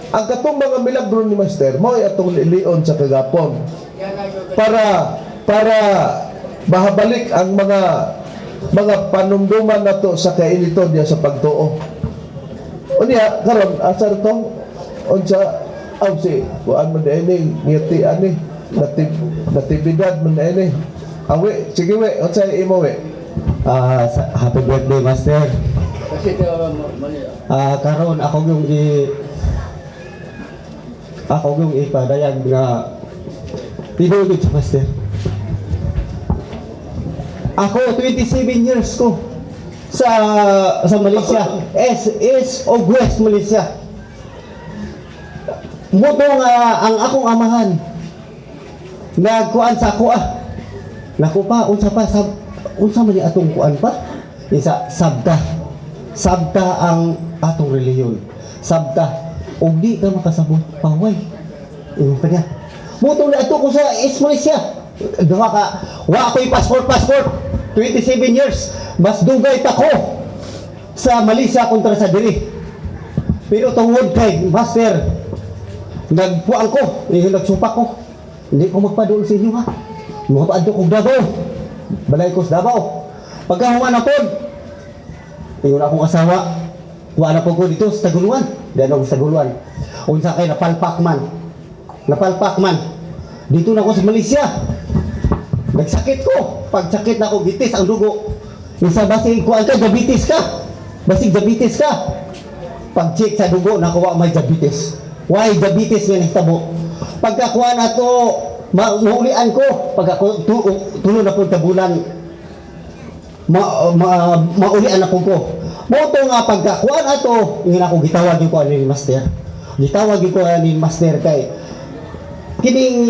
ang katong mga milagro ni Master mo ay atong lion sa kagapon para mahabalik ang mga panumduman nato sa kainiton niya sa pagtuo. Unya karon asar to unsa si kuan man ini ngiti ani natibidad man ini awi sige we unsa imo we. Happy birthday, Master. Karon ako yung ipadayag na tinulog sa Master. Ako 27 years ko sa Malaysia, S of West Malaysia. Muto nga ang akong amahan nagkuan sa ako naku pa unsa man atong kuan pa isa sabta ang atong reliyon, sabta og di ka makasabot paway ingon pa niya muto na ato ko sa East Malaysia wa ako'y passport 27 years mas dugay ta ko sa Malaysia kontra sa diri, pero tungod kay Master nagpuan ko nagsupak ko hindi ko magpadul sa inyo ha mga paadto kong Davao balay ko sa Davao pagkahuman na po ingon akong asawa kuha na po ko dito sa Taguluan dahil ako sa Taguluan unsa kay napalpak man dito na ako sa Malaysia nagsakit ko pagsakit na ako gitis ang dugo isa basig kuha ka diabetes ka pag-check sa dugo nakuha may diabetes why diabetes nga nagtabo pagkakuha na to maulian ko pagka tulo na po tabulan maulian na po ko moto nga pagkakuha na to ingin ako gitawag ko ni Master kay kining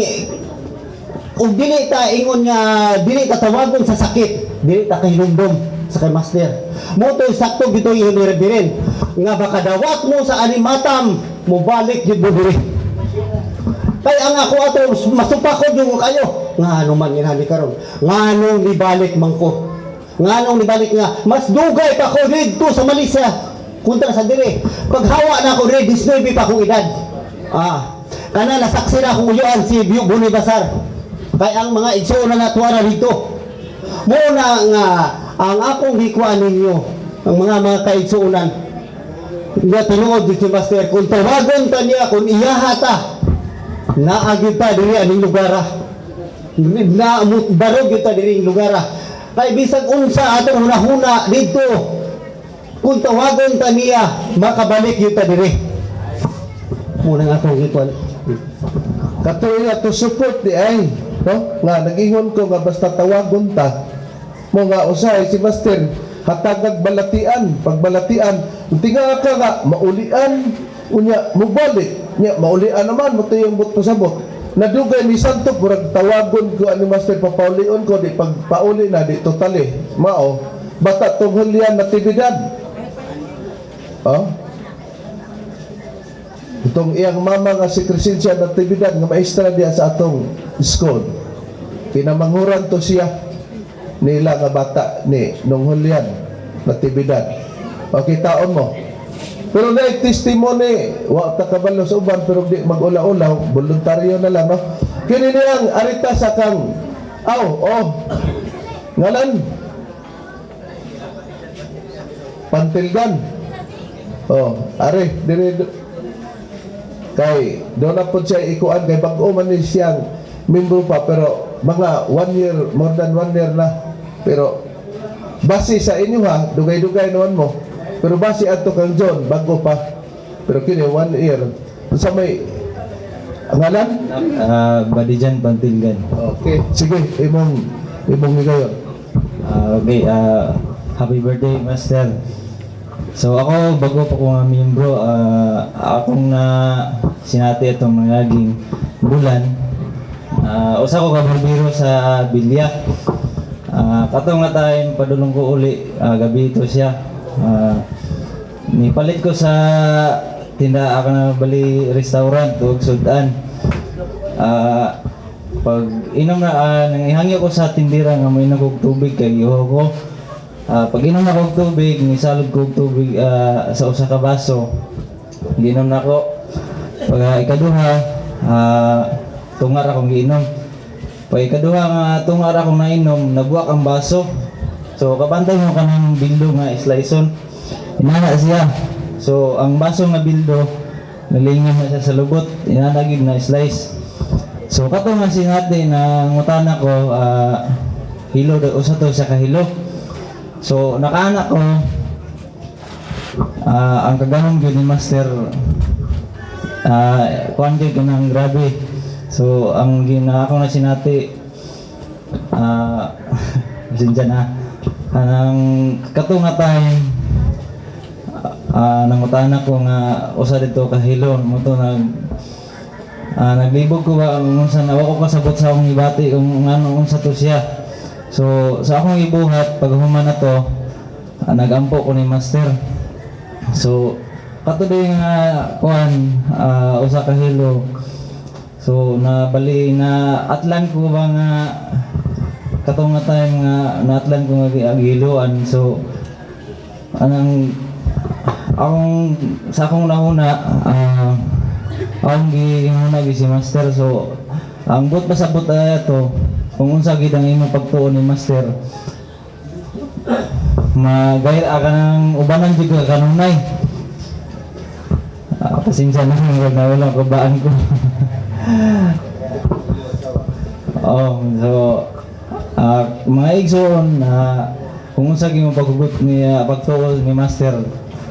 ug dili ta ingon nga dili ta tawagon sa sakit dili ta kahinumdom sa kay Master moto sakto gito yung reverend nga baka dawat mo sa animatam mo balik jud mo diri kay ang ako ato masupakod yung kayo nga ano man inani karon nga nung nibalik man ko nga nung nibalik nga mas dugay pa ko dito sa Malaysia kontra sa dire paghawa na ako red 19 pa akong edad kana nasaksi na akong uyuan si Buni Basar kay ang mga igsoon na natuwa dito muna nga ang akong hikuan ninyo ang mga kaigsuunan nga tinuod dito Master kung tawagon ta niya kung iyahata naagid ta diri aning lugara na barog ta diri lugara kay bisag unsa atong hunahuna dito kung tawagon ta niya makabalik yun ta diri muna nga akong ikuan Katuloy na to support di ay no? Nga nag-ingon ko nga basta tawagon ta mo nga usay si Master hatagag balatian pagbalatian tinga ka nga maulian unya mubalik nya maulian naman mo tuyong but pasabot nadugay ni Santo purag tawagon ko ani Master papaulion ko di pagpauli na di totally mao bata tong Julian Natividad itong iyang mama nga si Crescencia Natividad nga maestra diya sa atong school pinamanghuran to siya nila nga bata ni nung Julian Natividad okay taon mo pero na testimony wa ta kabalo sa uban pero di mag-ula-ulaw voluntaryo na lang no kini niyang arita sa kang ngalan Pantilgan are dire kay doon na po siya ikuan kay bag-o man ni siyang membro pa pero mga 1 year more than 1 year na pero base sa inyo ha dugay-dugay naman mo pero base ato kang John bago pa pero kini 1 year sa may ngalan Badijan Pantilgan. Okay sige imong higayon. Okay, happy birthday Master. So ako bago pa ko nga membro akong na sinati itong naging bulan usa ko ka barbero sa Bilya katong nga tayo padulong ko uli gabi ito siya nipalit ko sa tinda ako na bali restaurant tuwag sudan pag inom na nangihangyo ko sa tindira nga may nagog tubig kay iho ko pag inom na kog tubig nisalog kog tubig sa usa ka baso ginom na ko Pag ikaduha, tungar akong giinom. Pag ikaduha nga tungar akong nainom, nabuwak ang baso. So kabantay mo kanang bildo nga sliceon. Inana siya. So ang baso nga bildo, nalingin na siya sa lubot, inanagid na slice. So kato nga sinati na ngutana ko, hilo usa to sa kahilo. So nakaanak ko, ang kaganon gyud ni Master, kuan gyud kanang grabe. So ang ako na sinati, sinja na kanang kato nga time, nangutana ko nga usa dito kahilo mo to naglibog ko ba unsa na ko kasabot sa akong ibati kung ano unsa to siya. So sa akong ibuhat pag human na to, nagampo ko ni Master. So katuloy nga kuan, usa ka hilo. So nabali na atlan ko ba nga katong nga time nga naatlan ko nga gihiluan. So anang akong sa akong nauna, akong gihuna si Master. So ang but pasabot to kung unsa gid ang imong pagtuon ni Master, magayra ka ng ubanan jud ka kanunay. Pasensya na wag na wala ko baan ko. So mga igsoon, kung unsa gyud paghugot ni pagtuon ni Master,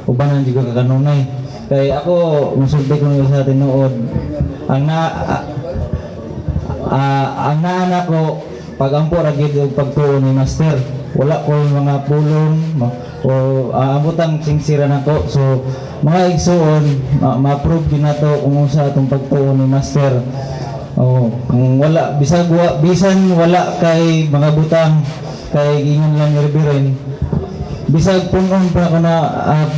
ubanan jud ka kanunay. Kay ako musulti ko sa tinuod, ang naanak ko pagampo ra gid og pagtuon ni Master. Wala ko mga pulong o abutang singsira nako. So mga igsoon, ma-prove din nato kung unsa atong pagtuon ni Master. Kung wala bisan wala kay mga butang kay ingon lang ni Reverend, bisag punon pa kana,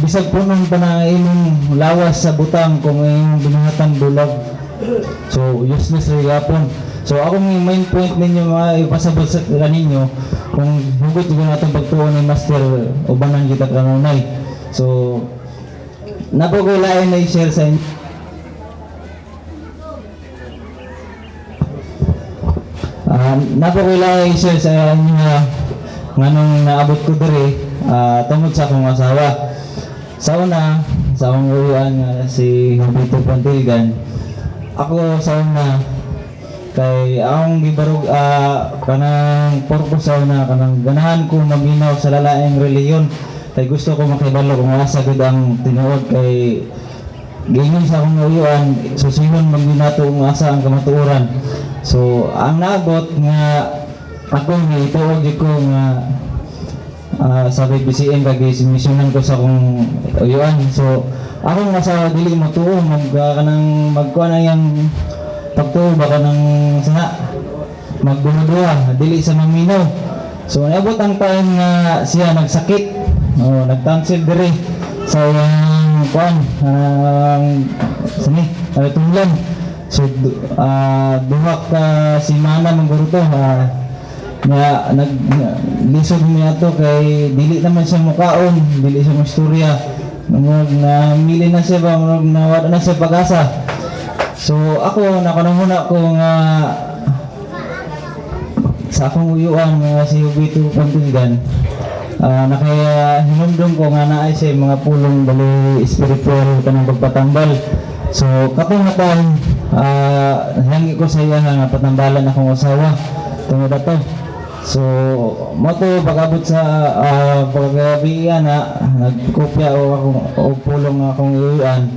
bisag punon pa na imong lawas sa butang kung imong binuhatan bulag. So useless ray yapon. So akong main point ninyo mga ipasabot sa kaninyo, kung hugot ko natong pagtuon ni Master, ubanan kita kanunay. So napagulayan na i-share sa inyo. Napagulayan i-share sa inyo nganong naabot ko diri tungod sa akong asawa. Sa una, sa akong uwian nga si Hubito Pantigan, ako sa una kay akong gibarog kanang purpose sa una, kanang ganahan ko maminaw sa lalaing relihiyon. Kay gusto ko makibalo kung asa gud ang tinuod, kay gingon sa akong uwian susihon magminato kung asa ang kamatuoran. So ang naabot nga ako gituog ko nga sa BCM kag misyonan ko sa akong uyuan. So ako nga sa dili mo tuo kanang magkuan yang pagtuo baka nang sana magduha dili sa maminaw. So naabot ang time nga siya nagsakit, nagtansil diri sa kuan sini tunglan. So duha ka semana mangguruto nga naglisod niya to kay dili naman siya mukaon, dili siya masturya. Na mili na siya ba, na wala na siya pag-asa. So ako nakanahuna ko nga sa akong uyuan nga si Hubito Pantigan, nakaya hinumdum ko nga naay siya mga pulong bali spiritual kanang pagpatambal. So katong natan hangi ko sa iya nga patambalan akong asawa tungod ato. So mo to pag-abot sa paggabian na nagkopya o pulong akong uyuan,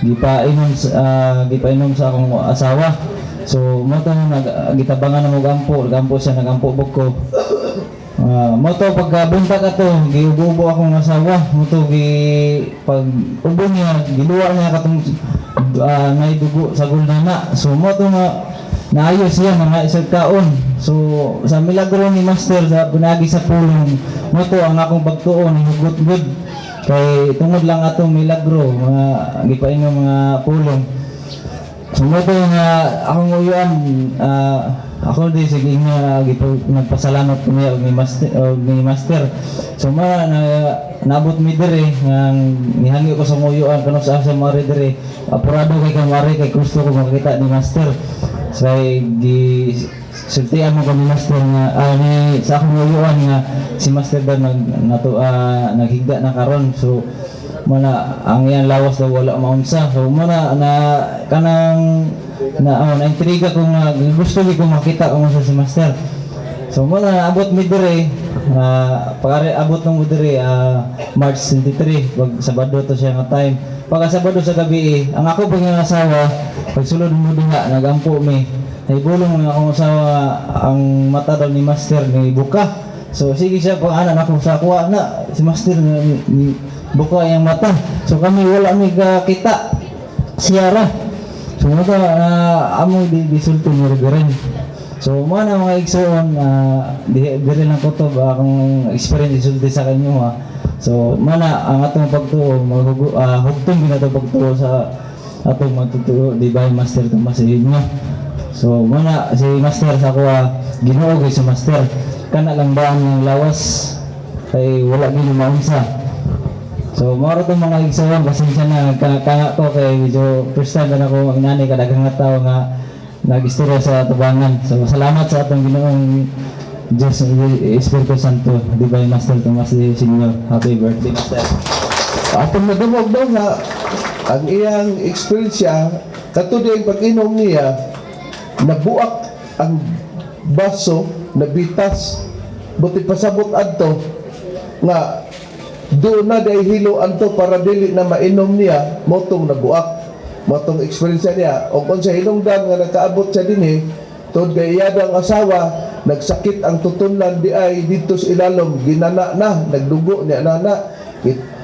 gipainom sa akong asawa. So mo to gitabangan na mo gampo siya nagampo bugko. Mo to pagbuntag ato giubo akong asawa, mo to pag ubo niya giluwa niya katong nay dugo sa gulnana. So mo to nga naayos siya mga isang kaon. So sa milagro ni Master sa pinagi sa pulong, mo to ang akong pagtuon hugot good. Kay tungod lang atong milagro mga gipainom mga pulong. Sumoto nga akong uyuan, ako din sige nga nagpasalamat kami og ni master. So naabot mi dire nga nihangi ko sa uyuan kano sa mari dire. Apurado kay kamari kay gusto ko makita ni master. Say gi sultian mo kami master nga ni sa akong uyuan nga si master daw naghigda na karon. So mana ang yan lawas daw wala maunsa. So mana na kanang na-intriga ko nga gusto ko makita kung sa si master. So mana abot mi dire pagare abot ng dire March 23 pag Sabado to siya nga time. Pagka Sabado sa gabi ang ako pag nga asawa pagsulod mo diha nagampo mi. Naibulong nga akong asawa ang mata daw ni master ni buka. So sige siya pag ana ako sa kuha na si master ni buka yung mata. So kami wala mi kita siyara. So mga amo disulti mo rin. So mga igsoon dire lang ko to akong experience isulti sa kanyo ha. So mana ang atong pagtuo hugtong ginato pagtuo sa atong magtutuo di ba master Tomas inyo. So mana si master sa ko Ginoo kay si master kana lang ba ang lawas kay wala gyud maunsa. So maro tong mga igsoon pasensya na kanga ko kay medyo first time na ako magnani kadaghang nga tawo nga nagistorya sa tubangan. So salamat sa atong Ginoong Diyos Espiritu Santo. Di ba Master Tomas Senior? Happy birthday Master. Atong nadumog daw nga ang iyang experience siya katuloy ang pag-inom niya nabuak ang baso nabitas buti pasabot adto nga doon na day hilo anto para dili na mainom niya motong nabuak motong experience niya o kung sa hinungdan nga nakaabot sa dinhi tod kay iyadang asawa nagsakit ang tutunlan di ay dito sa ilalom ginana na nagdugo niya nana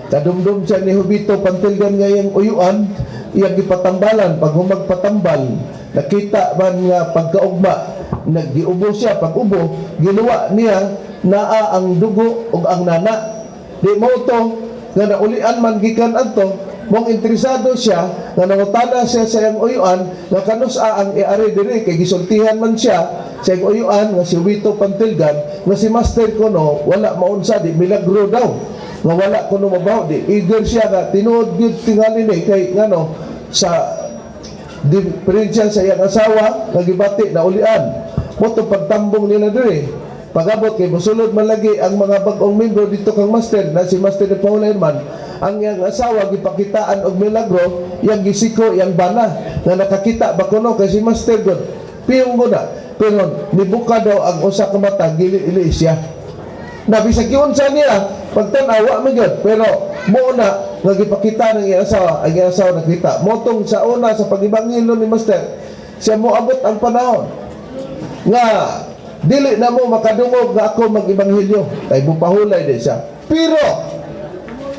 kadumdum siya ni Hubito pantilgan ngayang uyuan iyang gipatambalan pag humagpatambal nakita man nga pagkaugma nagiubo siya pag ubo giluwa niya naa ang dugo ug ang nana di mo to nga naulian man gikan adto mong interesado siya nga nangutana siya sa iyang uyuan nga kanus-a ang iari diri kay gisultihan man siya sa iyang uyuan nga si Wito Pantilgan nga si Master Kono wala maunsa di milagro daw nga wala kuno mabaw di eager siya nga tinuod gyud tingali ni kay ngano sa diferensya sa iyang asawa nga gibati na ulian mo to pagtambong nila diri pagabot kay mosulod man lagi ang mga bag-ong membro dito kang master na si Master de Paula Herman ang iyang asawa gipakitaan og milagro yang gisiko yang bana nga nakakita ba kuno kay si Master God piyong muna pero nibuka daw ang usa ka mata gili-ili siya nabisag giunsa niya pagtan-awa man gyud pero mo na nga gipakita ng iyang asawa nakita motong sa una sa pag-ibanghelo ni Master siya mo abot ang panahon nga dili na mo makadungog nga ako mag-ibanghilyo kay bupahulay din siya pero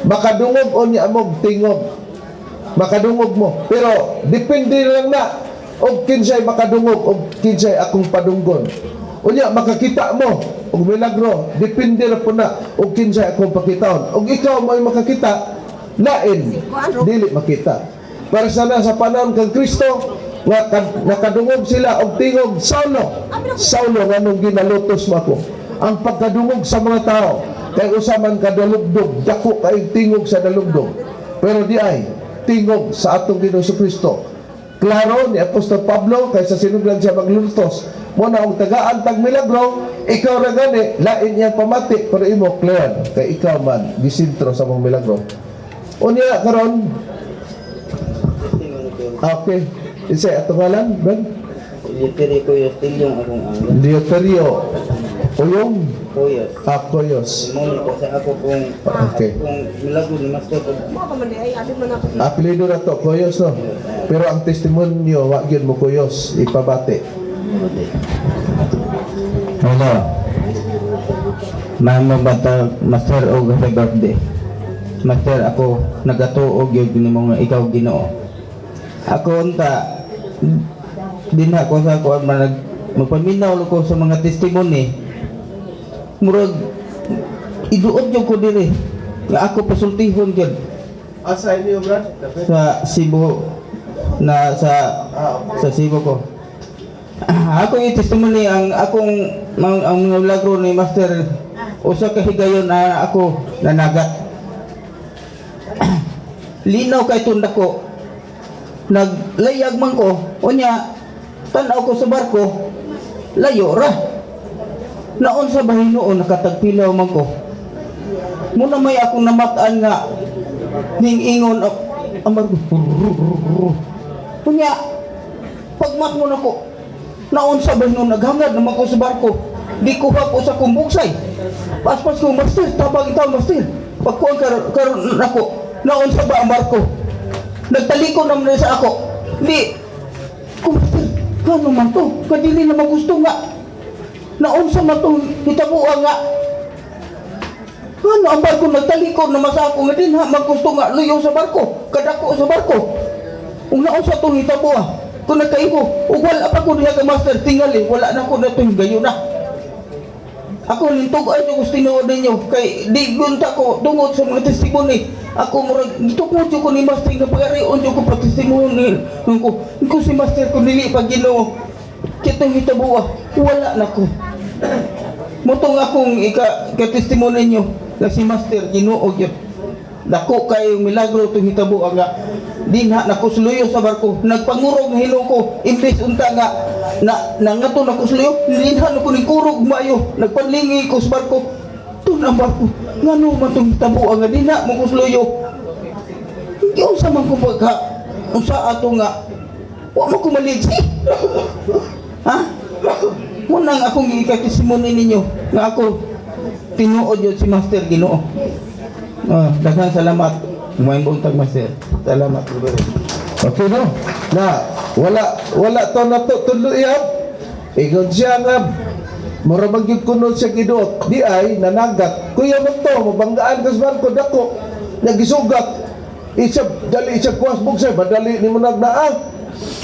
makadungog o niya amog tingog makadungog mo pero depende lang na og kinsay makadungog og kinsay akong padunggon o niya makakita mo og milagro depende ra po na og kinsay akong pakitaon og ikaw may makakita lain dili makita para sana sa panahon kang Kristo nga nakadungog sila og tingog Saulo nganong ginalutos mo ako ang pagkadungog sa mga tao kay usaman kadalugdog dako kay tingog sa dalugdog pero di ay tingog sa atong Ginoong Kristo klaro ni Apostol Pablo kay sa sinugdan siya maglulutos mo na og tagaan tag milagro ikaw ra gani lain iyang pamati pero imo clear kay ikaw man gisintro sa mga milagro unya karon okay isa atong ngalan ben Dioterio Coyos Tilyong akong anglan. Dioterio Uyong Coyos. Koyos Muna ko sa ako kung okay kung milagro ni Master ko. apelido na to Koyos no pero ang testimonyo wa gyud mo Koyos ipabati Hello. Ma'am bata Master og happy birthday. Master ako nagatuog gyud nimo nga ikaw Ginoo. Ako unta din ako sa ako magpaminaw ko sa mga testimony murag iduot yung ko diri nga ako pasultihon gyud asa inyo brad sa Cebu na sa sibo ko. Ako yung testimony ang mga milagro ni Master usa ka higayon na ako nanagat. Linaw kay tunda ko. Naglayag man ko, unya tan-aw ko sa barko, layo ra. Naon sa bahinoon nakatagpilaw man ko. Muna may akong namataan nga ning-ingon amar unya pagmat mo na ko naon sa bahinoon naghangad naman ko sa barko. Di ko pa po sa kumbuksay. Paspas ko, Master, tabang itaw, Master. Pagkuhan karon ako, naon sa ba ang barko? Nagtaliko naman sa ako. Di, Master, ano man to? Kadili naman gusto nga. Naon sa matong hitabuan nga. Ano ang barko nagtaliko naman sa ako? Nga din ha, maggusto nga, luyo sa barko. Kadako sa barko. Kung naon sa itong hitabuan, kung nagkaigo, wala pa ko diya ka, Master, tingali, wala na ko na itong gayo na. Ako nintog ay gusto tinuod ninyo kay di gunta ko tungod sa mga testimony. Ako murag gitukod ko ni Master nga pagarion ko pa testimony ko si Master ko dili pag Ginoo. Kitong hitabuwa wala na ko. Motong akong ika testimony niyo nga si Master Ginoo gyud. Dako kay milagro tong hitabuwa nga dinha nakusluyo sa barko nagpangurog nga hilo ko imbes unta nga nangato na kusluyo dinha na ko ni kurog maayo nagpanlingi ko sa barko tun ang barko ngano man tong hitabuwa nga dinha mo kusluyo hindi unsa man ko pagka unsa ato nga wa mo ko maliksi ha mo nang akong ika-testimony ninyo nga ako tinuod yun si Master Ginoo. Daghang salamat. May buntag, Master. Salamat. Okay no? Na wala to na to tuluyab. Ingon siya nga mura magyud kuno siya giduot. Di ay nanagat. Kuya mo to, mabanggaan kas barko dako. Nagisugat. Dali isa kuwas bugsay, madali ni mo nagnaa.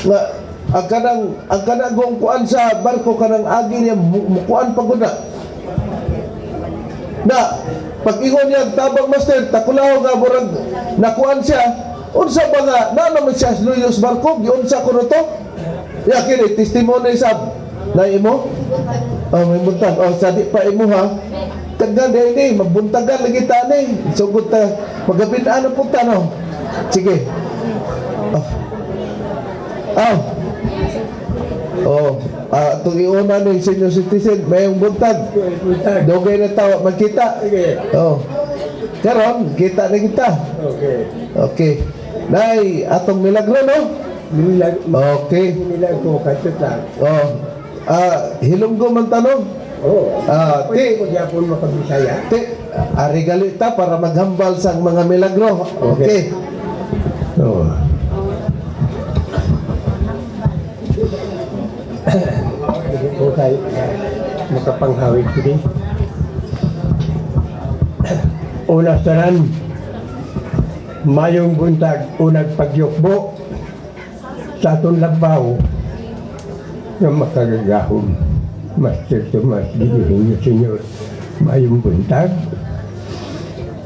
Nga ang kanang gong kuan sa barko kanang agi niya mukuan paguna. Na pag-ingon niya tabang Master, takulaw nga murag nakuan siya. Unsa ba nga na naman siya luyos barko? Giunsa ko na to? Ya kini testimony sab na imo. Oh may buntag. Oh sa di pa imo ha. Tagan din magbuntagan lagi ta ni. Sugod ta magabin-an ang punta no. Sige. Itong iuna ng senior citizen, mayong buntag. Dugay na tawa, magkita. Karon, kita na kita. Okay. Nay, atong milagro, no? Okay. Milagro, kasut lang. Hilonggo man tanong. Pwede ko diya po makabisaya. Ari galita para maghambal sa mga milagro. Okay. Okay, makapanghawig ko din. Una saran, mayong buntag, unag pagyukbo sa atong labaw nga makagagahom. Master Tomas, dilihin niyo, Senyor. Mayong buntag.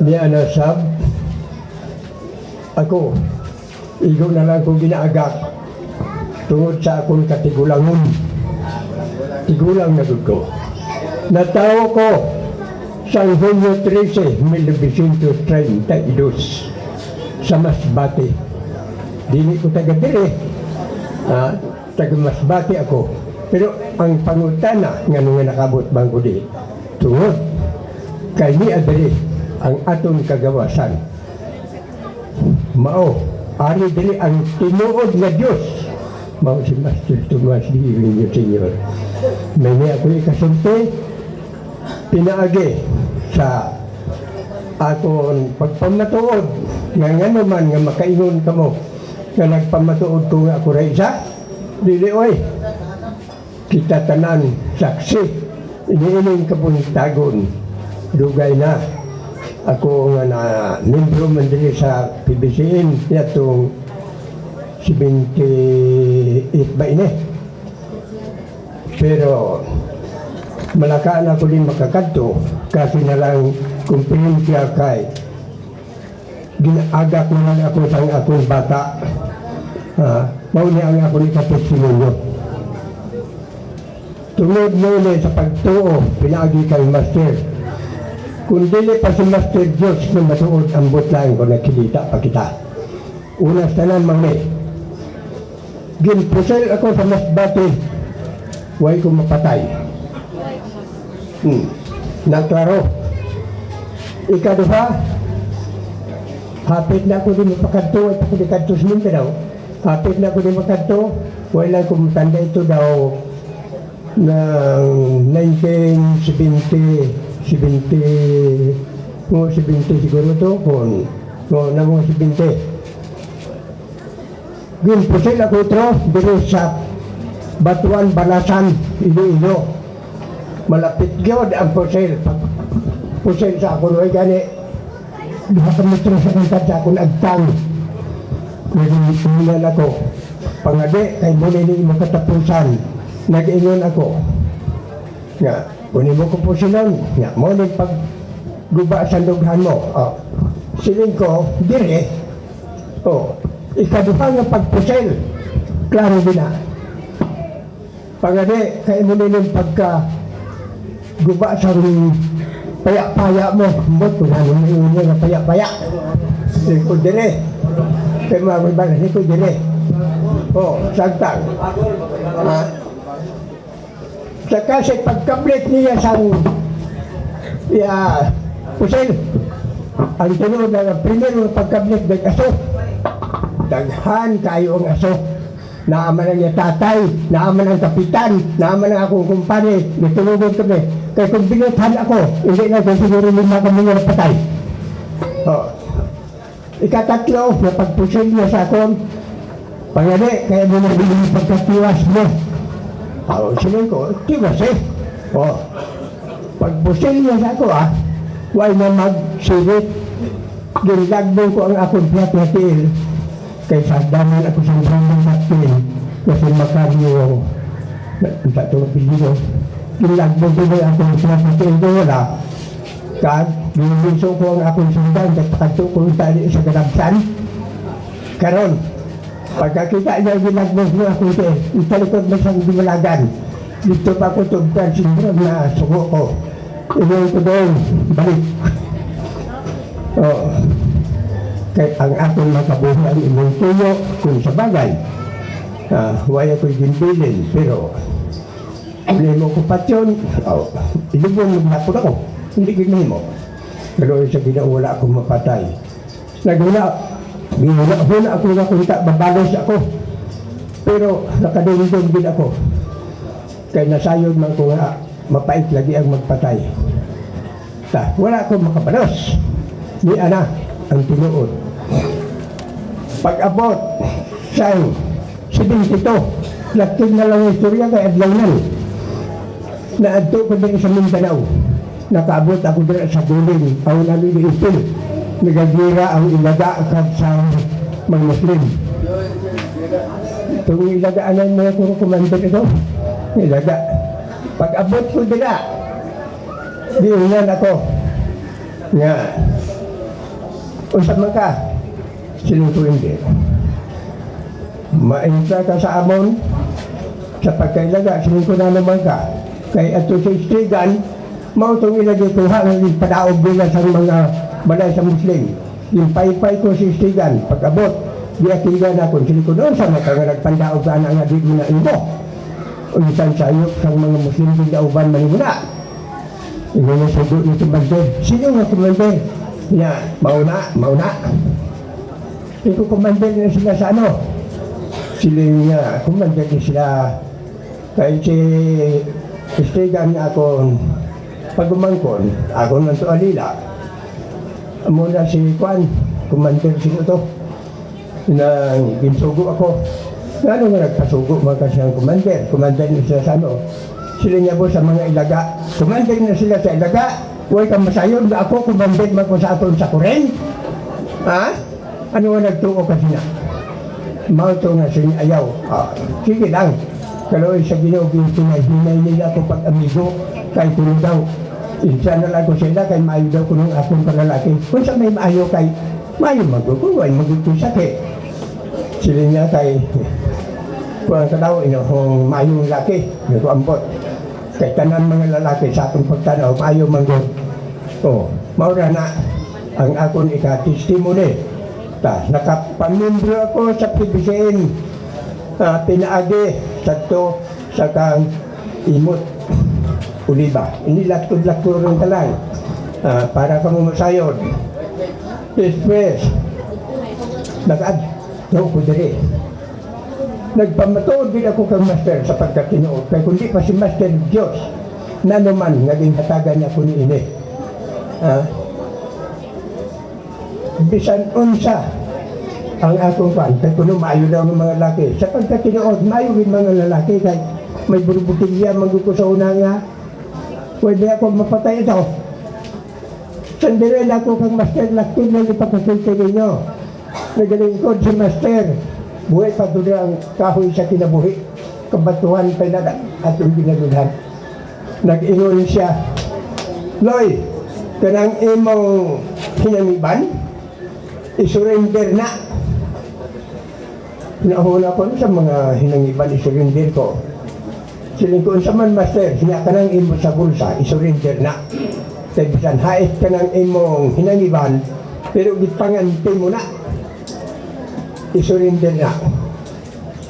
Diyan na sab, ako, igo na lang kong ginaagak tungod sa akong katigulangon. Tigulang na ko. Natawo ko sa Hunyo 13, 1932 sa Masbate. Dili ko taga-dire. Taga-Masbate ako. Pero ang pangutana nga nung nakabot bang ko di, tungod kay ni adiri ang atong kagawasan. Mao, ari dili ang tinuod nga Dios. Mao si Master Tomas dilihin niyo, Senyor. May niya ako ikasulti, pinaagi sa aton pagpamatuod nga naman nga makaingon ka mo nga nagpamatuod ko nga ako rin isa. Dili oy, kita tanan saksi, iniining kabuntagon, dugay na. Ako nga na membro man dili sa PBCN, yatong 78 ba ini. Pero malakaan ako din makakadto kasi na lang kumpinsya kay ginaagak na lang ako sa akong bata. Mauni ang ako ni katestimonyo. Tunod muli sa pagtuo, pinaagi kay Master. Kung dili pa si Master Diyos na matuod ang butlain ko nakikita pa kita. Unas tanan mauni. Ginpusel ako sa Masbate, way ko mapatay. Naklaro. Ikaduha, hapit na ako din mapakadto, ay pakadikadto sa Mindanao. Hapit na ako din makadto, wala kong tanda ito daw ng 70 siguro to, kung na mga 70. Ginpusil ako ito, dito sa Batuan, Banasan, Iloilo. Malapit gyud ang pusil. Pusil sa ako noy gani. Duha ka metro sa kantad sa akong agtang. Nag-iinan ako. Pangadi, kay muli ni imong katapusan. Nag-ingon ako. Nga, kunin mo ko pusilon. Nga, muli pag guba sa dughan mo. Oh. Siling ko, dire. Oh. Ikaduha nga pagpusil. Klaro din na. Pangadi, kay muli ni pagka guba sa paya-paya mo. Mbot ko na nung iunyo na paya-paya. Siling ko dire. Kaya mga balas ni ko dire. Oh, sagtang. Ha? Saka sa pagkablit niya sa pusil. Ang tunod na primero pagkablit ng aso. Daghan kayo ang aso. Naaman ang niya tatay, naaman ang kapitan, naaman ang akong kumpare, nitulungan kami. Kaya kung binuthan ako, hindi na kung siguro 5 kami nga patay. Oh. Ikatatlo, na pagpusil niya sa akong, pangani, kaya mo na bilhin pagkatiwas mo. Oh, sinun ko, tiwas eh. Oh. Pagpusil niya sa ako why na magsirit. Ginlagbong ko ang akong piyat-piyatil. Kaysa daman ako sa brandang natin kasi makaryo sa itong pilino. Ginlagbong ko na akong piyat-piyatil ko wala. Kag, ginliso ko ang akong sundan at pagkato ko tali sa galabsan. Karon, pagkakita niya ginlagbong ko ako italikod na siyang dimalagan. Dito pa ako tugtan sindrom na sugo ko. Inuwi ko doon, balik. Oh. Kaya ang akong makabuhi ang imong tuyo kung sa bagay. Wala ko'y ginbilin, pero hindi mo kupasyon, ilubong maghapon ako, hindi ginahin mo. Pero sa ginawala akong mapatay. Naguna ako nakita, babalos ako. Pero nakadungdong din ako. Kaya nasayod man ko nga, mapait lagi ang magpatay. Wala akong makabalos. Di ana ang tinuod. Pag-abot sa 72, laktig na lang istorya kay Adlaw naadto ko din sa Mindanao. Nakaabot ako din sa Duling, ang naliliipin. Nagagira ang ilaga sa mga Muslim. Itong ilagaanan mo kung kumandan ito, ilaga. Pag-abot ko din diunan ako. Nga, usap man ka, silong ko hindi. Maintra ka sa amon, sa pagkailaga, silong ko na naman ka. Kaya ato sa istrigan, mautong ilagay tuha ng padaog nila sa mga balay sa Muslim. Yung pay-pay ko sa istrigan, pag-abot, diatigan ako, silong ko doon sa mga nga nagpandaog ka na nga di mo na imo. Ulisan sa iyo, sa mga Muslim din dauban manimuna. Ino na sugo ni Kumandir. Sino nga Kumandir? Niya, mauna. Ito Kumandir na sila sa ano? Sila niya, Kumandir na sila. Kahit si istigan niya akong pagumangkon, ako nang to alila. Muna si Kwan, Kumandir sino to. Na ginsugo ako. Ano nga nagpasugo mga siyang Kumandir? Kumandir na sila sa ano? Sila niya po sa mga ilaga. Kumandir na sila sa ilaga. Huwag kang masayod na ako kumandir man ko sa aton sa kuren. Ha? Ano nga nagtuo kasi na? Mauto nga siya ayaw. Sige lang. Kaloy sa ginugin hinay nila ako pag-amigo. Kay kuno daw. Insa na lang ko sila kay maayo daw kunong akong panlalaki. Kung sa may maayo kay maayo magkukuhay, magkukusakit. Sila niya kay Kung kadaw, inahong mayong lalaki, nagkuambot. Kay tanan mga lalaki sa atong pagtanaw, maayo manggod. O, maura na ang akong ika-testimony. Nakapamimbro ako sa PBCN, pinaagi sa to sa kang imot uliba. Inilaktod-laktod rin talang para kamumasayod. Express. Nag-ad. No, ko diri. Nagpamatuod din ako kang master sa pagkatinuod. Kaya kundi pa si Master Diyos na naman naging hatagan niya ko ni ini. Bisan unsa ang akong pan. Kaya kuno maayo daw ng mga lalaki. Sa pagkatinuod, maayo din mga lalaki. Kaya may burubutilya, magduko sa una nga. Pwede ako mapatay ito. Sandirin ako kang master, laktid na ipakasulti ninyo. Nagalingkod si master. Buhay pa doon ang kahoy sa kinabuhi. Kabatuhan pa na atong ginagulhan. Nag-ingon siya, Loy, kanang imong hinamiban, isurrender na. Pinahuna ko sa mga hinangiban, isurrender ko. Silingkon sa man, master, siya kanang imo sa bulsa, isurrender na. Bisan hait kanang imong hinangiban, pero gitpanganti mo na. Isurrender na.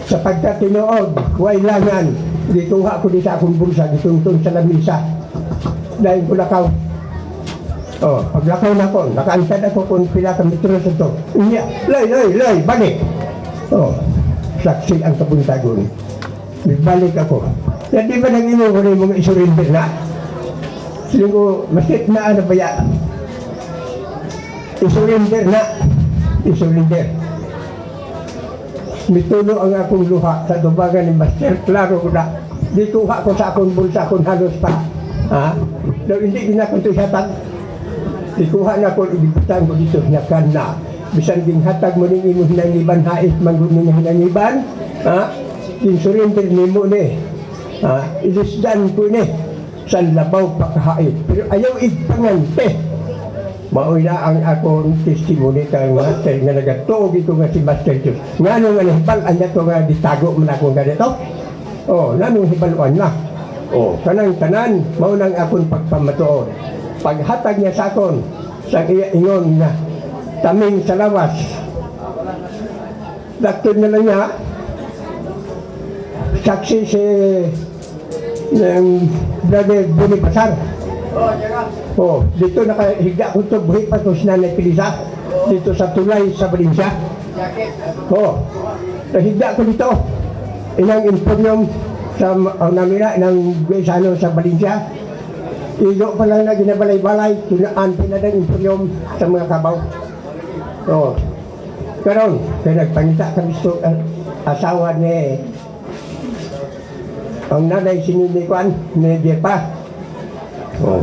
Sa pagkatinuod, wailangan, gituha ko di sa akong bulsa, gitungtong sa lamisa. Dahil ko lakaw. Oh, paglakaw na ko, nakaantad ako kung pila ka metro sa ito. Unya, loy, balik. Oh, saksi ang kabuntagon. Nagbalik ako. Yan di ba nag-ino ko na yung mga isurrender na? Sabi ko, masit na ano ba yan? Isurrender na. Isurrender. Mitulo ang akong luha sa dubagan ni Master. Klaro ko na. Di kuha ko sa akong bulsa kung halos pa. Ha? Daw hindi ginakon ito hatag. Di kuha na ko, ibigtan ko dito. Nakan na. Bisan ging hatag mo rin imo hinangiban, hait manggun niya hinangiban. Ha? Yung surrender ni mo ni. Ha? Ilisdan ko ni. San labaw pakahait. Pero ayaw igpangante. Maoy na ang akong testimony kang master nga nagatuog ito nga si Master Diyos. Nga nung hibal, anya to nga ditago man ako nga dito. Oh, nanong hibaluan na. Oh, kanang tanan, maunang akong pagpamatuod. Paghatag niya sa akon, sa iya ingon na taming sa lawas. Daktod na lang niya, saksi si ng Brother Bonipasar. Oh, dito nakahiga ko ito, buhi pa ito si Nanay Pilisa, dito sa tulay sa Valencia. Oh, nahiga ko dito, inang informyong sa namira, inang guesano sa Valencia. Igo pa lang na ginabalay-balay, tunaan pinadang informyong sa mga kabaw. Oh, karon kaya nagpangita kami sa asawa ni ang nanay sinilikuan ni Jepa. Oh,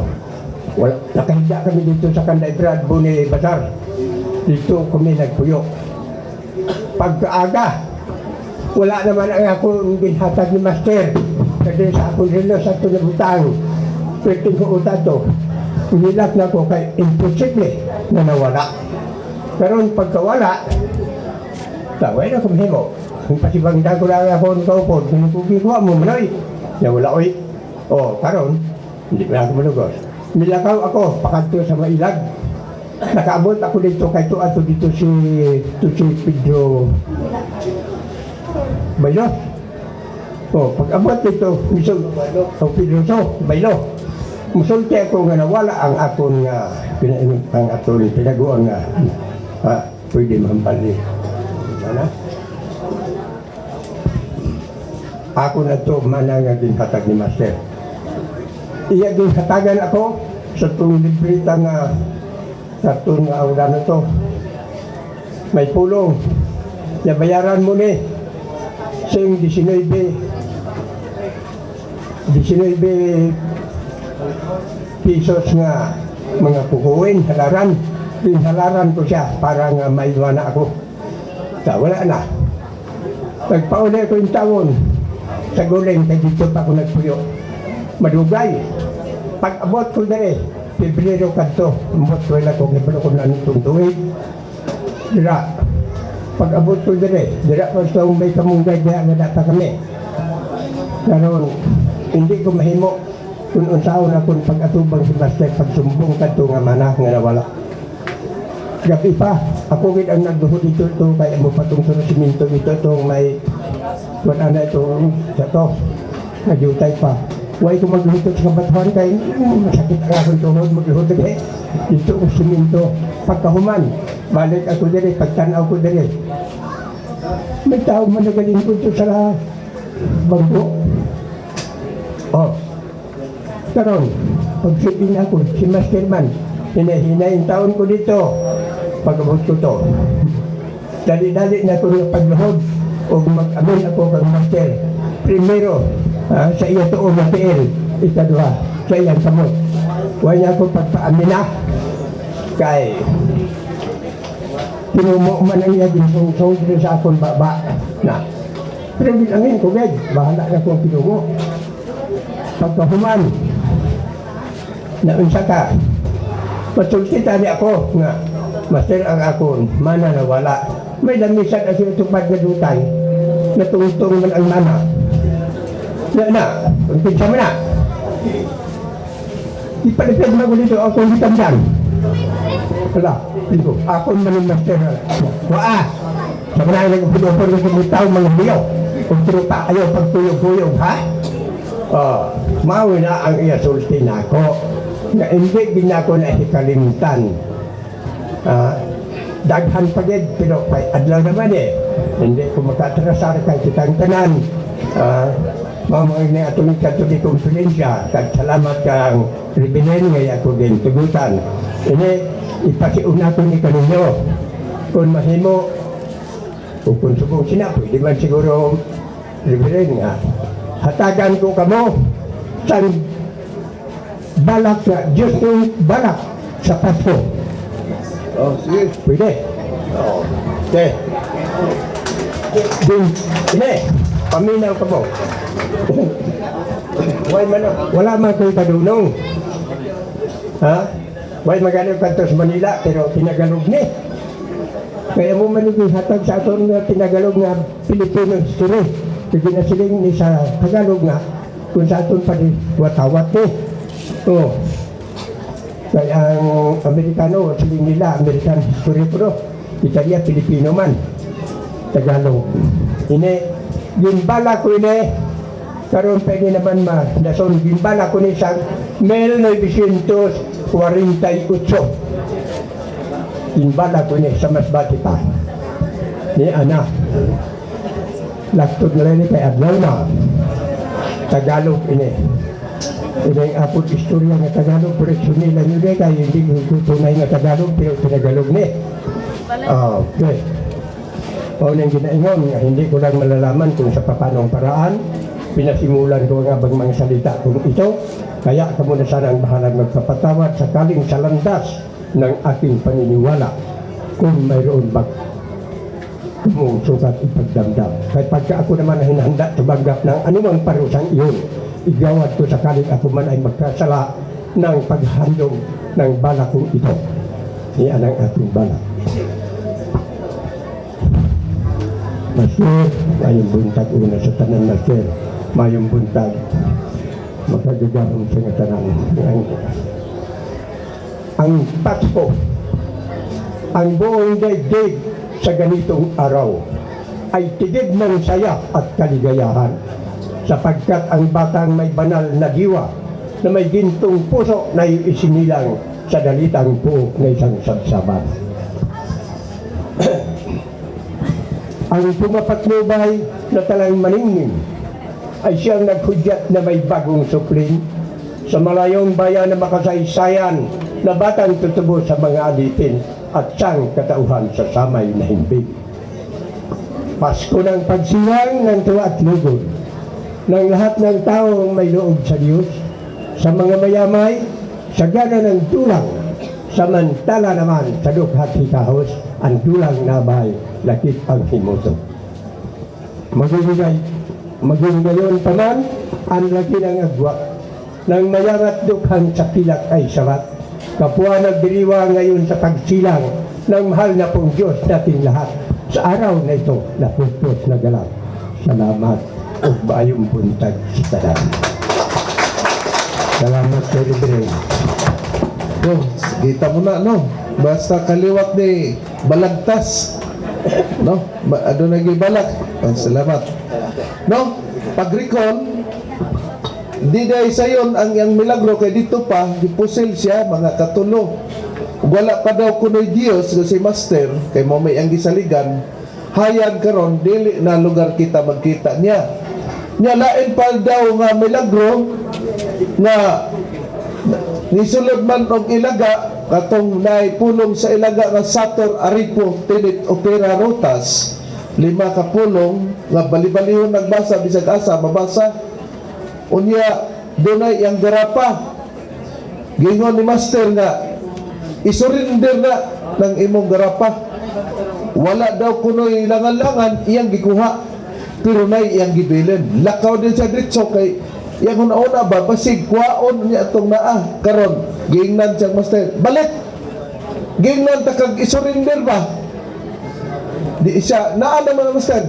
wala, nakahiga kami dito sa Kanday Brad Buni Bazar. Dito kami nagpuyo. Pagkaaga, wala naman ang akong ginhatag ni Master. Kasi sa akong relo sa ito na butang, pwedeng ko uta ito. Nilak na ko kay imposible na nawala. Pero pagkawala, taway na kumhimo. Kung pasibangda ko lang ako ng kaupod, kung kukikuha mo manoy, na wala oy. O, karon, hindi pa ako malugos. Nilakaw ako, pakanto sa mailag. Nakaabot ako dito, kay to ato dito si Pedro Baylo. O, pag-abot dito, misol, Pedro Baylo. Musulti ako nga nawala ang aton nga, ang aton pinaguan nga, pwede mahambali. Mana? Ako na ito manang ginhatag ni Master. Iya ginhatagan ako sa itong librita nga sa itong aura na ito. May pulong. Nabayaran mo ni sing 19 pesos nga mga kukuwin, halaran. Halaran ko siya para nga maiwan ako. Sa wala na. Nagpauli ko yung taon sa guling, kaya dito pa ako nagpuyo. Madugay. Pag-abot ko na Pebrero kadto, umot ko na kung ibalo ko na itong tuwid. Dira, pag-abot ko dire pa sa may kamunggay diha nga data kami. Karon hindi ko mahimo kung unsaon akong pag-atubang si Master pagsumbong kadto nga manah nga nawala. Gabi pa, ako gid ang nagduhod dito to kay mo patong sa siminto dito tong may wala na ito sa to. Nagyutay pa. Way ko magluhod sa kabatuhan kay masakit ang akong tuhod magluhod dito. Dito ko siminto. Pagkahuman, balik ako dire, pagtanaw ko dire. May tao man nagaling ko sa bangko. Oh. Karon, pagsitin ako, si Master Man, hinahinayin taon ko dito. Pag-abot ko to. Dali-dali na ako pagluhod o mag-amin ako kang Master. Primero, sa iya to na PL, ikaduha, sa iyang samot. Huwag niya ako pagpaamin na. Kay, tinumo man ang iya ginsong sa akong baba na. Pero bilangin ko, Ged, bahala na akong tinumo. Pagkahuman, naunsa ka, masulsita ni ako nga, Master ang akon, mana na wala. May lamisan as yung tupad na dutay, natungtong man ang mana. Na, pinsa mo na. Ipalipid mo ko dito, ako hitandang. Wala, dito, ako man ang Master. Waa, sa mga nagpulupon ko kumitaw mga liyaw. Kung trupa ayaw pagtuyog-tuyog, ha? Mawi na ang iya sulti na ako. Nga hindi din ako nakikalimutan. Daghan pagid, pero kay adlaw naman eh. Hindi ko makatrasar kay kitang tanan. Mamang na atong katuloy konfidensya. Kag salamat kang Ribinen ngay ako din tugutan. Ini ipasiuna ko ni kaninyo. Kung mahimo, kung subong sina, pwede man siguro Ribinen nga. Hatagan ko kamo sang balak na Diyos yung balak sa Pasko. Oh, sige. Pwede. Okay. Ini, paminaw ka mo. Wala man ko'y kadunong. Ha? Why magano kanto sa Manila pero tinagalog ni. Kaya mo maniging hatag sa aton nga tinagalog nga Pilipino history. Kasi nasiling ni sa Tagalog nga kung sa aton pa di watawat ni. Oo. Kaya ang Amerikano, siling nila, American history po, Italia, Pilipino man, Tagalog. Ini, gimbala ko ini, karon pwede naman nason, gimbala ko ni sa 1948. Gimbala ko ni sa Masbate pa. Ni Ana. Laktod na rin kay Adlaw na. Tagalog ini. Ini ang apod istorya nga Tagalog, pero sunila nyo din kaya hindi ko tunay nga Tagalog, pero Tagalog ni. Okay. O nang ginaingon nga hindi ko lang malalaman kung sa papanong paraan, pinasimulan ko nga bang mga salita kung ito, kaya kamo na sana ang bahalang magpapatawad sakaling sa landas ng aking paniniwala kung mayroon bang sumusukat ipagdamdam. Kahit pagka ako naman na hinahanda tumanggap ng anumang parusang iyon, igawad ko sakaling ako man ay magkasala ng paghandong ng bala kong ito. Iyan ang ating bala. Master, mayong buntag una sa tanan, Master. Mayong buntag, makagagahong sa nga tanan. Ang Pasko, ang buong daigdig sa ganitong araw ay tigid ng saya at kaligayahan sapagkat ang batang may banal na diwa na may gintong puso na isinilang sa dalitang buo na isang sabsaban. Ang pumapatnubay na talang maningning ay siyang naghudyat na may bagong suplin sa malayong bayan na makasaysayan na batang tutubo sa mga alipin at siyang katauhan sa samay na himbing. Pasko ng pagsiwang ng tuwa at lugod ng lahat ng taong may loob sa Diyos, sa mga mayamay, sa gana ng dulang, samantala naman sa dukhat hikahos, ang dulang nabay, lakit ang himuto. Maging gayon pa man, ang laki ng agwa, ng mayangat dukhang sa pilak ay sabat, kapwa nagdiriwa ngayon sa pagsilang ng mahal na pong Diyos natin lahat, sa araw na ito na pupos na galak. Salamat o bayong buntag sa tanan. Salamat kay Libre. No, kita mo na, no? Basta kaliwat ni balagtas. No? Ano na gibalak? Salamat. No? Pag-recall, di dahil sa yun ang iyang milagro kay dito pa, dipusil siya, mga katulo. Wala pa daw kuno'y Diyos si Master, kay mo may ang gisaligan, hayag karon dili na lugar kita magkita niya. Nya lain pa daw nga milagro nga nisulod man og ilaga katong naipulong sa ilaga nga Sator Aripo Tinit Opera Rotas 5 ka pulong nga bali-balihon nagbasa bisag asa mabasa unya dunay yang garapa gingon ni Master nga isurrender na ng imong garapa wala daw kuno'y langan-langan iyang gikuha pero nay iyang gibilin lakaw din sa diretso kay iyang una ba basig kwaon niya itong naa karon giingnan siyang Master balik giingnan ta kag isurrender ba di siya naa naman Master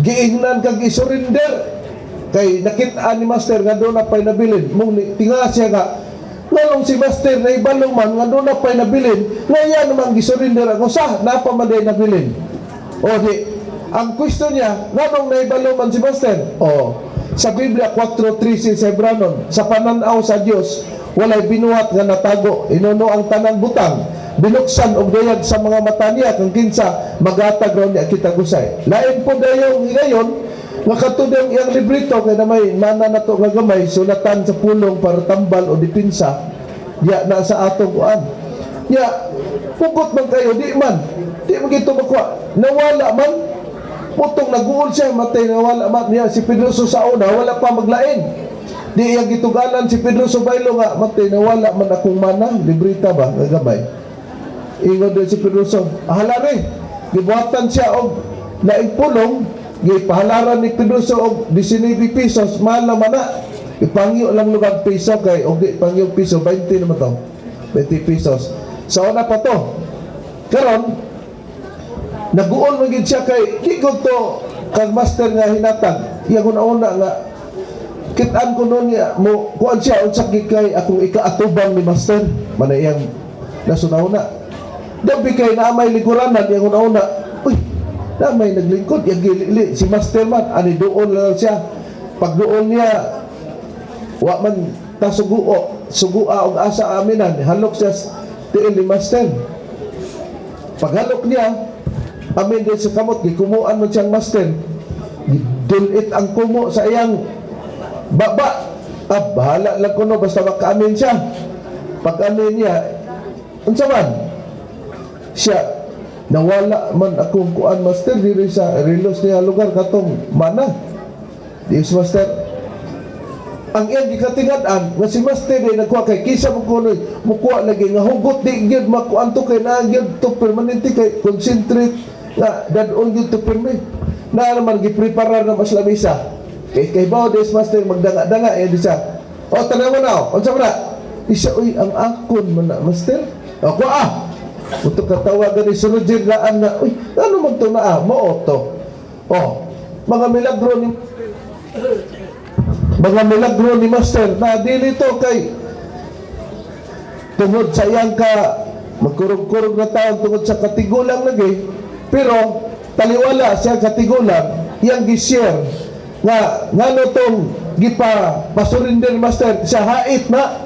giingnan kag isurrender kay nakita ni Master nga doon na pa'y nabilin mong tinga siya nga ngalong si Master na ibalong man nga doon na pa'y nabilin ngayon naman gisurrender ako sa napamaday nabilin o di ang question niya ngalong na ibalong man si Master sa Biblia 4:13 sa Hebranon sa pananaw sa Dios walay binuhat nga natago inuno ang tanang butang binuksan og dayag sa mga mata niya kung kinsa magatag raw niya kita gusay lain po dayong higayon nga katudang iyang librito kay na may mana nato nga gamay sulatan sa pulong para tambal o dipinsa ya na sa atong kuan ya pugot man kayo di mo gito makuha nawala man putong naguol siya matay nawala man niya si Pedro sa una wala pa maglain di iyang gitugalan si Pedro Baylo nga matay nawala man akong mana librita ba nga gamay ingon din si Pedro halari gibuhatan siya og laing pulong gipahalaran ni Pedro og 19 pesos mahal naman na ipangyo lang lugar piso kay og di pangyo piso 20 naman to 20 pesos sa una pa to karon naguol magid siya kay di ko to kag Master nga hinatag iya una nga kitaan ko noon niya mo kuan siya unsa kay akong ikaatubang ni Master manayang nasunahuna dabi kay naamay liguranan iya una uy na may naglingkod yung gilili si Master man ani doon lang siya pag doon niya wa man ta sugua og asa aminan halok siya tiil ni Master paghalok niya amin din sa kamot gikumuan mo siyang Master gidulit ang kumo sa iyang baba bahala lang kuno basta makaamin siya pag amin niya unsa man siya nawala man akong kuan Master diri sa relos niya lugar katong mana Dios Master ang iyang gikatingad-an nga si Master ay nagkuha kay kisa mo kunoy mukuha lagi nga hugot di gyud makuan to kay na gyud to permanente kay concentrate nga dadon gyud to permanent na naman gipreparar na mas lamisa kay bawo Dios Master magdanga-danga di siya tanaw na unsa man na isa uy ang akon man na Master kuha untuk katawagan ni Roger laan na uy ano man to na mo to mga milagro ni Master na dili to kay tungod sa iyang ka magkurog-kurog na taon tungod sa katigulang lagi pero taliwala siya katigulang iyang gi-share nga ngano tong pasurinder Master sa hait na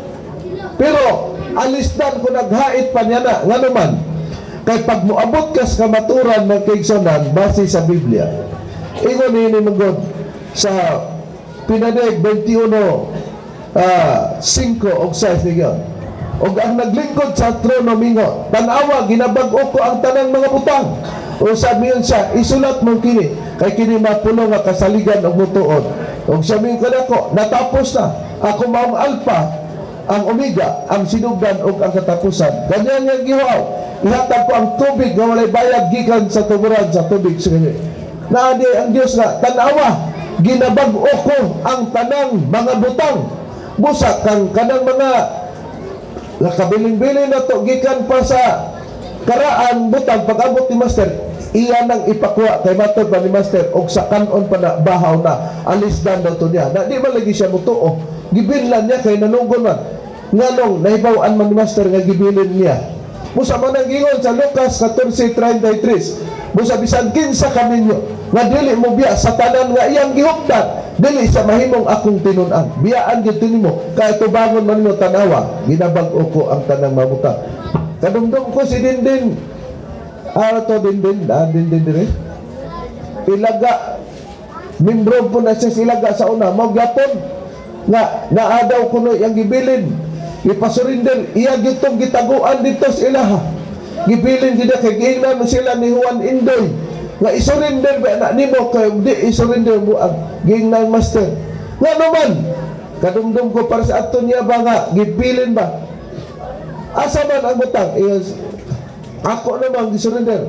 pero alisdan ko naghait pa niya na nga naman kay pag moabot kas kamaturan ng kaigsonan base sa Biblia ingon ni mangod sa Pinadeg 21 5 og 6 niya og ang naglingkod sa trono mingo tan-awa ginabag-o ko ang tanang mga butang o sabi yun siya isulat mo kini kay kini mapulo nga kasaligan og mutuon og sabi ko nako natapos na ako maong alpha ang Omega, ang sinugdan o ang katapusan. Ganyan yung giwaw. Ihatag ko ang tubig na walay bayad gikan sa tumuran sa tubig sa ganyan. Naadi ang Diyos nga, tanawa, ginabag-o ko ang tanang mga butang. Busak kang kanang mga nakabiling-biling na to gikan pa sa karaan butang pag-abot ni Master. iya nang ipakuha kay matod pa ni Master og sa kanon pa na bahaw na alis dan daw to niya na di man lagi siya mutuo gibilhan niya kay nanugon man nganong nahibaw-an man ni Master nga gibilin niya musa man ang gingon sa Lucas 14:33 musa bisan kinsa kaninyo nga dili mo biya sa tanan nga iyang gihupdan dili sa mahimong akong tinun-an biyaan gyud nimo kay tubangon man mo tanawa ginabag-o ko ang tanang mabutang kadumdum ko si Dindin to Dindin dire ilaga membro po na siya ilaga sa una mo gyapon nga naadaw kuno yang gibilin ipasurinder iya gitong gitaguan dito sa ilaha gibilin gid kay giingnan sila ni Juan Indoy nga isurrender ba na nimo kay di isurrender mo ang giingnan Master nga naman kadumdum ko para sa ato niya ba nga gibilin ba asa man ang butang ako naman gisurrender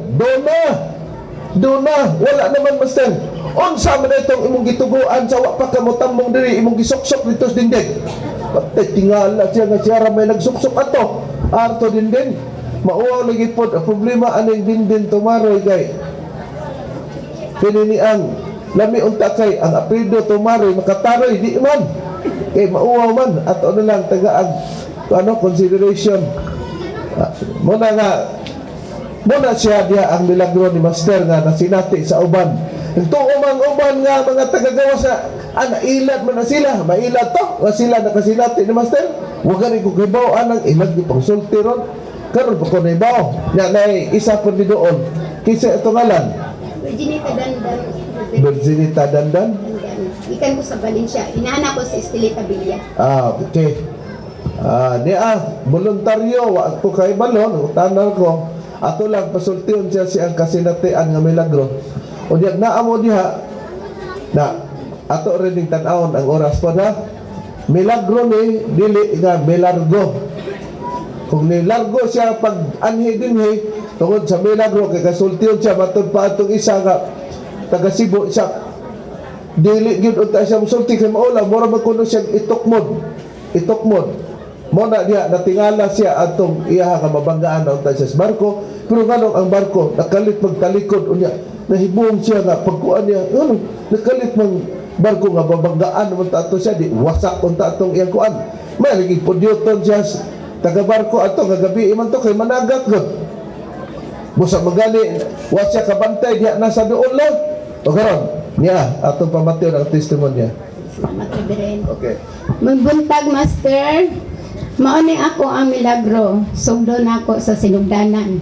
Dona wala naman Master unsa man itong imong gituguan sa wa pa ka mo tambong diri imong gisuksok dito sa dinding patay tingala siya nga siya may nagsuksok ato arto dinding mauwaw lagi pod ang problema aning dinding tumaroy kay kinini ang lami unta kay ang apelyido tumaroy makataroy di man kay mauwaw man ato na lang tagaag consideration muna siya diya ang milagro ni Master nga nasinati sa uban ito umang uban nga mga tagagawa sa ilad man na sila mailad to nga sila nakasinati ni Master huwag ganin ko kibaw anang ilag di pang sulti ron karon pa ko na ibaw na isa po di doon kisa ito ngalan Virginita Dandan ikan ko sa Valencia inaana ko sa Estelita Villa okay voluntaryo wa ko kay balon utanan ko ato lang pasultion siya siyang kasinatian nga milagro o diyan naamo diha na ato rin ning tan-awon ang oras po na milagro ni dili nga milargo kung nilargo siya pag anhi dinhi tungod sa milagro kay kasultion siya matud pa atong isa nga taga Cebu siya dili gyud unta siya musulti kay maula mura man kuno siya itukmod mo na diha natingala siya atong iya ka mabanggaan na unta siya sa barko pero nganong ang barko nakalit magtalikod unya nahibuong siya nga pagkuan niya nakalit mang barko nga babanggaan naman ta ato siya di wasak unta atong iyang kuan may lagi pudyuton siya taga barko ato nga gabi man to kay managat gud busa magali wa siya kabantay diha nasa doon lang o karon niya atong pamatiw ang testimonya okay Magbuntag Master mao ni ako ang milagro sugdo nako sa sinugdanan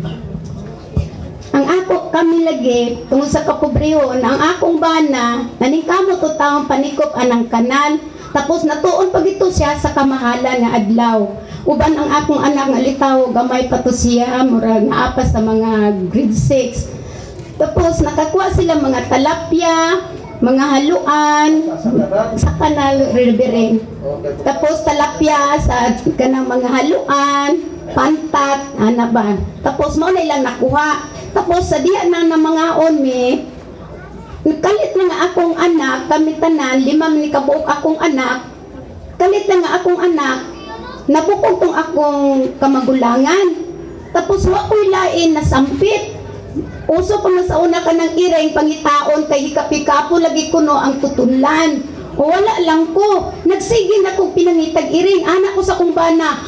ang ako kami lagi tungod sa kapobrehon ang akong bana naningkamot o taong panikop anang kanal tapos natuon pag ito siya sa kamahalan nga adlaw uban ang akong anak nga litaw gamay pa to siya murag naapas sa mga grade 6 tapos nakakuha sila mga talapya mga haluan sa kanal Reverend tapos talapya sa kanang mga haluan pantat ba tapos mo na ilang nakuha tapos sa diya na mga onme kalit na nga akong anak kami tanan 5 ni kabuok akong anak kalit na nga akong anak napukog tong akong kamagulangan tapos wa ko'y lain na sampit uso pa na sa una ka ng iring pangitaon kay ikapikapo lagi kuno ang tutulan o wala lang ko nagsige na kong pinangitag iring anak ko sa kumbana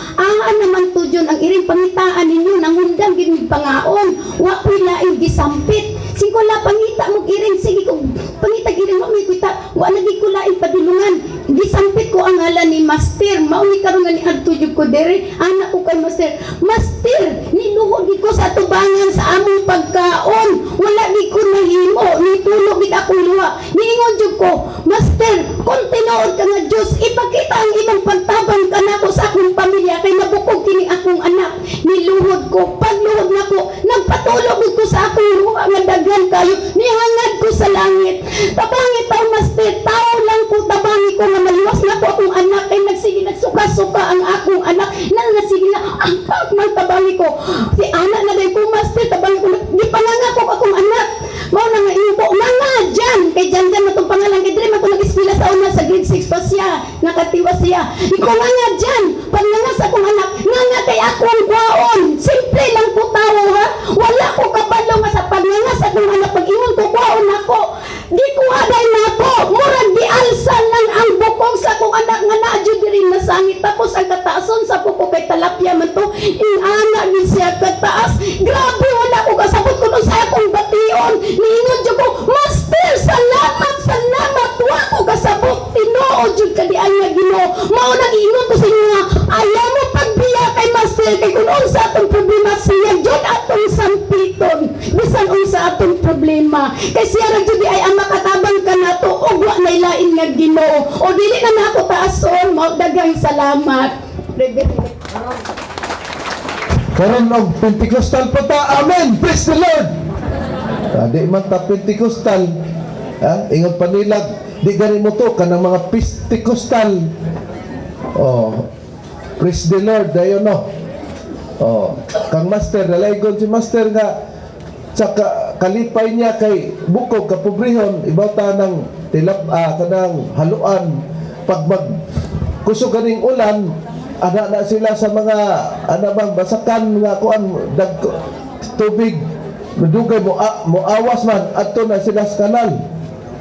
naman tudyon ang iring pangitaan ninyo nangundang ginig pangaon wa ko'y laing gisampit singkola pangita mo iring sige kong pangitag iring mo may kuita wa lagi ko laing padulungan gisampit ko ang ngalan ni Master mauni karon nga ni adtuyog ko dere anak ko kay Master niluhod ko sa tubangan sa among pagkaon wala gi ko nahimo nitulog gid ako luha niingon jud ko Master kung tinuod ka nga Diyos ipakita ang imong pagtabang kanako sa akong pamilya kay nabukog kini akong anak niluhod ko pagluhod nako nagpatulog ko sa akong luha nga daghan kayo nihangad ko sa langit tabangi taw Master tao lang ko tabangi ko nga maliwas na ko akong anak kay nagsige nagsuka-suka ang akong anak nang nagsige na ang magtabangi ko si anak na day ko Master tabangi ko di pangangako akong anak mao na nga imo mga dyan kay dyan na itong pangalan kay dire man ko nag-eskwela sa una sa grade 6 pa siya nakatiwa siya ikaw nga dyan pag nangas akong anak nga kay akong baon simple lang po tao ha wala ko kabalo nga sa paglangas akong anak pag-ingon ko kuhaon ako. Di kuhaday na ako. Murag di alsan lang ang bukong sa akong anak nga naadyo diri nasangit. Tapos ang kataason sa buko kay talapya man to. Ingana ni siya kataas. Grabe wala ko kasabot kuno sa akong bation. Niingon jud ko, Master, salamat, salamat. Wa ko kasabot. Tinuod jud ka di ay nga Ginoo. Mao nag-ingon ko sa inyo nga, ayaw mo pagbiya kay Master kay kung unsa atong problema siya jud atong sampiton. Bisan unsa atong problema. Kay siya ra jud ay ang makatabang ka nato ug wa na ilain nga Ginoo. O dili na nako taason, mao daghang salamat. Karon og Pentecostal pa ta. Amen. Praise the Lord. Di man ta Pentecostal. Ingon panilag, di gani mo to kanang mga Pentecostal. Oh. Praise the Lord, dayon no. Oh, kang Master dalaygon si Master nga sa kalipay niya kay bukog kapobrehon ibata ng kanang haluan pag mag kusog ganing ulan ana na sila sa mga bang basakan nga kuan dag tubig madugay mo awas man adto na sila sa kanal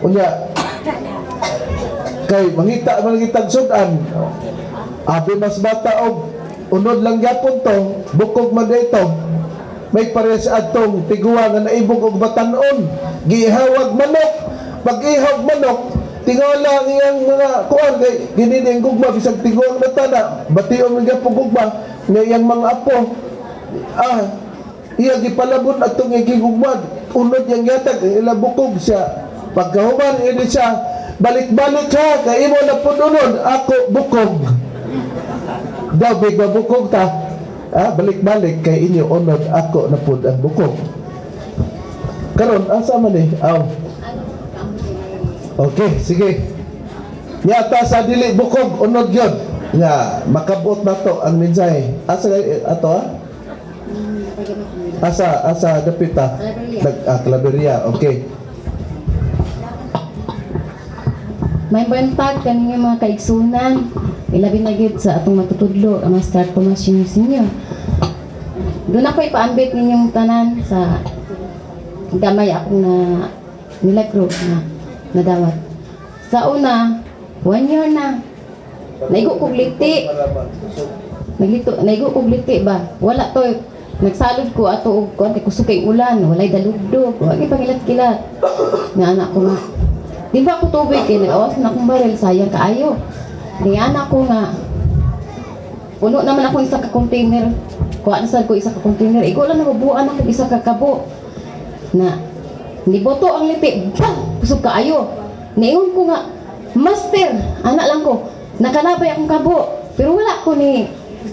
unya kay mangita man gitag sudan abi mas bata og unod lang gyapon to bukog man dito may pares atong tiguwa nga naibog og batanon gihawag manok pag ihawag manok tingala ang iyang mga kuan kay ginining gugma bisag tiguang natana bation man gyapon gugma nga iyang mga apo iya gipalabot atong gigugmad unod yang yatag ila bukog siya pagkahuman ini siya balik-balik ha kay imo na pud unod ako bukog daw big babukog ta balik-balik kay inyo unod ako na pud ang bukog karon asa man ni okay sige yata sa dili bukog unod gyud nga makabot na to ang mensahe asa ato asa dapita Claveria okay. May bantag kaninyo mga kaigsunan, ilabi na gid sa atong matutudlo ang Master Tomas Sinyo. Doon ako ipaambit ninyong tanan sa gamay akong na milagro na nadawat. Sa una, 1 year na. Naigo kog liti. Naigo kog liti ba? Wala to. Nagsalod ko ato og kuan kay kusukay ulan, walay dalugdog, wa gyud pangilat-kilat. Nga anak ko nga di ba ako tubig kay nag-awas na akong baril sayang kaayo. Di anak ko nga puno naman ako isa ka container. Kuha na sad ko isa ka container. Igo lang nabubuan ako isa ka kabo. Na niboto ang liti. Bang! Kusog kaayo. Niingon ko nga, Master, anak lang ko. Nakalabay akong kabo. Pero wala ko ni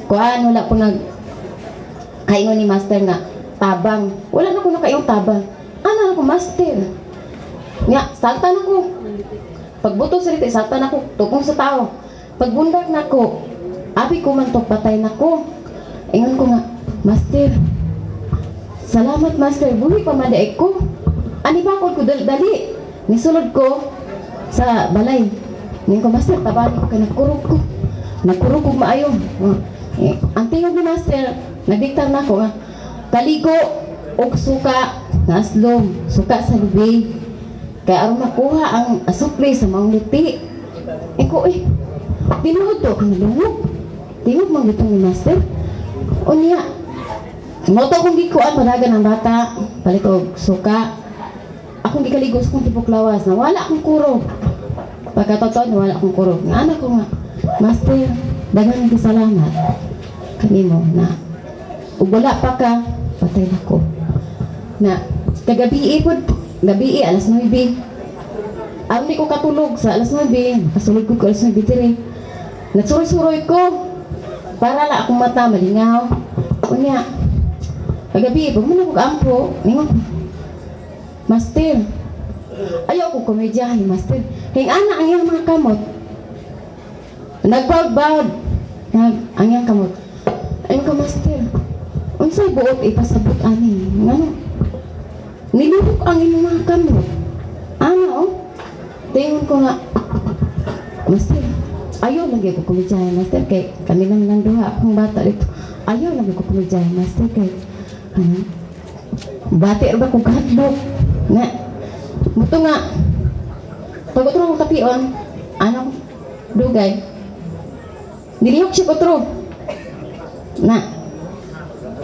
wala ko nag kaingon ni Master nga tabang. Wala na ko nakaiyong tabang. Anak ko Master. Nga, salta na ko. Pagbuto sa riti, salta na ko. Tukong sa tao. Pagbundak na ko, abi ko man to, patay na ko. Ingon ko nga, Master, salamat Master, buhi pa madaig ko. Ani ba ko dali? Nisulod ko sa balay. Ingon ko, Master, tabali ko kay nagkurog ko. Nagkurog ko maayo. Ang tingog ni Master, nagdiktar na ko nga, kaligo, og suka, naslom, suka sa lubig. Kaya aron makuha ang asukli sa mga liti. Ko tinuod to kang lungog. Tingog mo gitong ni Master. Unya, moto kong gikuan padagan ang bata, palit og suka. Akong gikaligo sa kong tipok lawas na wala akong kurog. Pagkatotoo wala akong kurog. Nga anak ko nga, Master, daghang salamat kanimo na ug wala pa ka patay na ko. Na kagabi gabi alas 9. Aron di ko katulog sa alas 9. Kasulod ko alas 9 dire. Nagsuroy-suroy ko para la akong mata malingaw. Unya, kagabi pag mo ampo, ningon ko, Master, ayaw ko komedyahin, Master. Kaya ana ang iyang mga kamot. Nagbawd-bawd. Ang iyang kamot. Ayun ko, Master. Unsay buot ipasabot ani? Ngano? Nilubok ang inyong mga kamot. Tingin ko nga, Master, ayaw lagi ko kumidyahin, Master, kay kami lang duha akong bata dito. Ayaw lagi ko kumidyahin, Master, kay bati ra ba kong kahadlok na muto nga pag utro akong tapion anong dugay nilihok siya utro na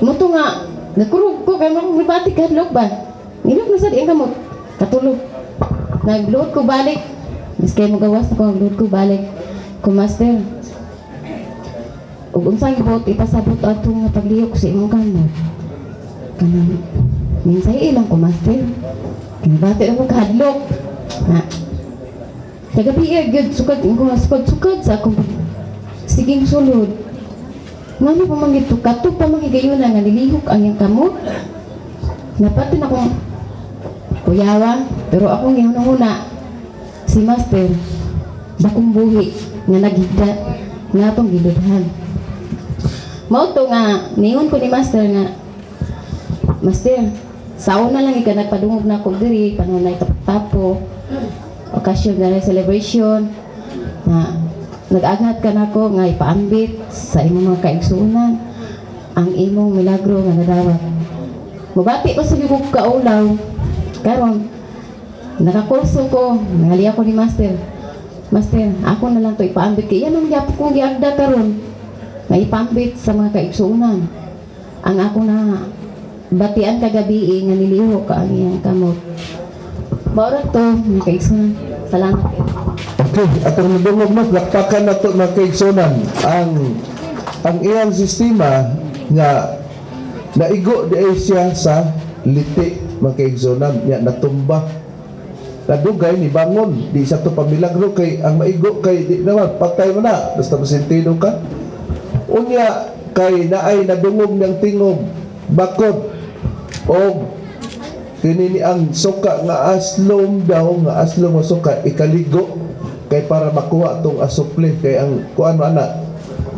muto nga nagkurog ko kaya akong bati kahadlok ba nilihok na sa diyan kamot katulog nagload ko balik miskay mo gawas ako nagload ko balik ko master ug unsang gibot ipasabot ato nga paglihok sa imong kamot kanang minsay ilang ko master kinabati ako kahadlok na tagabi gyud sukad ko sukad sa akong siging sulod ngano pa man gito kato pa man higayuna nga nilihok ang iyang kamot napatin akong kuyawa pero akong gihuna si master bakong buhi nga naghigda nga atong giludhan mao to nga ningon ko ni master nga master sao na lang ika nagpadungog na ako diri panunay tapo okasyon na celebration na nag-aghat ka na ako nga ipaambit sa imong mga kaigsunan ang imong milagro nga nadawat mabati pa sa gibog kaulaw karon nakakurso ko nangali ako ni master ako na lang to ipaambit kay yan ang gyapon kong giagda karon nga ipaambit sa mga kaigsunan ang ako na batian kagabi nga nilihok ka ang iyang kamot maura to mga kaigsunan salamat kayo. Okay, atong nadungog mo, lakpakan na ito mga kaigsunan. Ang iyang sistema nga naigo di siya sa liti mga kaigsunan. Nga natumba. Nadugay ni bangon. Di sa ito pamilagro kay ang maigo kay di naman patay mo na. Basta masintino ka. Unya kay naay nadungog niyang tingog bakod o kinini ang suka nga aslom daw nga aslom o suka ikaligo kay para makuha tong asupli kay ang kuan ana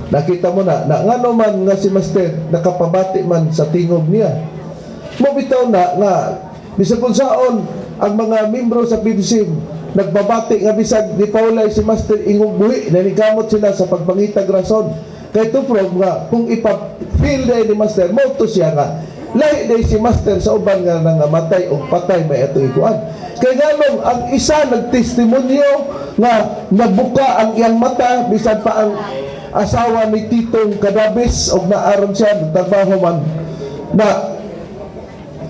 nakita mo na ngano man nga si master nakapabati man sa tingog niya mo bitaw na nga bisag kung saon ang mga membro sa PDC nagbabati nga bisag ni Paulay si master ingog buhi nanigamot sila sa pagpangitag rason kay to prove nga kung ipa-feel day ni master mo to siya nga lahi day si master sa uban nga nangamatay o patay may ato ikuan kay nganong ang isa nagtestimonyo nga nabuka ang iyang mata bisan pa ang asawa ni Titong Kadabis og naaron siya nagtrabaho man na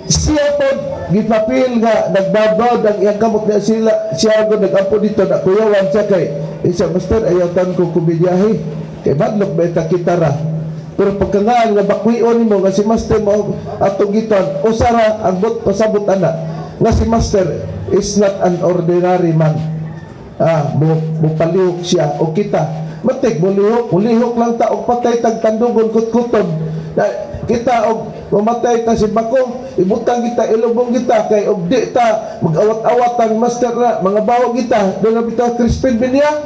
siya po gipapil nga nagbabawd ang iyang kamot niya siya go nagampo dito na kuyawan siya kay isa master ayaw tan ko kubiyahe kay badlok ba ita kitara pero pagkangaan nga bakwion mo nga si master mo atong gitan usara ang pasabot ana nga si master is not an ordinary man mupalihok siya o kita matik mulihok lang ta og patay tagtandugon kutkuton kita og mamatay ta si bako ibutang kita ilubong kita kay og di ta mag-awat-awat ang master na mga bawo kita doon na bitaw Crispin Binya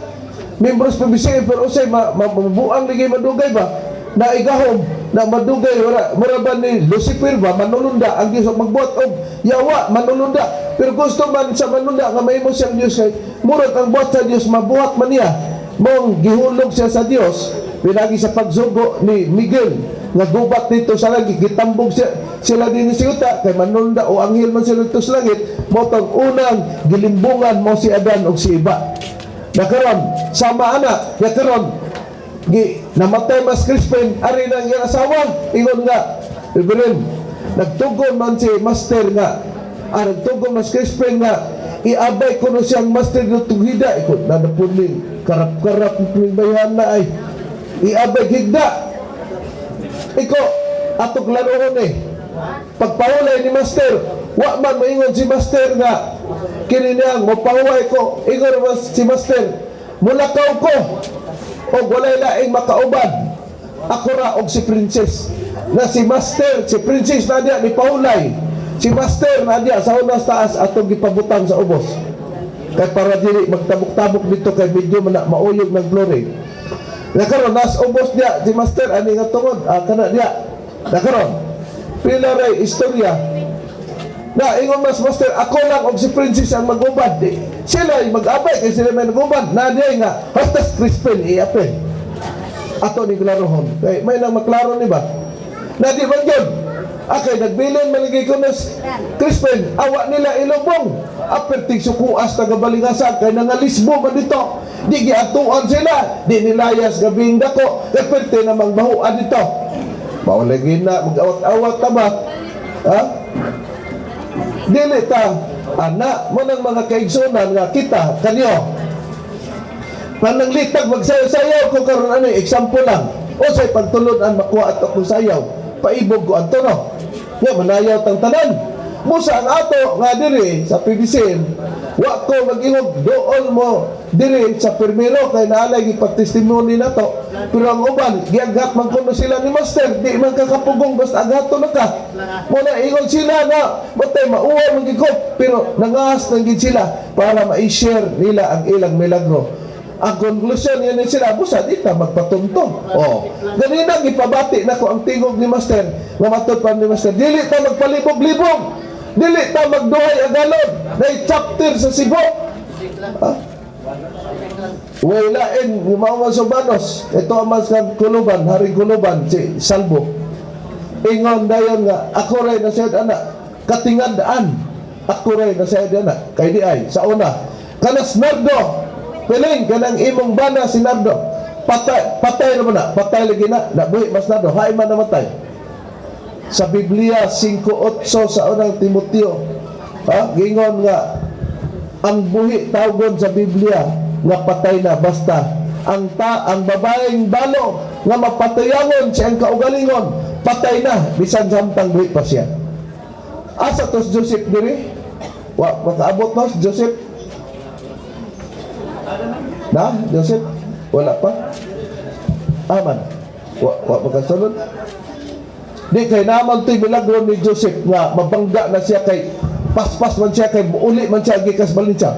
members PBC pero usay mabuang lagi madugay ba na igahom na madugay mura ba ni Lucifer ba manulunda ang Diyos magbuhat og yawa manulunda pero gusto man sa manulunda nga mahimo siyang Diyos kay murag ang buhat sa Diyos mabuhat man niya mong gihulog siya sa Diyos pinagi sa pagsugo ni Miguel nga gubat dito sa langit gitambog sila din si Uta kay manulunda o anghel man sila dito sa langit motong unang gilimbungan mo si Adan og si Iba nakaron sama ana nakaron namatay mas Crispin ari nang iyang asawa ingon nga Reverend nagtugon man si master nga nagtugon mas Crispin nga iabay ko no siyang master ng tughida ikot na napunin karap-karap ng bayan na ay iabay higda iko atog laruhon pagpahulay ni master wa man moingon si master nga kini niyang mapahuway ko ingon mas si master mulakaw ko o walay laing makauban ako ra og si princess na si master si princess na diya ni Paulay si master na diya sa unas taas atong gipabutang sa ubos kay para dili magtabok-tabok dito kay medyo mauyog ng glory nakaron nas ubos diya si master ani nga tungod kana diya nakaron pila ray istorya na ingon mas master ako lang og si princess ang magubad sila mag-abay kay sila may nagubad na diya nga hastas Crispin iapin ato ni klarohon kay may nang maklaro ni ba na di man yun Akay nagbilin maligay ko nas Crispin, awa nila ilubong. Aperting sukuas tagabalingasan kay nangalisbo man dito. Di giatuan sila, di nilayas gabing dako. Aperte namang bahuan dito. Maulagi na mag-awat-awat ta ba? Ha? Dili ta anak mo ng mga kaigsunan nga kita kanyo. Pananglitag magsayaw-sayaw ko karon ano example lang. O say pagtulod ang makuha at akong sayaw. Paibog ko anto no. Nga manayaw tang tanan. Musa ang ato nga diri sa PDCM, wa ko mag-ihog dool mo diri sa permiro kay naalay gipagtestimony nato. Pero ang uban, giagat man kuno sila ni Master, di man kakapugong basta agato na ka. Muna ingon sila na matay mauwa magigop, pero nangas nang gid sila para ma-share nila ang ilang milagro. Ang konklusyon yan sila, busa di ta magpatuntong. Oh, ganina gipabati nako ang tingog ni Master, nga matud pa ni Master, dili ta magpalibog-libog. Dili ta magduhay agalon na chapter sa Cebu. Wailain yung mga Subanos. Ito ang mas kuluban, Haring Kuluban, si Salvo. Ingon dayon nga, ako rin na siya anak, katingandaan. Ako rin na siya anak, kay di ay, sa una. Kanas Nardo, piling, kanang imong bana si Nardo. Patay naman na, patay lagi na, nabuhi mas Nardo, hay man namatay. Sa Biblia 5:8 sa unang Timoteo, gingon nga ang buhi tawgon sa Biblia nga patay na basta ang babaeng balo nga mapatayangon siyang kaugalingon patay na bisan samtang buhi pa siya. Asa tos Joseph diri? Wa makaabot no Joseph? Na Joseph wala pa. Aman. Wa makasunod. Di kay naman to'y milagro ni Joseph nga mabangga na siya kay paspas man siya kay uli man siya gikas balinsa.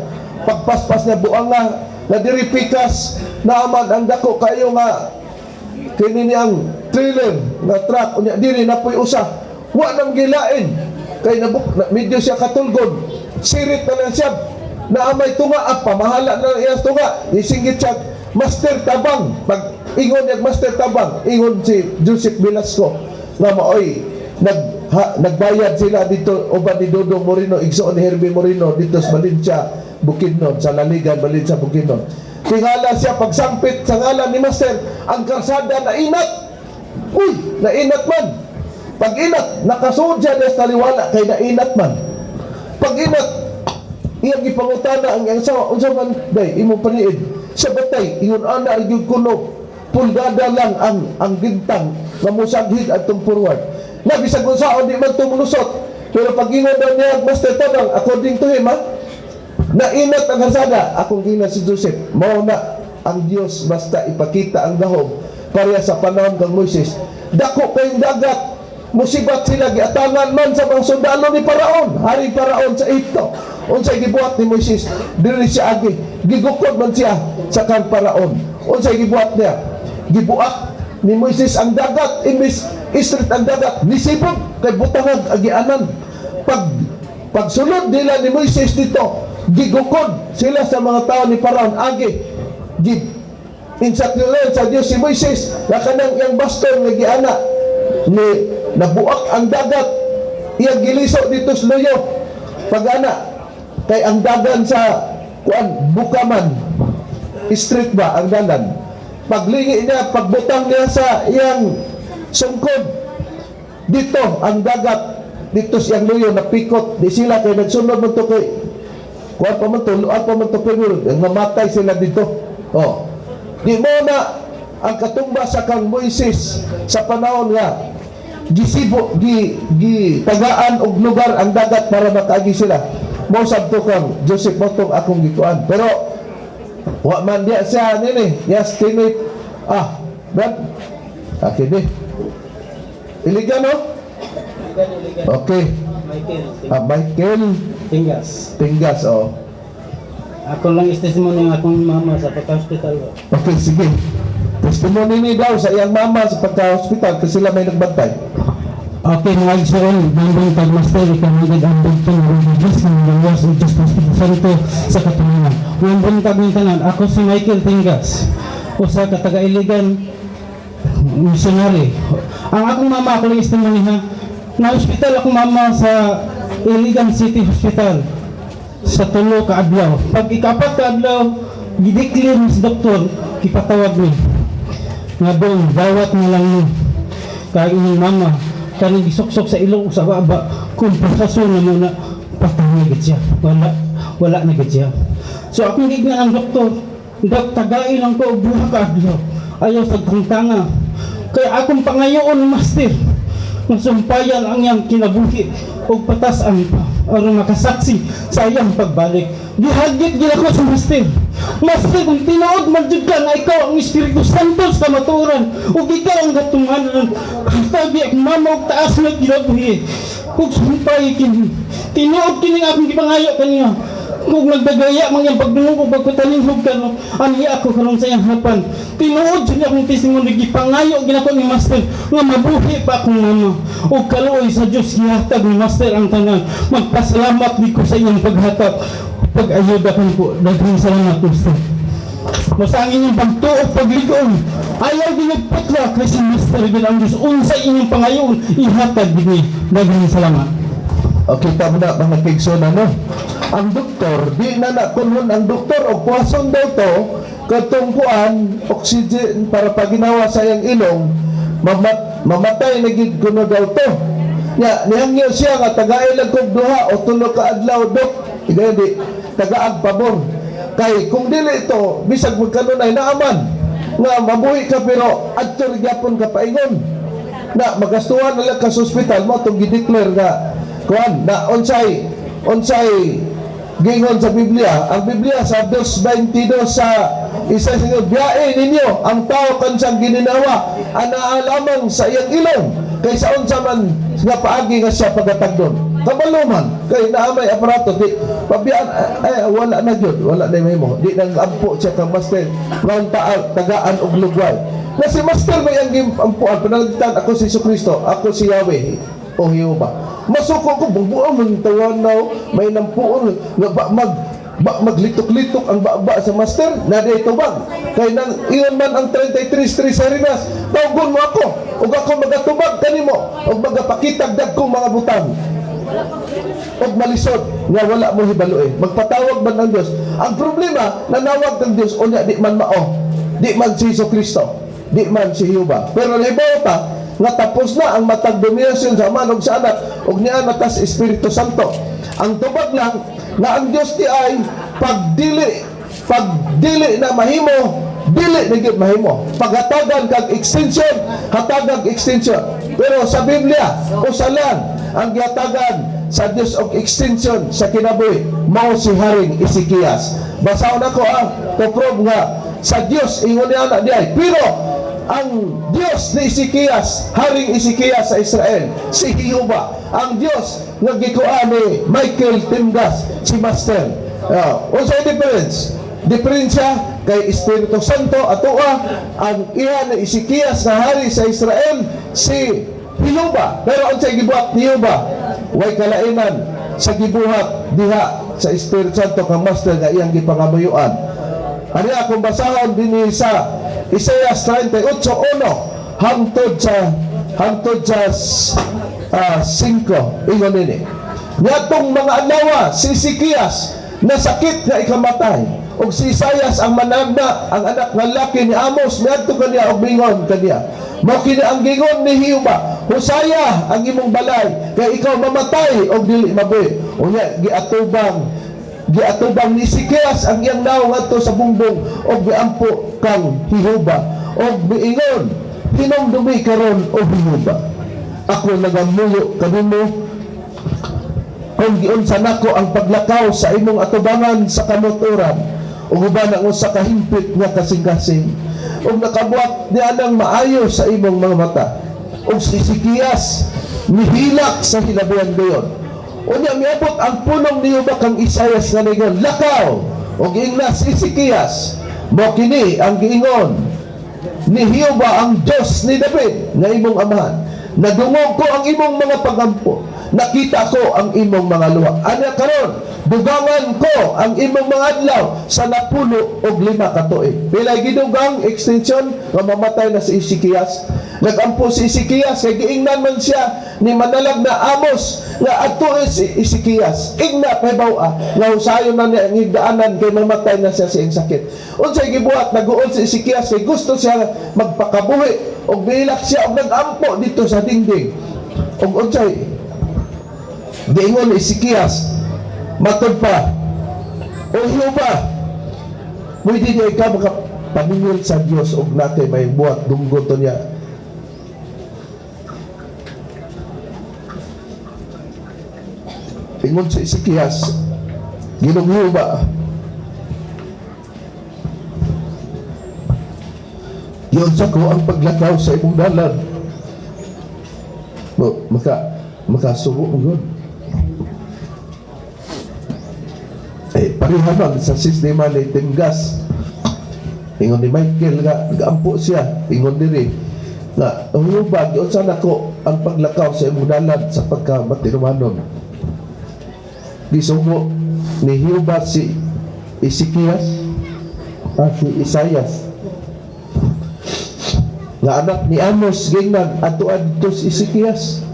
Pagpaspas niya buang nga diri pikas naaman ang dako kayo nga kini ang trailer nga truck unya diri napoy usa. Wa nang gilain kay medyo siya katulgod. Sirit na lang siya. Naamay tunga at pamahala na iyang tunga. Isinggit siya Master Tabang. Pag ingon niya Master Tabang, ingon si Joseph Velasco nga maoy nagbayad sila dito uban ni Dodong Moreno igsoon ni Herbie Moreno dito sa Valencia Bukidnon sa Laligan Valencia Bukidnon. Tingala siya pagsampit sa ngalan ni Master ang karsada na inat. Uy, nainat man. Pag inat nakasuod siya sa taliwala kay nainat man. Pag inat iyang gipangutana ang iyang sawa unsa man day imong paniid sa batay ingon ana gyud kuno pulgada lang ang gintang nga mosaghid atong forward. Na bisag unsaon di man tumulusot. Pero pag ingon daw niya Master Tabang according to him nainat ang karsada. Akong gina si Joseph mao na ang Dios basta ipakita ang gahom pareha sa panahon kang Moises. Dako kayong dagat musibat sila giatangan man sa mga sundalo ni Paraon, Haring Paraon sa Egypto. Unsay gibuhat ni Moises diri siya agi gigukod man siya sa kan Paraon. Unsay gibuhat niya? Gibuak ni Moises ang dagat imbis istrit ang dagat nisibog kay butangag agianan. Pagsulod nila ni Moises dito gigukod sila sa mga tao ni Paraon agi insakrilen sa Dios si Moises na kanang iyang baston nga giana ni nabuak ang dagat iyang giliso dito sa loyo pagana kay ang dagan sa Bukaman street ba ang dalan paglingi niya pagbutang niya sa iyang sungkod dito ang dagat dito siyang loyo napikot di sila kay nagsunod mo to kay kuha pa man to luan pa man to pero mamatay sila dito. Di mo na ang katumba sa kang Moises sa panahon nga tagaan og lugar ang dagat para makaagi sila. Mo sabto kang Joseph motong akong gikuan. Pero wa man dia siya nini, yes tinit. Brad. Ni. Iligan no? Okay. Michael Tingas, Ako lang testimony ng akong mama sa pagka-hospital. Okay, sige. Testimony ni daw sa iyang mama sa pagka-hospital kasi sila may nagbantay. Okay, mga igsoon, bambang pagmaster, kami nag-ambag po ng Diyos ng Diyos ng Diyos ng Santo sa Katanungan. Bambang pagmintanan, ako si Michael Tingas, o sa Kataga-Iligan missionary. Ang akong mama, ako lang testimony ha, Na hospital ako mama sa Iligan City Hospital sa tulo ka adlaw. Pag ikapat ka adlaw, gideclare sa doktor, ipatawag ni. Nga doon, dawat nilang ni. Kaya inyong mama, kanang gisuksok sa ilong sa baba, kung proseso na muna, patay na gid siya. Wala na gid siya. So akong gignan ang doktor, tagain lang ko og duha ka adlaw. Ayaw sa tangtanga. Kaya akong pangayoon, master, masumpayan ang iyang kinabuhi o patasan pa aron makasaksi sa iyang pagbalik. Gihagit gila ko sa master. Master, kung tinuod man jud ka na ikaw ang Espiritu Santo sa kamatuoran ug ikaw ang gatumanan, tabi ang mama og taas na kinabuhi. Kung sumpay kini, tinuod kini akong gipangayo kaniya. Kung nagdagaya man yung pagdungog o pagpatalinghog ka, no, ani ako karon sa iyang hapan. Tinuod siya akong testimony, gipangayo ginako ni master nga mabuhi pa akong mama. O kaluoy sa Diyos gihatag ni master ang tanan. Magpasalamat di ko sa iyang paghatag. Pag-ayuda kan po, daghang salamat master. Masangin yung pagtuog, pagligon. Ayaw ginagputla kasi master gid ang Diyos. Unsa inyong pangayon, ihatag din. Daghang salamat. Okay, tama na mga kigsonan, no? Ang doktor, di na nakunhon ang doktor o puwason daw to katong kuan, oxygen para paginawa sa iyang ilong, mamatay na gid kuno daw to. Nihangyo siya nga tagailag kog duha o tulo ka adlaw dok, di tagaag pabor. Kay kung dili ito, bisag magkanunay naaman nga mabuhi ka pero adto gyapon ka paingon. Na magastuhan na lang ka sa ospital mo itong gideclare nga kuan na onsay gingon sa Biblia. Ang Biblia sa 2:22 sa isa sa inyo, biyae ninyo ang tao kansang gininawa ana lamang sa iyang ilong kaysa unsa man nga paagi nga siya pagatagdon. Kabaluman kay naamay aparato di pabiyaan wala na gyud, wala na mahimo. Di nang ampo siya kang master ngon tagaan og lugway. Na si master may ang ampuan panalitan ako si Jesucristo, ako si Yahweh o Jehovah. Masuko ko bubuan man tawanaw may nampuon nga maglitok-litok ang baba sa master na dito bag kay nang iyon man ang 33 Sarinas tawgon mo ako ug ako magatubag kanimo ug magapakitag dagkong mga butang ug malisod nga wala mo hibaluin. Magpatawag man ang Dios. Ang problema nanawag ng Dios unya di man mao, di man si Jesucristo, di man si Jehovah, pero libaw ta nga tapos na ang matag dominasyon sa Ama ug sa Anak ug niya natas Espiritu Santo. Ang tubag lang na ang Dios ti ay pagdili na mahimo, dili na gyud mahimo. Paghatagan kag extension, hatagag extension. Pero sa Biblia usalan ang gihatagan sa Dios og extension sa kinabuhi mao si Haring Ezekias. Basahon ako to prove nga sa Dios ingon niya na diay. Pero ang Diyos ni Ezekias, Haring Ezekias sa Israel, si Jehovah, ang Diyos nga gikuan ni Michael Timgas, si Master. Unsay difference? Diferensya kay Espiritu Santo atoa ang iya ni Ezekias nga hari sa Israel, si Jehovah. Pero unsay gibuhat ni Jehovah? Way kalainan sa gibuhat diha sa Espiritu Santo kang Master nga iyang gipangamuyuan. Ani akong basahon dinhi sa Isaias 38:1 hangtod sa 5 ingon nini. Ngatong mga adlaw si Ezekias nasakit nga ikamatay ug si Isaias ang managna ang anak nga laki ni Amos miadto kaniya og mingon kaniya. Mao kini ang gingon ni Jehovah, Hosea ang imong balay kay ikaw mamatay og dili mabuhi. Unya giatubang ni Ezekias ang iyang naong ngadto sa bungbong og giampo kang Jehovah og miingon, hinumdumi karon o Jehovah, ako nagamuyo kanimo kung giunsa nako ang paglakaw sa imong atubangan sa kanuturan ug uban ang usa ka himpit nga kasing-kasing ug nakabuat di anang maayo sa imong mga mata. Ug si Ezekias mihilak sa hilabihan gayon. Unya miabot ang punong niyo ba kang Isaias nga ningon, lakaw ug ingnas Ezekias mo kini ang giingon ni Jehovah ang Diyos ni David nga imong amahan. Nadungog ko ang imong mga pagampo, nakita ko ang imong mga luha. Anya karon dugangan ko ang imong mga adlaw sa 15 ka tuig. Pilay gidugang extension nga mamatay na si Ezekias. Nagampo si Ezekias kay giingnan man siya ni manalag na Amos nga adto si Ezekias igna kay bawa nga usayon na niya ang higdaanan kay mamatay na siya sa iyang sakit. Unsay gibuhat naguol si Ezekias kay gusto siya magpakabuhi og bilak siya og nagampo dito sa dingding. Og unsay giingon ni Ezekias matud pa o Jehova pwede niya ikaw makapaningil sa Dios og natay may buhat dunggo to niya. Ingon sa Ezekias, Ginoo ba? Yun sa ko ang paglakaw sa imong dalan. Makasubo mo yun. Parihamang sa sistema ni Timgas. Ingon ni Michael nga, nag-ampo siya. Ingon diri nga, ba, yun sana ko ang paglakaw sa imong dalan sa pagkamatinumanon. Gisugo ni Jehova si Ezekias si Isaias nga anak ni Amos gingnan atuan dito si Ezekias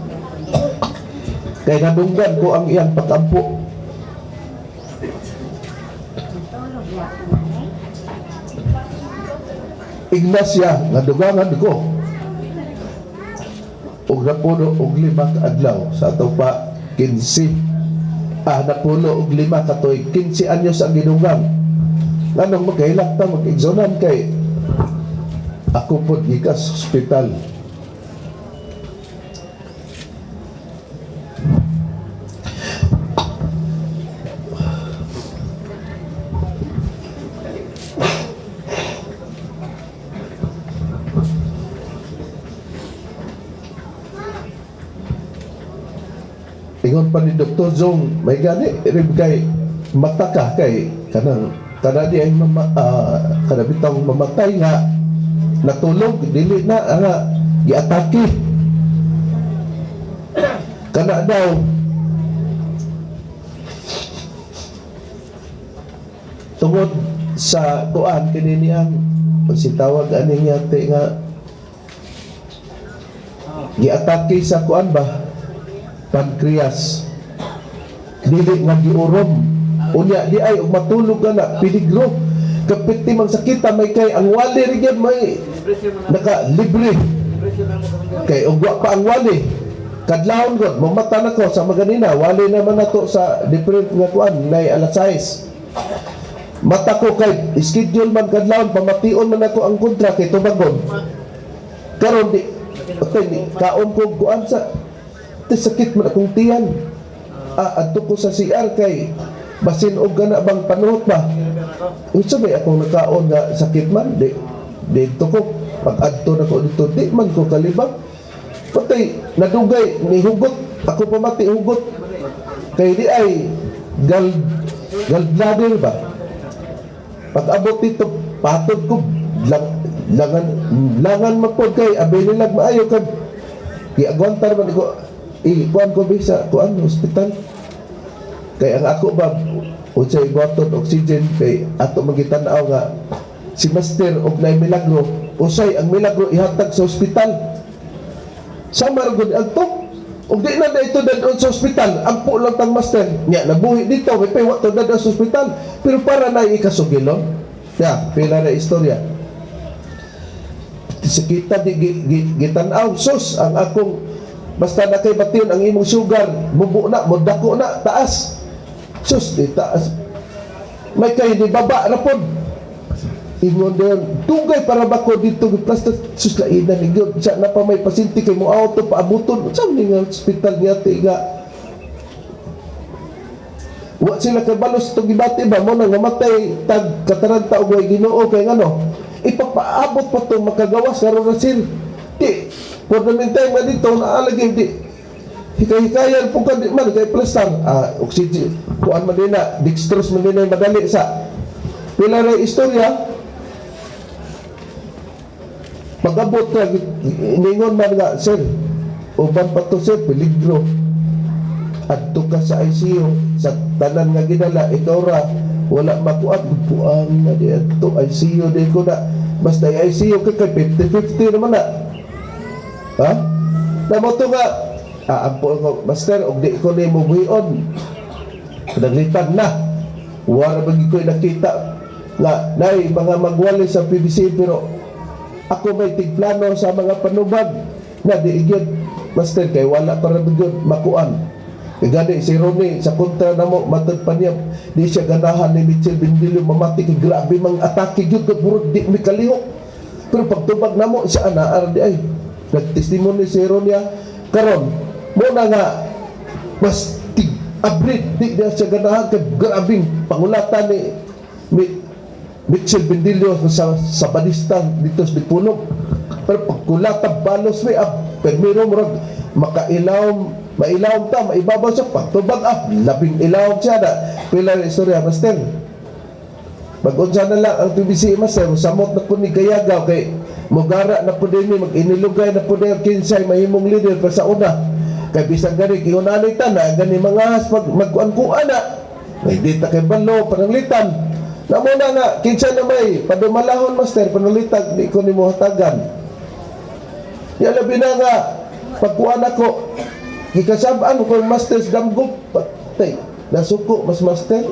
kay nadunggan ko ang iyang pag-ampo. Ignacia nadugangan ko og napuno og 5 ka adlaw sa ato pa 15 napulo og 5 katoy 15 anyos ang gidugang nganong magkahilak ta mag-exonan kay ako po gikas sa hospital. Ingon pa ni Dr. Zong, may gani, rib kay mataka kay kanang di ay kanabitang mamatay nga natulog, dili na nga giatake. Kana daw tungod sa kuan kini niyang sitawag ani niya nga giatake sa kuan ba? Pancreas dili nga giurom unya di ay og matulog ka na peligro kapit timang sakita may kay ang wali rigid may naka libre kay og wa pa ang wali kadlawon gud mamata na ko sa maganina wali naman nato sa different nga kuan nay alas 6 mata ko kay schedule man kadlawon pamation man ako ang kontra kay tubagon karon di okay ni kaon ko kuan sa sakit man akong tiyan adto ko sa CR kay basin og kana bang panuhot ba unsa may akong nakaon nga sakit man dito ko pag adto na ko dito di man ko kalibang patay nadugay ni hugot ako pamati hugot kay di ay gallbladder ba pag abot dito patod ko langan mapod kay abay nilag maayo kag giagwantar man ko kuan ko bisa kuan hospital kay ang ako ba unsay buhaton oxygen kay ato magitan-aw nga si Master og nay milagro usay ang milagro ihatag sa hospital sama gud adto og di na dito dadon sa hospital ampo lang tang Master nya nabuhi dito may paywat to dadon sa hospital pero para na ikasugilon pila na istorya kita di gitan-aw sus ang akong basta na kay bation ang imong sugar bubo na modako na taas sus di taas may kay di baba ra pod ingon din tugay para bako dito plastic sus lainan ni gyud sa na pa may pasyente kay mo auto paabuton sa ning hospital niya tiga wa sila kabalos to gibati ba mo nang mamatay tag kataranta og way Ginoo kay ngano ipapaabot pa to makagawas karon na sil di for the meantime nga dito naalagay di hikay-hikayan po ka di man kay plastar oxygen kuan man din na dextrose man din na madali sa pila na istorya pag-abot na iningon man nga sir uban pa to sir peligro adto ka sa ICU sa tanan nga ginala ikaw ra wala makuan puan na di adto ICU di ko na basta ICU kay 50-50 naman na Ha? Namo to nga, ampo ko, master, og di ko ni mo buhion. Naglitan na. Wala bagi ko nakita nga nay mga magwali sa PBC, pero ako may tigplano sa mga panubag na diigyod, master, kay wala para bigyod makuan. Kagani si Ronnie sa kontra namo matod pa niya, di siya ganahan ni Mitchell Bendilio mamati, kay grabe mang atake gyud kay burod di mi kalihok. Pero pagtubag namo siya ana di ay nagtestimony si Ronnie karon mo na nga mas abrit di dia siya ganahan kay grabing pangulatan ni Mitchell Bendilio sa Badista dito sa Dipunog. Pero pagkulata balos may pagmiro murag mailaw ta, maibabaw siya pagtubag labing ilaw siya na pila na istorya, master. Mag-unsa na lang ang PBC, master, samot na po ni Gayagaw kay Mugara na po din mag-inilugay na po din kinsay mahimong leader pa sa una. Kay bisang gani kiunanay ta na gani mga has magkuan-kuan na hindi ta kay balo pananglitan na muna nga kinsay na may padumalahon, master, pananglitan di ko ni mo hatagan. Ya labi na nga pagkuan ako gikasabaan ko yung master's damgop patay nasuko mas master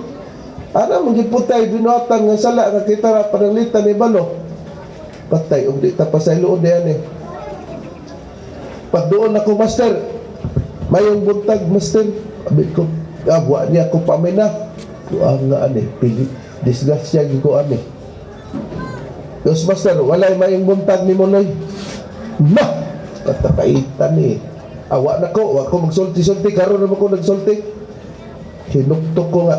ana magiputay binuhatan nga sala nga kita ra pananglitan ni balo patay og di ta pasayloon diyan pag doon ako, master, mayong buntag, master, abit ko wa niya ko pamina ang nga ani disgrasya gi ko ani. Dos, master, walay mayong buntag ni Monoy na katakaitan awa na ko, wa ko magsulti-sulti, karon na ko nagsulti, hinuktok ko nga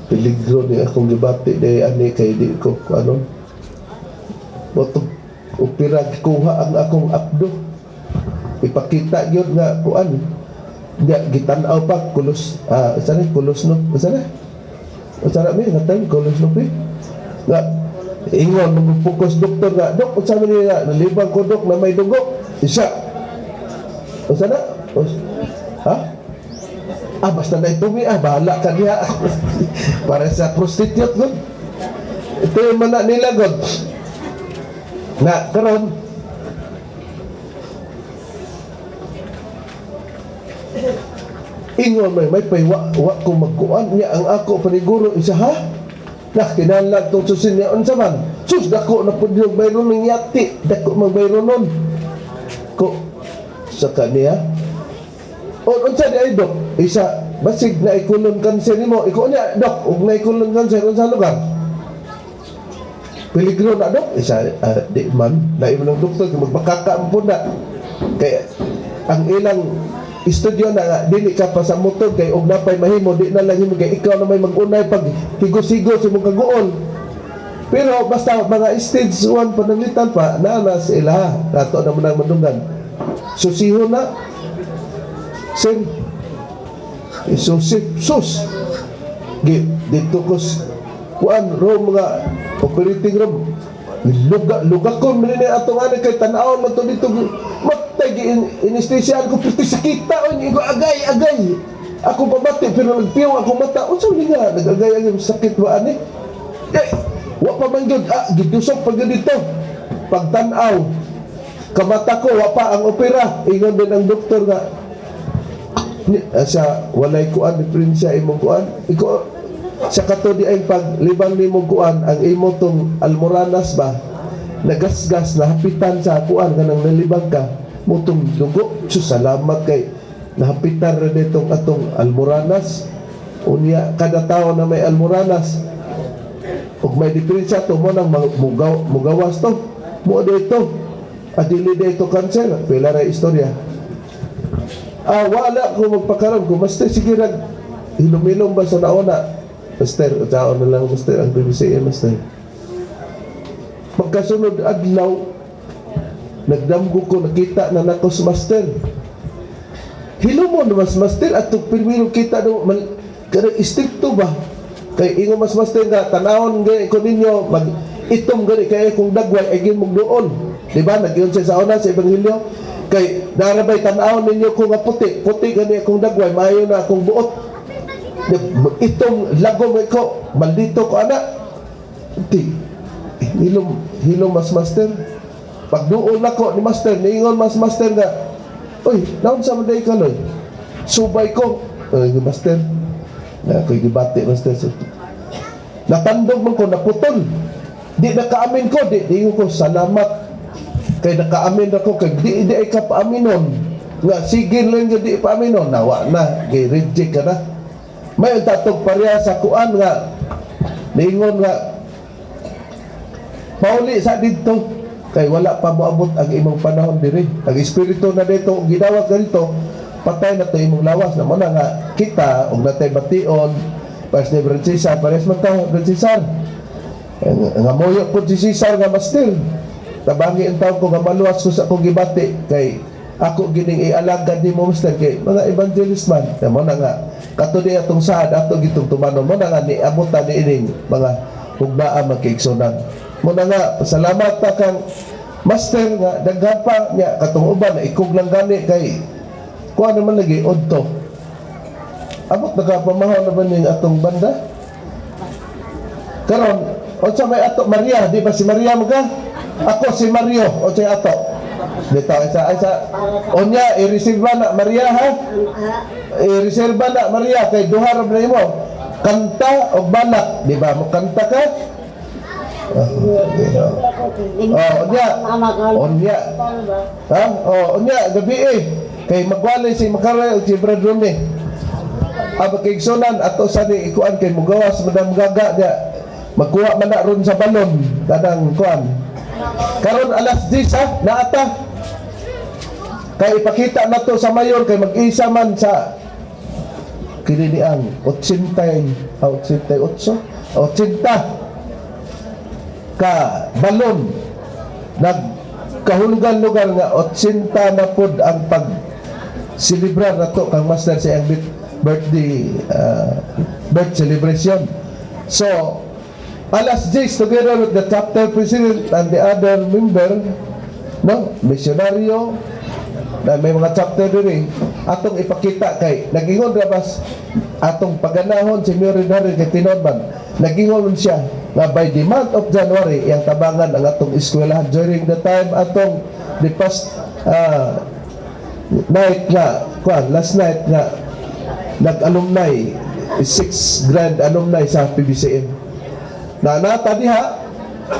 peligro ni akong gibati de ani kay di ko ano botog upira kuha ang akong abdo, ipakita gyud nga kuan dia gitan-aw pa kulos sana kulos no sana mi ngatan kulos no pi nga ingon magfokus doktor nga dok unsa man niya nalibang ko dok na may dugo isa sana basta na ito mi bahala ka niya para sa prostitute god ito yung mana nila god na karon ingon may paywa ko magkuan niya ang ako paniguro isa ha na kinahanglan tong susin niya unsa man sus dako na pud yung bayron ng yati dako magbayron nun ko sa kaniya o unsa di ay dok isa basig na ikulon kanser nimo iko niya dok ug na ikulon kanser unsa lugar peligro na dok isa di man lain man ng doktor magbakaka pud na kay ang ilang istudyo na nga dili ka pa sa motor kay og napay mahimo di na lang himo kay ikaw na may mag-unay pag higos-higos imong kaguol. Pero basta mga stage 1 pananglitan pa na sa ilaha nato na man madungan susihon na sen sus dito ko kuan room nga operating room luga ko minini atong ani kay tan-awon man to dito matay anesthesia ko piti sakita ko agay ako pabati pero nagpiyaw ako mata unsa ni nga nagagay ang sakit ba ani wa pa man gyud gidusok pag dito pagtan-aw kamata ko wa pa ang opera ingon din ang doktor nga sa walay kuan diferensya imong kuan iko sa kato di ay paglibang nimong kuan ang imo tong almoranas ba nagasgas nahapitan sa kuan kanang nalibang ka mutong dugo salamat kay nahapitan ra ditong atong almoranas unya kada tawo na may almoranas ug may diferensya to mo nang mugawas to mo dito adili dito cancer pila ra istorya wala ko magpakaroon ko master sige rag hilom-hilom ba sa naona master taon na lang master ang BBC master pagkasunod adlaw nagdamgo ko nakita na nakos master hilomon mas master at pirmiro kita do kanang istrikto ba kay ingon mas master nga tanawon gani ko ninyo mag itom gani kay kung dagway ay gyud doon di ba nagyon siya sa una sa ebanghelyo kay narabay tan-awon ninyo ko nga puti gani akong dagway maayo na akong buot itong lagom ko maldito ko anak hilom mas master Pagduol ako ni master, niingon mas master nga, uy, naon sa maday ka loy? Subay ko. Uy, master, na ako'y gibati master. Natandog man ko, naputol. Di nakaamin ko, di ko salamat. Kay nakaamin ako, kay di ay ka paaminon. Nga, sige lang nga di paaminon. Nawa na, kay reject ka na. May tatog pareha sa kuan nga, niingon nga, pauli sa dito. Kay wala pa moabot ang imong panahon diri. Ang espiritu na dito gidawat ganito, patay na to imong lawas na mo na nga kita og natay bation pas ni Francisar pares man ta Francisar. Nga moyo pud si Cesar nga master. Tabangi ang taon ko nga maluwas ko sa akong gibati kay ako gining ialagad nimo master kay mga evangelist man. Mo na nga kato di atong saad ato gitong tumanon mo na nga ni abutan ni ining mga hugbaan magkaigsunan. Muna nga, pasalamat ta kang master nga daghan pa niya katong uban na ikog lang gani kay kuha naman lagi udto. Abot nakapamahaw na ba ning atong banda? Karon, unsa may ato Maria, di ba si Maria mga? Ako si Mario, unsa ato? Dito isa onya i-reserva na Maria ha? I-reserva na Maria kay duha ra na imo. Kanta og balak, di ba? Mo kanta ka? Onya. Ha? Onya gabi kay magwalay si Makaray ug si Bradron ni. Aba kay igsunan ato sa ni ikuan kay mugawas madam gaga niya. Magkuha man na ron sa balon kadang kuan. Karon alas 10 ha, naata. Kay ipakita na to sa mayor kay mag-isa man sa kini ang 80 ka balon nagkahulugan lugar nga 80 na pod ang pag celebrar nato kang master sa iyang birth celebration. So alas 10 together with the chapter president and the other member no misyonaryo na may mga chapter diri atong ipakita kay nagingon rabas atong paganahon si Mayor Rinari kay tinodman nagingon siya na by the month of January yang tabangan ang atong eskwelahan during the time atong the past night nga last night nga nag-alumni 6 grand alumni sa PBCM na nata diha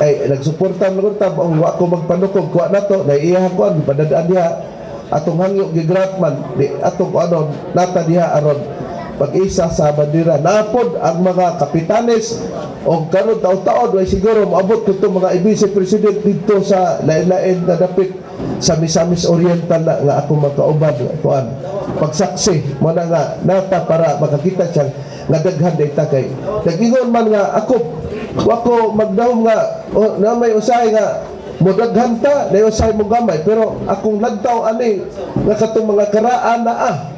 ay nagsuporta man ta ang wa ko magpanukog kuha nato na iya ko padadaan diha atong hangyo gigratman di atong ano nata diha aron pag-isa sa bandera napod ang mga kapitanes o karon taon-taon way siguro moabot kuto mga vice president dito sa lain-lain nga dapit sa Misamis Oriental na nga ako magkaubad kuan pagsaksi mo na nga nata para makakita siya nga daghan dayta kay nagingon man nga ako magdahom nga na may usahay nga modaghan ta na usay mo gamay pero akong lagtaw ani nga katong mga karaan na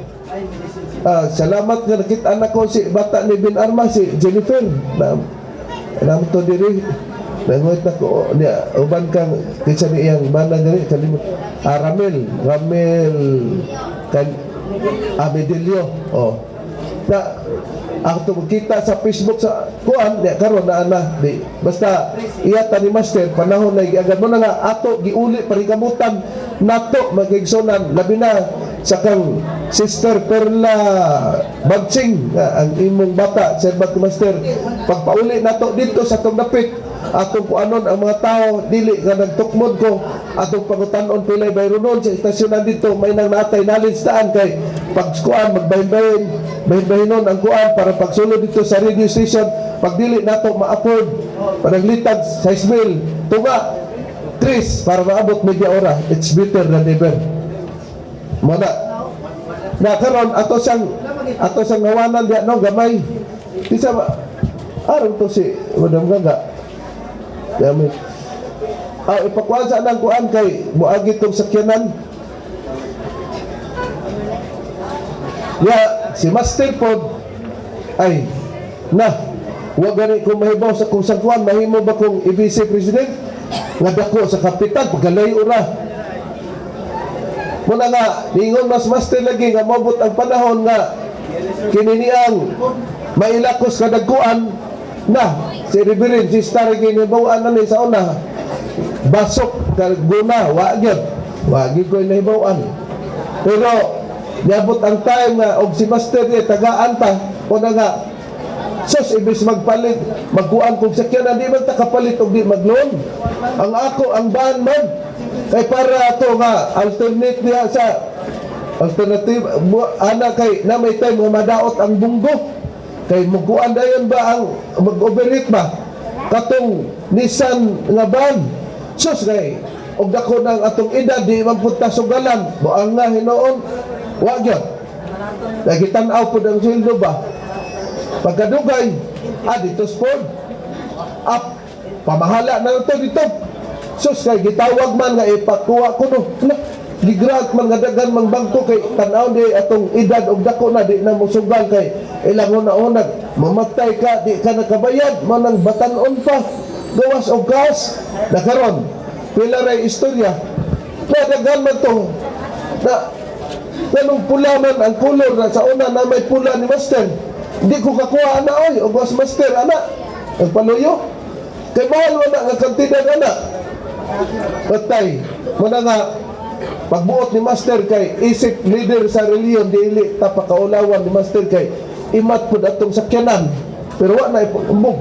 salamat nga nakita anak ko si bata ni Bin Arma si Jennifer na to diri nanguit na ko niya uban kang kinsa ni iyang bana diri kalimot Ramel kan Amedelio na ako kita sa Facebook sa kuan niya karon na di basta iyata ni master panahon na giagad mo na nga ato giuli parikamutan nato magigsunan labi na sa kang Sister Perla Bagsing ang imong bata serbat master pagpauli nato dito sa tong dapit atong kuanon ang mga tao dili nga nagtukmod ko atong pangutan-on pilay bayronon sa istasyon dito may nang natay nalinstaan kay pagkuan magbahin-bahinon ang kuan para pagsulod dito sa radio station pag dili nato ma-afford panaglitag sa ismail tunga Tris para maabot media ora it's better than ever mana na karon ato sang ngawanan diha no gamay bisa aron to si Madam Gaga gamay ipakuan sa nang kuan kay buagi tong sakyanan ya si Master Pod ay na wa gani ko mahibaw sa kung sa kuan mahimo ba kung i-vice president nga dako sa kapital pagkalay ura muna nga, ningon mas master lagi nga mabot ang panahon nga kininiang mailakos kadagkuan na si Reverend si Star ginibawaan na ni sa una basok guna wa gyud ko nahibawan. Pero niabot ang time nga og si Master ni tagaan ta o na nga sus ibis magpalit magkuan kung sakyanan di man ta kapalit og di mag-loan. Ang ako ang ban man kay para ato nga alternate niya sa alternative ana kay na may time nga madaot ang bunggo kay muguan dayon ba ang mag-overheat ba katong Nissan nga van sus kay og dako nang atong edad di man punta sugalan buang nga hinoon wa gyud nagitan-aw pud ang sildo ba pagkadugay dito sport up pamahala na ito dito sus kay gitawag man nga ipakuha ko no gigrag man nga daghan mang bangko kay tan-aw di atong edad og dako na di na mo sugal kay ilang una-unag mamatay ka di ka nakabayad man ang batan-on pa gawas og gas na karon pila ray istorya daghan man to na kanong pula man ang color na sa una na may pula ni Master hindi ko kakuha ana oy og was Master ana nagpaluyo kay mahal wala nga kantidad ana patay mo na nga pagbuot ni Master kay isip leader sa reliyon dili ta pakaulawan ni Master kay imat pud atong sakyanan pero wa na ipumbog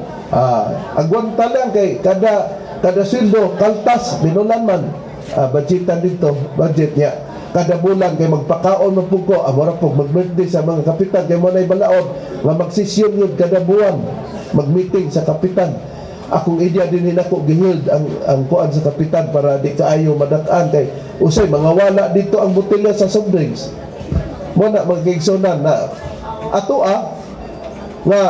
agwanta lang kay kada sweldo kaltas binulan man budgetan dito budget niya kada bulan kay magpakaon man pud ko amora pug mag-birthday sa mga kapitan kay mo nay balaod nga magsisyon yun kada buwan mag-meeting sa kapitan akong idea din nako gihild ang kuan sa kapitan para di kaayo madak-an kay usay mga wala dito ang botelya sa soft drinks mo na magkaigsunan na ato nga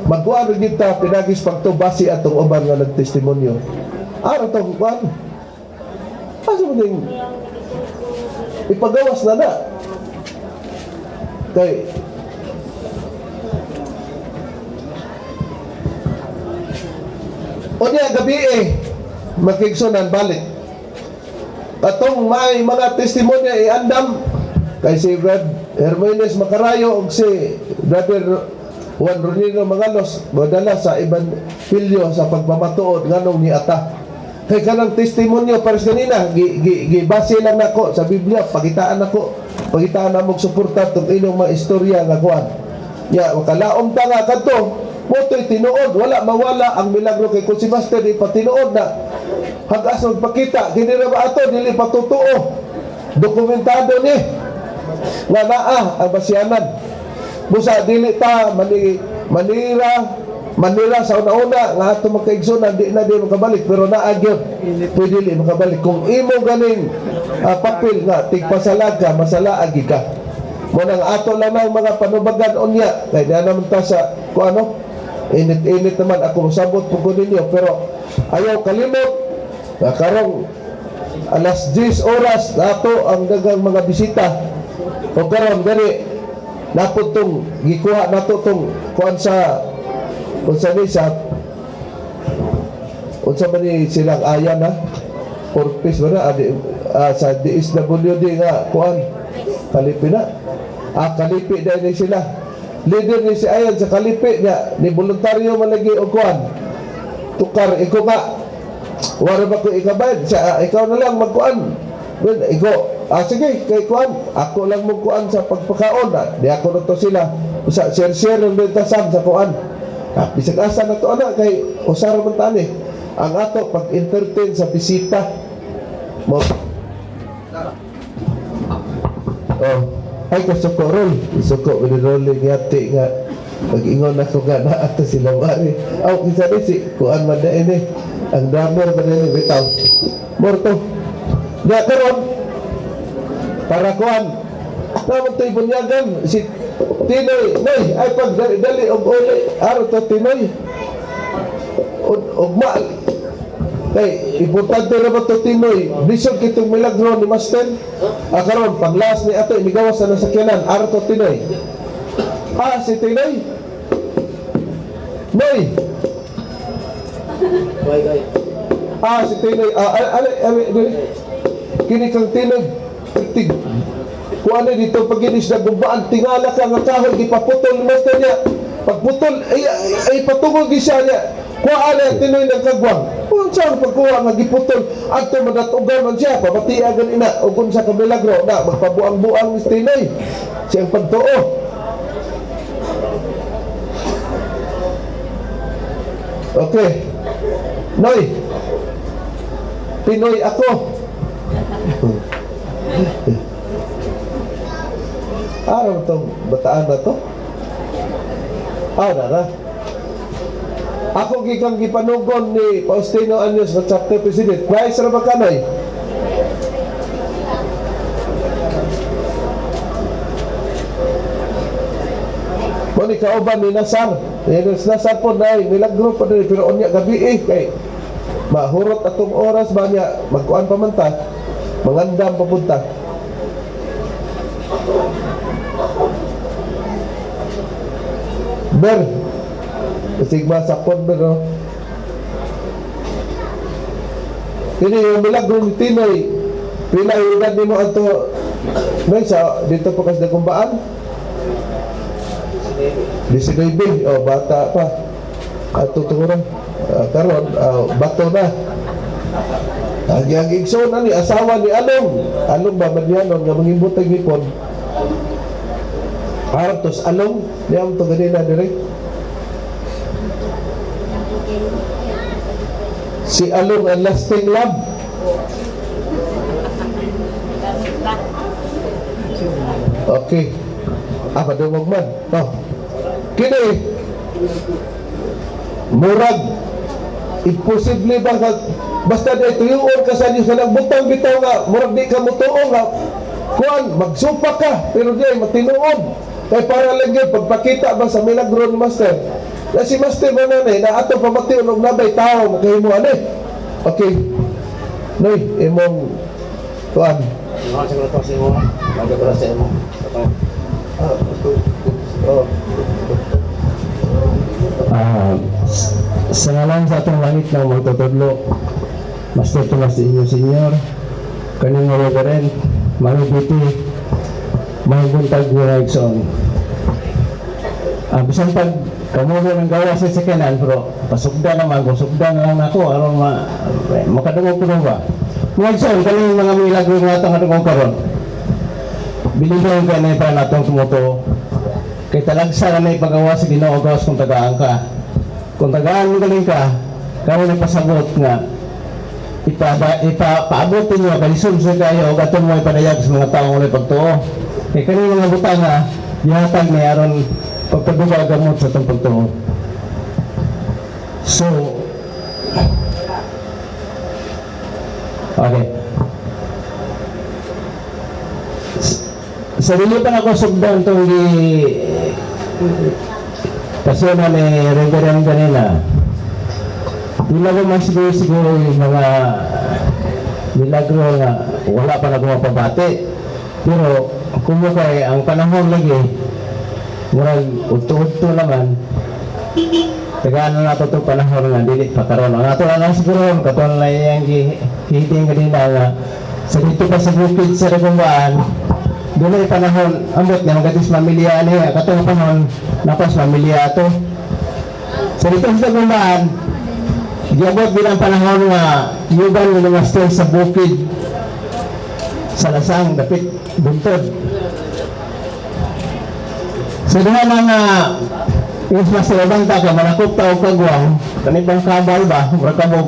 magkuan ug kita pinagis pagtubasi atong uban nga nagtestimonyo araw tong kuan asa mo ding ipagawas na kay o niya gabi magkaigsunan balik atong may mga testimonya iandam kay si Brad Hermenes Macarayo og si Brother Juan Ronino Mangalos madala sa Evangelyo sa pagpamatuod nganong ni ata kay kanang testimonyo pares kanina gibase lang nako sa Biblia pagitaan namog suporta tong inyong mga istorya nga kuan ya makalaom ta nga kadto motoy tinuod wala mawala ang milagro kay kung si Master di patinuod na hagas magpakita kinira ba ato dili patutuo dokumentado ni nga naa ang basyanan busa dili ta manira sa una-una nga ato magkaigsunan di na di makabalik pero naa gyud pwede dili makabalik kung imo ganing papel nga tigpasalag ka masalaag ka mo nang ato lang ang mga panubagan unya kay na naman ta sa kung ano init naman ako sabot po ko ninyo pero ayaw kalimot karong alas 10 oras nato ang dagang mga bisita o karon gani napod tong gikuha nato tong kuan sa unsa man ni silang ayan purpose ba na sa DSWD nga kuan kalipi na kalipi dahil sila leader ni si Ayan sa kalipi niya ni voluntaryo malagi o kuan tukar iko nga wala ba ko ikabayad sa ikaw na lang magkuan iko sige kay kuan ako lang mo kuan sa pagpakaon di ako na to sila sa share ng bentasan sa kuan bisag asa na to ana kay usara man tani ang ato pag entertain sa bisita mo ay kasuko roll isuko rolling yati nga pag-ingon ako nga na ato sila mari kinsa ni si kuan man na ini ang drummer man ni bitaw morto diya karon para kuan naman to'y bunyagan si Tinoy nay ay pag dali og uli araw to Tinoy og ma kay importante na ba to Tinoy bisog kitong milagro ni Master karon panglas ni ato inigawas na sakyanan araw to Tinoy si Tinoy Noy si Tinoy kini kang Tinoy kung ano dito pag inis na gumbaan tingala ka nga kahoy gipaputol ni Master niya pagputol ay patungol siya niya Kuha ala tinoy nagkagwang. Kung saan pagkuha nga giputol, ato madatugan man siya, pamatiagan ina, o kung sa kamilagro, na magpabuang-buang ni tinoy. Siyang pagtuo. Okay. Noy. Pinoy ako. Araw itong bataan na to? Na. Ako gikang gipanugon ni Faustino Anyos na chapter president. Christ na ba kanoy? Kung ikauban ni Nasar, Nasar po na milagro pa rin, pero unya gabi kay mahurot atong oras ba niya, magkuhan pa man ta, mangandam papunta. Ber, sigma sa pon ber, no? Kini yung milagro ni Tinoy, pila yung edad ni mo ato, may sa, dito po kasi nakumbaan? 19, bata pa. Ato tuguran. Karon, bato na. Ang igsoon na ni, asawa ni Along. Along ba, Madyanon, nga mangimbutag ni Pon. Artos, Along, niyam to ganina direct. Si Along ang lasting love. Okay. Padumog man. Kini murag imposible ba ka basta dito yung ka sa Diyos na nagbutang bitaw nga murag di ka mutuo nga kuan magsupa ka pero di matinuod kay para lang yun pagpakita ba sa milagro ni Master na si Master mananay na ato pamatiun og nabay tao makahimuan okay noy imong kuan Sa ngalan sa atong langit ng magtutudlo, Master Tomas inyo Senior, kaning mga rin, manubiti, mahibuntag mga igsoon. Bisan pag kamulo ng gawa sa sikanan, pero pasugda naman, pasugda na lang ako, aron makadungog ko ba? Mga igsoon, kaning mga milagro nga itong adungog karon. Bilihan ka na para natong tumuto. Kay talagsa na ipagawa sa Ginoo gawas kung tagaan ka. Kung tagaan mo galing ka, kamo nagpasabot nga ipaabotin nyo, kalisod sa kayo, o gaton mo ipanayag sa mga taong ulit pagtuo. Kaya kanina mga butang nga, dihatag ni aron pagpaduga gamot sa itong pagtuo. So, okay. Sa lilipan ako sugdan itong pasyon ni Reverend kanina. Hindi lang naman siguro yung mga milagro na wala pa na pumapabati. Pero kung kay ang panahon lagi, murag udto-udto naman, tagaan na nato itong panahon nga, dili pa karon. Ang ato lang siguro, katon na yung hihiting kanina nga, sa dito pa sa bukid sa Regumbaan, doon ay panahon, ambot nga magatis mamilya niya, katong panahon, napas mamilya ito. Sa dito sa Regumbaan, giabot bilang panahon nga yuban ng mga stay sa bukid sa lasang dapit buntod. Sa duha mga yung mas nabanta ka manakop tao kagwang kanibang kabal ba marakabog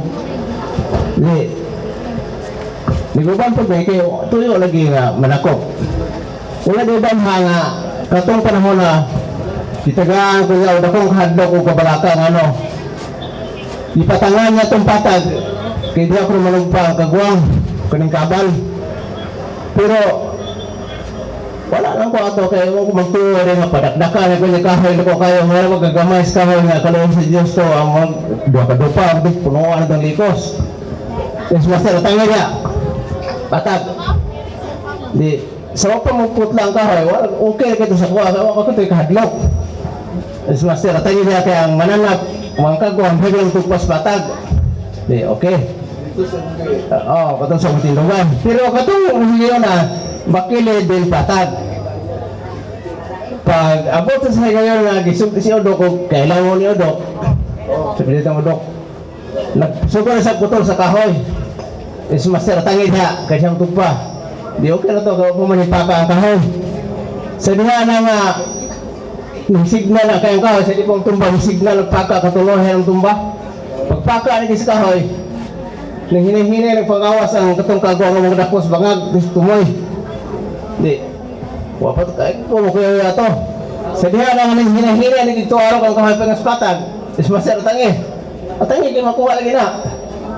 niguban po may kayo tuyo lagi nga manakop wala di ba nga katong panahon na itagaan ko niya o dakong hadlok o kabalakang ano ipatangan niya itong patag kaya di ako manugpa ang kagwang kaning kabal pero wala lang ko ato kaya mo magtuwa rin nga padakdakan na kanya kahoy na ko kayo wala magagamay sa kahoy nga kalawang sa Diyos to ang dua kadupa ang punuan itong likos yes master tangan niya patag di sa pa mo putlang kahoy wala okay kayo sa kuha ako ito kahadlok yes master tangan niya kaya ang mananap mga kagwang higlang tugpas patag di okay katong sa matindungan pero katong hindi na makilid din patag pag abot sa ngayon nga gisugti si Odok kung kailangan ni Odok Sa pilit ng udok. Nagsugar sa putol sa kahoy. Is master tangid ha, kaya siyang tugpa. Di okay na to, kaya pumanipaka ang kahoy. Sa diha na nga, ng signal na kayang kahoy, sa di pong tumba, ng signal, nagpaka, katulohin ang tumba. Pagpaka na sa kahoy, nang hinihinay, nagpangawas ang katong kagawang ng mga dakos, bangag, tumoy. Di, wapat kahit po mo kaya ito. Sa diha na nga nang hinihinay, nagdito araw kang kahoy pangaspatag, is master tangi. At tangi, di makuha lagi na.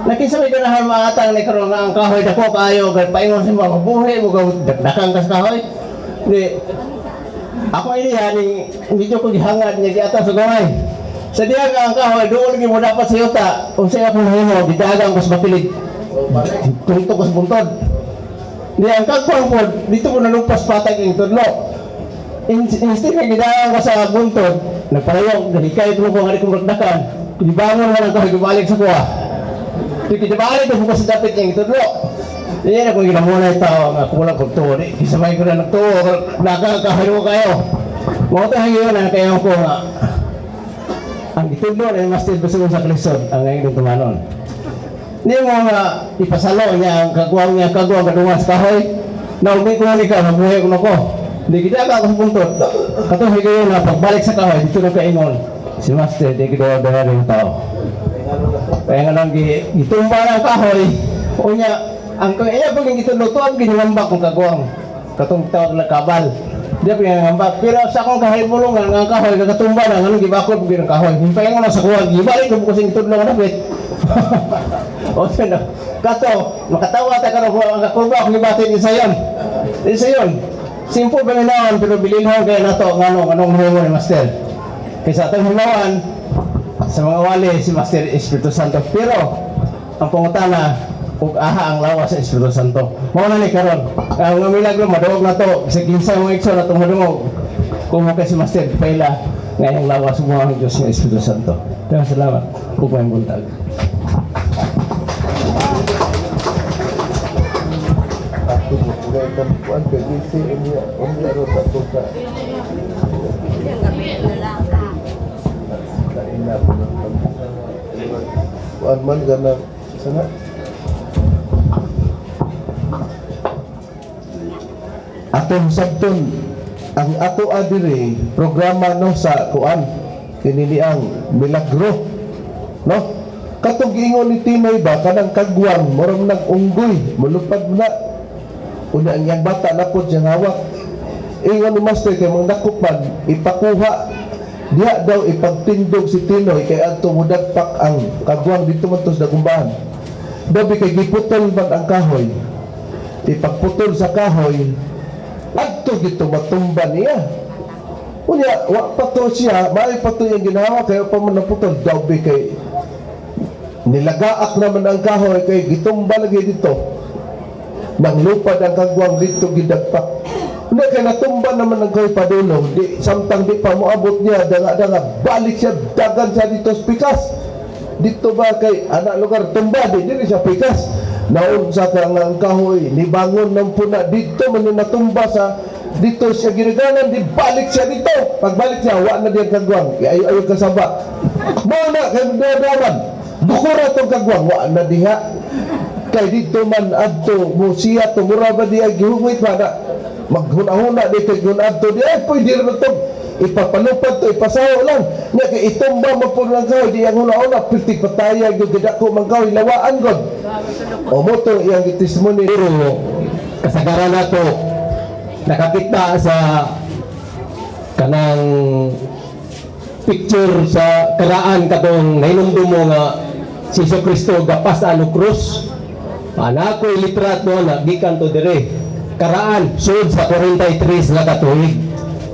Nakisamay ka na maatang na karoon nga ang kahoy dako kayo, paingon sa mga mabuhay mo, dakdakang ka sa kahoy. Di, ako ini yani, medyo ko gihangad niya di atas sa gamay. Sa diha ka ang kahoy, doon lagi mo dapat sa yuta, kung sa'yo akong himo, didagang ko sa mapilig. Tungtok ko sa buntod. Di, ang kagpang po, dito ko nalumpas patag yung tudlo. Instead na didagang ko sa buntod, nagpalayok, nalikay ito mo kung kong ragdakan. Dibangon mo lang kahoy, gubalik sa kuha. Dibalik ito bukas sa dapit yung tudlo. Yan ako ginamuna yung tao nga kulang kong tuwa. Kisamay ko na nagtuwa, nakakahalo kayo. Mga tayo yun na kayo ko nga. Ang itudlo na yung master gusto sa kalisod, ang ngayon ng tumanon. Hindi mo nga ipasalo niya ang kagawang kadungan sa kahoy. Na umi ko ni ka, mabuhay ko na ko. Hindi kita ka ako sa puntot. Katuhi ko yun na pagbalik sa kahoy, dito na kaingon. Si master, di kita dawa yung tao. Kaya nga nang gitumba ng kahoy, o niya, ang kaya pag yung gitulog, tuwag ginilambak kong kagawang. Katong tawag na kabal. Di pa ginilambak. Pero sa akong kahoy bulungan, ang kahoy, nagatumba na, anong gibakot mo ginang kahoy. Himpay nga na sa kuwag, gibalik ko bukas yung gitulog na napit. O siya kato, makatawa tayo ka ang kakurba, kung gibatin isa yun. Isa yun. Simple ba ginawan, pero bililhan kaya na to, anong humo ni master. Kaysa atong hinawan, sa mga wali si Master Espiritu Santo, pero ang pangutana ug aha ang lawas sa Espiritu Santo mao na ni karon ang mga milagro madawag na to sa kinsa mga igsoon atong madungog kung mo kay si Master paila nga ang lawas mo ang Dios nga Espiritu Santo. Daghang salamat ug may buntag. Ako mo kulay kan kuan kay gisi ini ro sa tuka. Kuan man ganang sana. Atong sabton ang ato adiri programa no sa kuan kini ang milagro no katong giingon ni Tinoy ba kanang kagwang moram nang unggoy mulupad na una ang yang bata napod siyang hawak ingon ni master kay mga nakupan ipakuha diha daw ipagtindog si Tinoy kay adto mudagpak ang kagwang dito man tos dagumbahan dabi kay giputol man ang kahoy ipagputol sa kahoy adto gito matumba niya unya wa pa to siya may pa to yung ginawa kay pa man naputol dabi kay nilagaak naman ang kahoy kay gitumba lagi dito nang lupad ang kagwang dito gidagpak. Hindi kaya natumba naman ng kahoy padulong di, samtang di pa moabot niya danga-danga balik siya dagan siya dito sa pikas dito ba kay anak lugar tumba di siya pikas naun sa ang kahoy nibangon ng puna dito man natumba sa dito siya ginaganan di balik siya dito pagbalik siya wa na diyan kagwang ayo kasaba mo na kay dadaman bukura tong kagwang wa na diha kay dito man adto mo siya tumura ba diya gihugit ba na maghuna-huna dito gun adto di ay pwede rin ito ipapalupad to ipasaho lang nga kay itumba mo po lang kahoy di ang huna-huna pitik pataya yung gidako man kahoy lawaan god o mo to iyang testimony pero kasagaran nato nakakita sa kanang picture sa karaan katong nahinumdum mo nga si Jesu Cristo gapas sa krus ana ko litrato na gikan to dire karaan sud sa 43 na katuig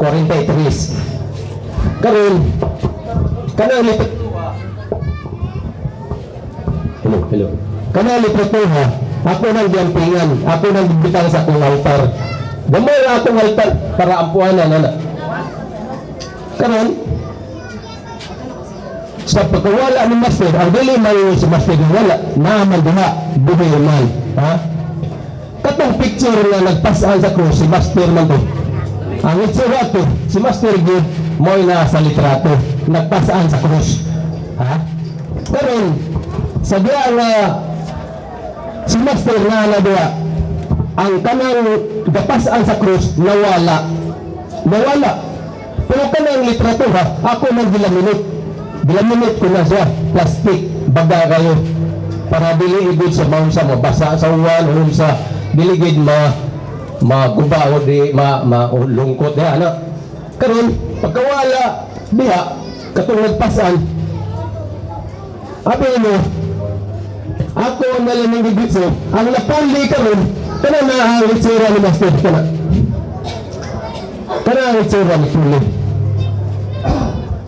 43 karon kanang litrato hello kanang litrato ha ako nang diampingan ako nang bibitaw sa akong altar gamay na akong altar para ampuanan na karon sa pagkawala ni master ang dili mayo si master wala naman diha buhay man ha katong picture nga nagpasaan sa krus si master man to ang itsura to si master good mo'y na sa litrato nagpasaan sa krus Ha? Karon sa diya nga si Master na diya ang kanang gapasan sa krus nawala. Pero kanang literatura ako nang gilaminate ko na siya plastic baga kayo para dili igod sa maunsa mabasa sa uwan o sa diligid maguba o di lungkot diha ana. Karon pagkawala diha katong nagpasan abi mo ako na lang ng gigitso ang napuli karon kana na ang itsura ni Master kana ang itsura ni Puli.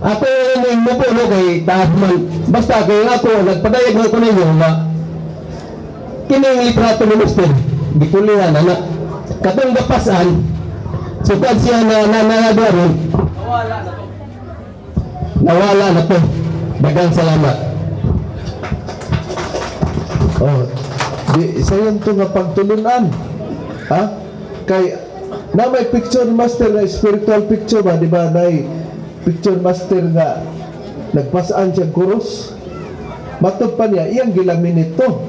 Ako yung mapuno kay Tahman basta kay ako nagpadayag ko ninyo na kining litrato ni Master gipulihan anak katong gapasan sukad siya na nanagaron nawala na to. Dagang salamat. Oh, di sayon to nga pagtulunan. Ha? Kay na may picture master na spiritual picture ba, di ba? Nay picture master nga nagpasaan siya kurus. Matod pa niya iyang gilaminate to.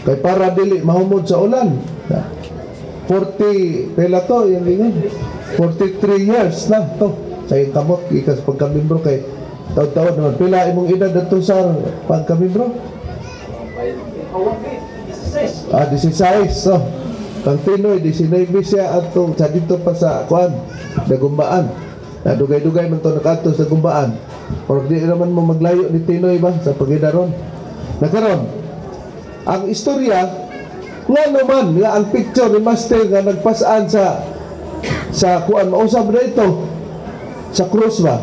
Kay para dili mahumod sa ulan. 40 pela to yung ingon. 43 years na to. Sa iyong kamot ikas pagkamimbro kay taon-taon naman. Pila imong edad dito sa pagkamimbro? 16. So, kang Pinoy, 19 siya at sa dito pa sa kuan, Dagumbaan. Dugay-dugay man to nakato sa Gumbaan. Or di naman mo maglayo ni Tinoy ba sa pagidaron. Nakaron, ang istorya nga naman nga ang picture ni Master nga nagpasaan sa kuan mausab na ito sa krus ba.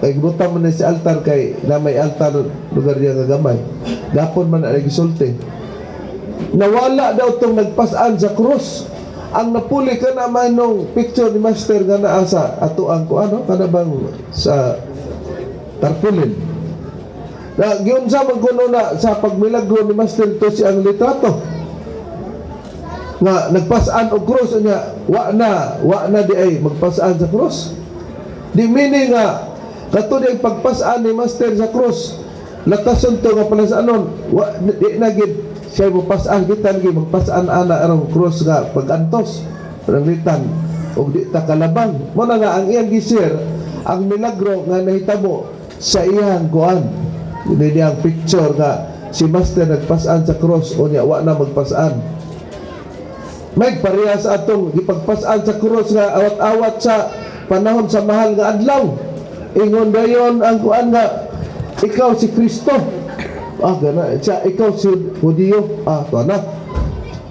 Kay gibutan man na si altar kay na may altar lugar niya nga gamay. Gapon man na nagisulti. Nawala daw tong nagpasaan sa krus. Ang napuli ka naman nung picture ni Master nga naa sa atuang ko ano kada bang sa tarpaulin. Na giunsa man kuno na sa pagmilagro ni Master to si ang litrato. Nga nagpasaan og krus niya wa na di ay magpasaan sa krus. Di meaning nga kato di pagpasaan ni Master sa krus. Latason to nga pala sa anon di na gid siya magpasaan kita lagi magpasaan ana arong krus nga pagantos ranglitan og di ta kalabang mo na nga ang iyang gisir ang milagro nga nahitabo sa iyang kuan ini ang picture nga si Master nagpasaan sa krus o niya wa na magpasaan may pareha sa atong gipagpasaan sa krus nga awat-awat sa panahon sa mahal nga adlaw ingon dayon ang kuan nga ikaw si Kristo. Gana siya, ikaw si Hudiyo. To na.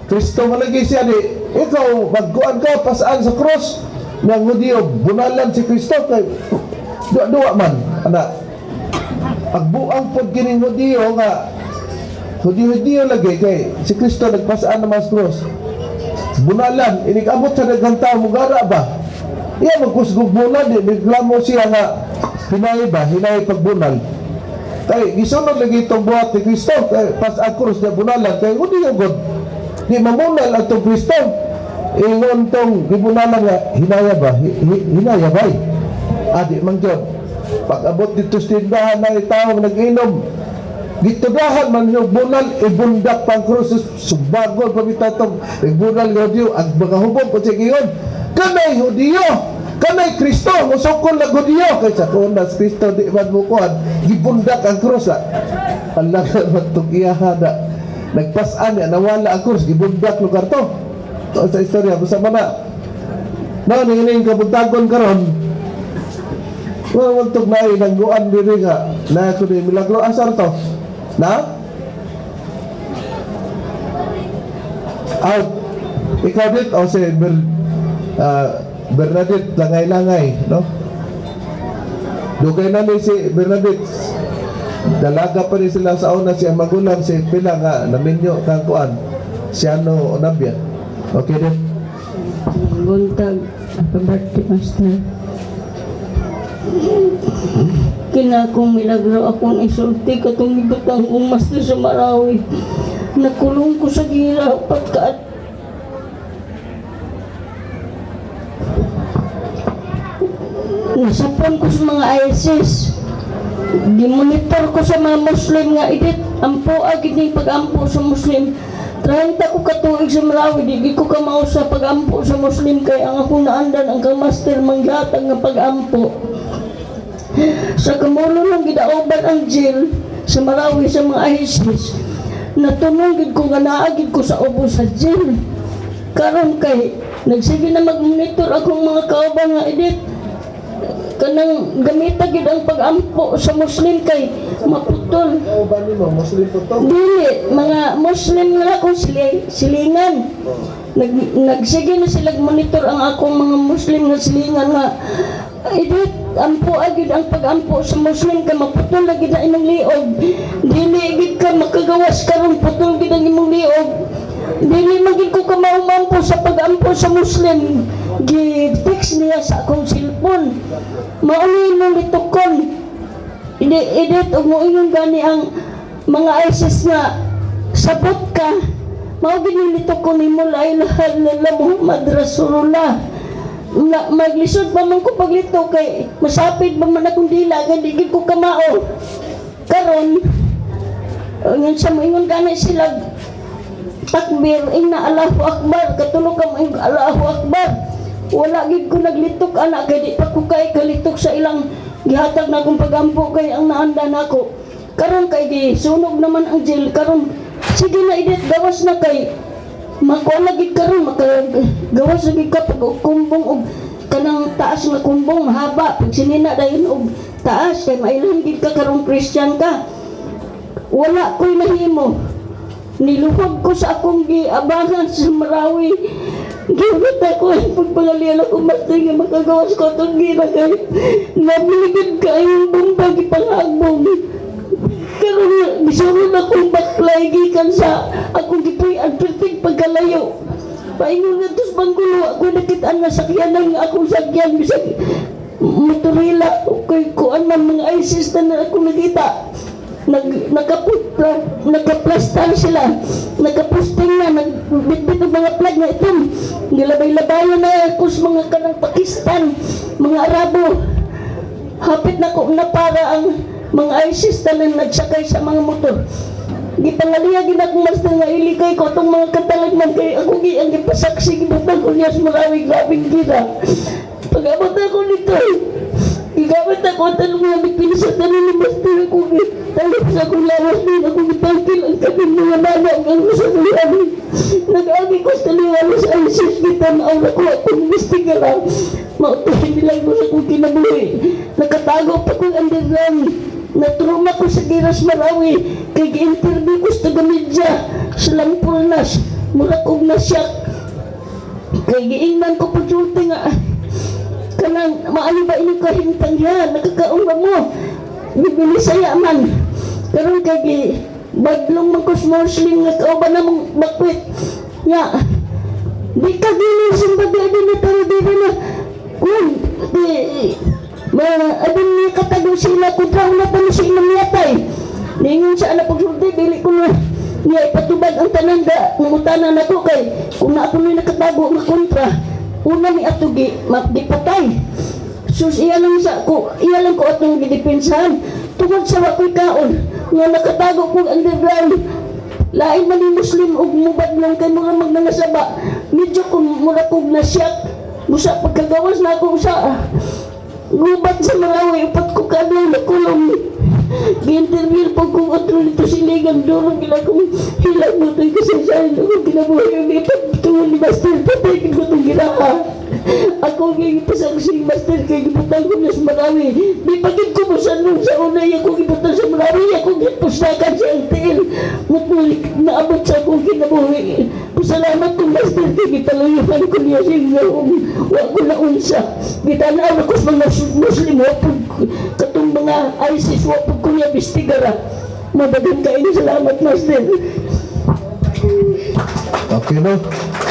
Kristo malagi siya di. Ikaw, magkuan ka, pasaan sa cross ng Hudiyo. Bunalan si Kristo. Kay, dua man. Ana. Pagbuang po kining Hudiyo nga, Hudiyo lagi kay si Kristo nagpasaan naman sa cross. Bunalan. Inikabot sa nagkanta mo gara ba? Iya magkusgog bulan di. Reklamo siya nga hinay ba? Hinay pagbunal. Kay gisunod lagi itong buhat ni Kristo kay pas ang krus na bunalan kay hindi yung God di mamunal ang itong Kristo ingon tong gibunalan nga hinaya ba hinaya ba adi man God pag abot dito sa tindahan na tao nag-inom dito dahan man yung bunal ibundak pang krus subagol pabitatong nagbunal nga Hudiyo ang mga hubog po siya ngayon kanay Hudiyo kanay Kristo musukol na Hudiyo kay sa kunas Kristo di man mo kuhan gibundak ang krus Allah naman itong iyahada nagpasaan niya nawala ang krus gibundak lugar to sa istorya masama na nangining kabuntagon karon wala itong nainangguan diri nga na ito ni milagro asar to na out ikaw dit o si Bernadette langay-langay, no? Dugay na ni si Bernadette. Dalaga pa rin sila sa una siya magulang si pila nga naminyo kang kuan. Si ano Onabia. Okay din. Buntag birthday Master. Kina kong milagro akong isulti katong ibutang kong Master sa Marawi. Nakulong ko sa gira pagkaat nasapon ko sa mga ISIS gimonitor ko sa mga Muslim nga edit ampo agid ni pag-ampo sa Muslim. 30 ko katuig sa Marawi, di ko kamao sa pag-ampo sa Muslim kay ang akong naandan ang kamaster manggatag nga pag-ampo. Sa kamulo lang gidaoban ang jail sa Marawi sa mga ISIS. Natunong gid ko nga naagid ko sa ubos sa jail. Karon kay nagsige na mag-monitor akong mga kauban nga edit. Kanang gamita gid ang pag-ampo sa Muslim kay maputol. Kauban nimo Muslim po to. Dili, mga Muslim nga akong silingan. Nagsige na sila monitor ang akong mga Muslim nga silingan nga edit, ampo agid ang pag-ampo sa Muslim kay maputol lagi na imong liog. Dili gid ka makagawas karon putol gid ang imong liog. Dili magid ko ka maumampo sa pag-ampo sa Muslim. Gi-fix niya sa akong cellphone. Mauni mo litukon. Edit og mo ingon gani ang mga ISIS nga sabot ka. Mao gid ni litukon nimo la ilaha illallah Muhammad Rasulullah. Maglisod pa man ko paglito kay masapit pa man akong dila kay di gid ko kamao. Karon ngan sa moingon gani sila takbir inna Allahu akbar katulog ka mo Allahu akbar. Wala gid ko naglitok anak kay di pa ko kay kalitok sa ilang gihatag na akong pagampo kay ang naanda nako. Karon kay di sunog naman ang jail karon sige na edit gawas na kay makuha lagi karon makagawas lagi ka pag kumbong og kanang taas nga kumbong mahaba pag sinina dayon og taas kay mailan gid ka karon Christian ka. Wala ko'y nahimo. Niluhod ko sa akong giabangan sa Marawi. Gawit ako ang pagpangalian ako master nga makagawas ko itong gira kay nabiligid ka yung bomba gipangagbong. Karon gisunod akong baklay gikan sa akong gipuy advertig pagkalayo. Paingon nga tos banggulo ako nakitaan nga sakyanan nga akong sakyan bisag motorila kay kuan man mga ISIS na ako nakita. Nagaplastar sila, nagapusting na, nagbitbit ng mga flag na itom. Gilabay-labayan na ako sa mga kanang Pakistan, mga Arabo. Hapit na ko na para ang mga ISIS na nagsakay sa mga motor. Gipangaliyagin akong master nga ilikay ko itong mga katalagman kay ako ang gipasaksi gibutang ko niya sa Marawi, grabing gira. Pag-abot ako nito, igamit ako tanong nga pinasatan ni master ako talip sa akong lawas din ako gipangkil ang kaming mga nanay ang sa liwan. Nag-agi ko sa liwan sa ISIS kita na ang ako akong mistigala. Mautuhin nilang ko sa kong kinabuhi. Nakatago pa kong underground. Natruma ko sa Giras Marawi. Kay gi-interview ko sa taga-media sa Lampurnas. Mura kong nasyak. Kay giingnan ko po sulti nga. Kanang maano ba inyong kahintang yan? Nakakaunga mo. Bibili saya man. Karon kay badlong man ko sa Muslim nga kauban na mong bakwit. Nya. Di ka gini simbabi adin na taro dito na. Kung adin ni katagong sila kontra na pa si imong yatay. Ningon sa anak pagsulti dili ko na niya ipatubad ang tananda ng utanan nato kay kung na ako ni nakatago nga kontra una ni atugi magdipatay. Sus iya lang ko atong gidepensahan tungod sa wakoy kaon nga nakatago kong underground. Lain man ni Muslim ug mubad lang kay mga magnanasaba. Medyo kung mura kog nasyak busa pagkagawas na ako sa gubat sa Marawi upat ko kadlaw na kulong. Gi-interview po kung otro nito siligang durong gila kong hilang mo ito'y kasasayan ako ginabuhay yung ipagtungan ni Master patay ko itong ginaha. Ako nga ipasaksing Master kay gibutang ko na sa Marawi. Di pagid ko mo sa nung sa unay ako gibutang sa Marawi ako gipustakan sa LTL. Mutulik naabot sa akong ginabuhay. Pasalamat ko Master kay gitaluyuhan ko niya siya wag ko na unsa. Gitanaw ako sa mga Muslim wapag katong mga ISIS wapag ko niya bistigara. Madagang kain salamat Master. Okay no.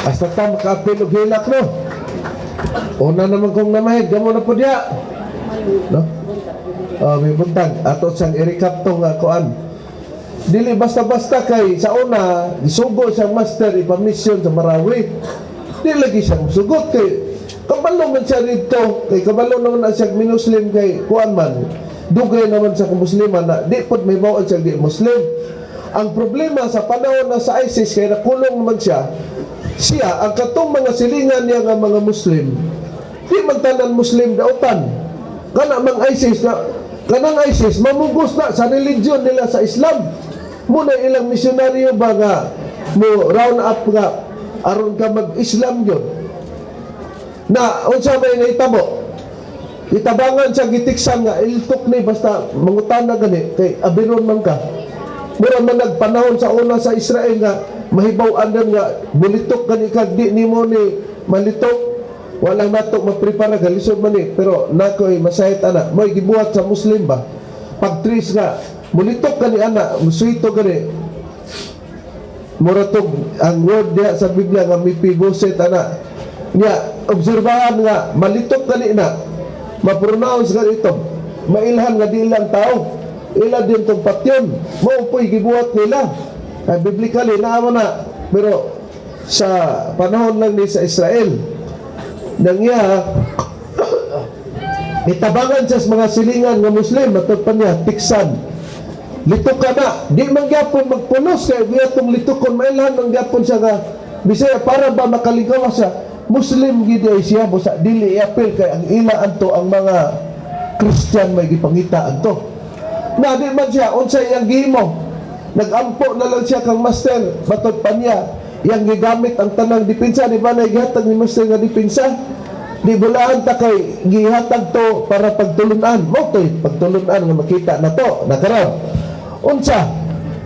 Hasta ta maka-apil og hilak no. Una naman kong namahid, gamo na po diya. No? May buntag. Ato siyang i-recap tong kuan. Dili basta-basta kay sa una, isugo siyang master ipamisyon sa Marawi. Dili lagi siyang sugot kay kabalo man siya dito. Kay kabalo naman na siyang minuslim kay kuan man. dugay naman sa musliman na di pod may mao siya di Muslim. Ang problema sa panahon na sa ISIS kay nakulong naman siya ang katong mga silingan niya nga mga Muslim di man tanan Muslim dautan kana mga ISIS na kanang ISIS mamugos na sa religion nila sa Islam. Muna ilang misyonaryo ba nga mo round up nga aron ka mag-Islam yun na unsa may nahitabo itabangan siya gitiksan nga iltok ni basta mangutana gani kay abiron man ka. Mura man nagpanahon sa una sa Israel nga mahibaw-an nga bulitok gani kag di nimo ni malitok walang nato maprepara galisod man ni pero nakoy masayit ana mo'y gibuhat sa Muslim ba pagtris nga mulitok gani ana musuito gani mura tog ang word diya sa Biblia nga mipiboset ana niya obserbahan nga malitok gani na ma-pronounce gani ito mailhan nga di ilang tao ila din tong patyon mo po'y gibuhat nila ay biblically naman na pero sa panahon lang ni sa Israel nang iya itabangan siya sa mga silingan ng Muslim matod pa niya tiksan litok ka na di man gyapon magpulos kay biya tong litokon mailhan ng gyapon siya nga bisaya para ba makalingkawa siya Muslim gid ay siya busa dili iapil kay ang ila anto ang mga Christian may gipangita anto na di man siya unsay iyang gihimo nagampo na lang siya kang master matod pa niya iyang gigamit ang tanang dipinsa di ba na gihatag ni master nga dipinsa di bulaan ta kay gihatag to para pagtulunan mo to'y pagtulunan nga makita na to nakaraw unsa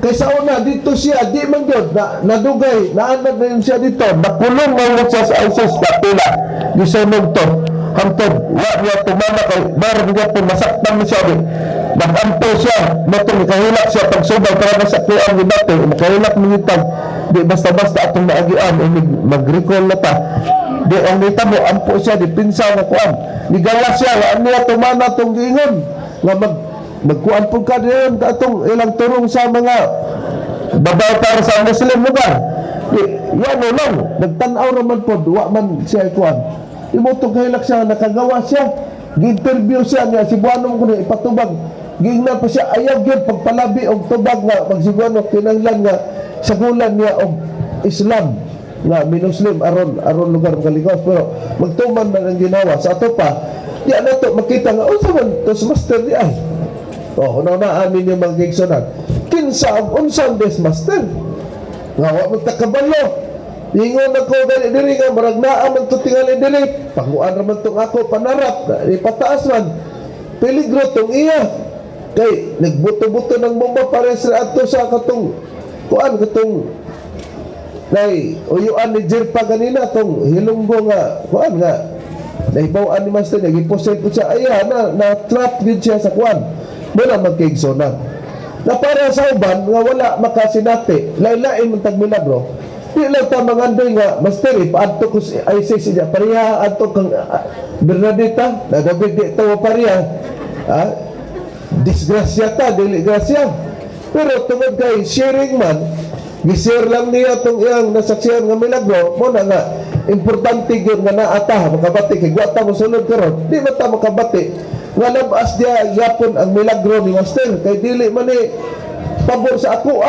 kay sa una dito siya di man gyud na nadugay naanad na yun siya dito nakulong man siya sa ISIS kapila gisunod to hangtod wa niya tumama kay baron niya to masaktan siya di nagampo siya matong kahilak siya pagsubay para sa kuan ni dati kahilak mingitag di basta-basta atong naagian mag-recall na ta di ang nitabo ampo siya di pinsa nga kuan nigawas siya wa niya tumana tong giingon nga magkuan po ka diyon atong ilang turong sa mga babae para sa Muslim lugar yan o lang nagtanaw naman po wa man siya kuan imutong kahilak siya nakagawa siya gi-interview siya nga si Buano ko na ipatubag giingnan pa siya ayaw yun pagpalabi og tubag nga magsibuano kinahanglan nga sagulan niya og Islam nga minuslim aron lugar ng Kaligawas pero magtuman man ang ginawa sa ato pa di na to makita nga unsa man to master di ay una amin yung mga gigsonan kinsa ang unsang des master nga wa magtakabalo ingon ako diri nga marag naa man to tingali diri panguan ra man tong ako panarap ipataas man peligro tong iya kay nagbuto-buto ng bomba para sa ato sa katong kuan katong nay uyuan ni Jirpa ganina tong hilunggo nga kuan nga naibaw-an ni master nagiposet po siya aya na trap gid siya sa kuan muna magkaigsonan na para sa uban nga wala makasinati lain-lain man tag milagro di lang ta mangandoy nga master ipaadto ko si ISIS siya pareha adto kang Bernadetta na David di tawo pareha disgrasya ta dili grasya pero tungod kay sharing man gi-share lang niya tong iyang nasaksihan nga milagro mo na nga importante gyud nga naata makabati kay gwata mo sulod karon di man ta makabati nga labas dia yapon ang milagro ni master kay dili man ni pabor sa ako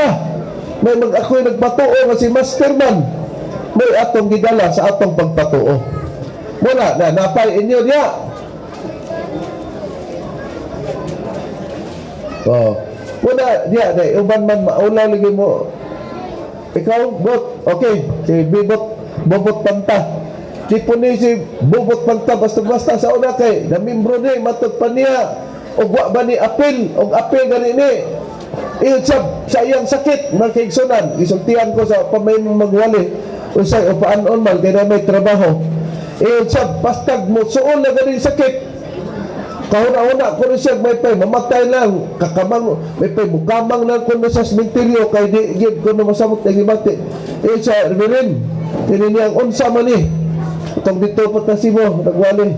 may ako'y nagpatuo nga si master man may atong gidala sa atong pagpatuo muna na napay inyo niya muna diya day uban man maulaw lagi mo ikaw bot okay si bobot panta di po ni si bobot panta basta sa una kay na membro ni matod pa niya og wa ba ni apil og apil gani ni sa iyang sakit magkaigsunan isultihan ko sa pamay magwali usay upaan-on man kay na may trabaho sa pastag mo suon na gani sakit kahuna-una kung siya may pay mamatay lang kakamang may pay bukamang lang kung sa sementeryo kay di gid kung masamot na gibati siya rin niyang unsa man ni itong dito patasibo nagwali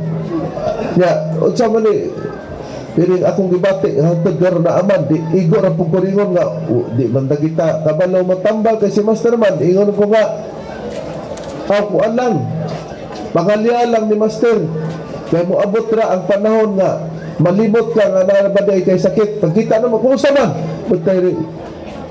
ya unsa man ni piring akong gibati hangtod karon na aman di igo ra pug kuringon nga di man dagita kabalo matambal kay si master man ingon ko nga ako lang pangalya lang ni master kaya moabot ra ang panahon nga malimot ka nga narabaday kay sakit. Pagkita naman, kung saan man, pagtay,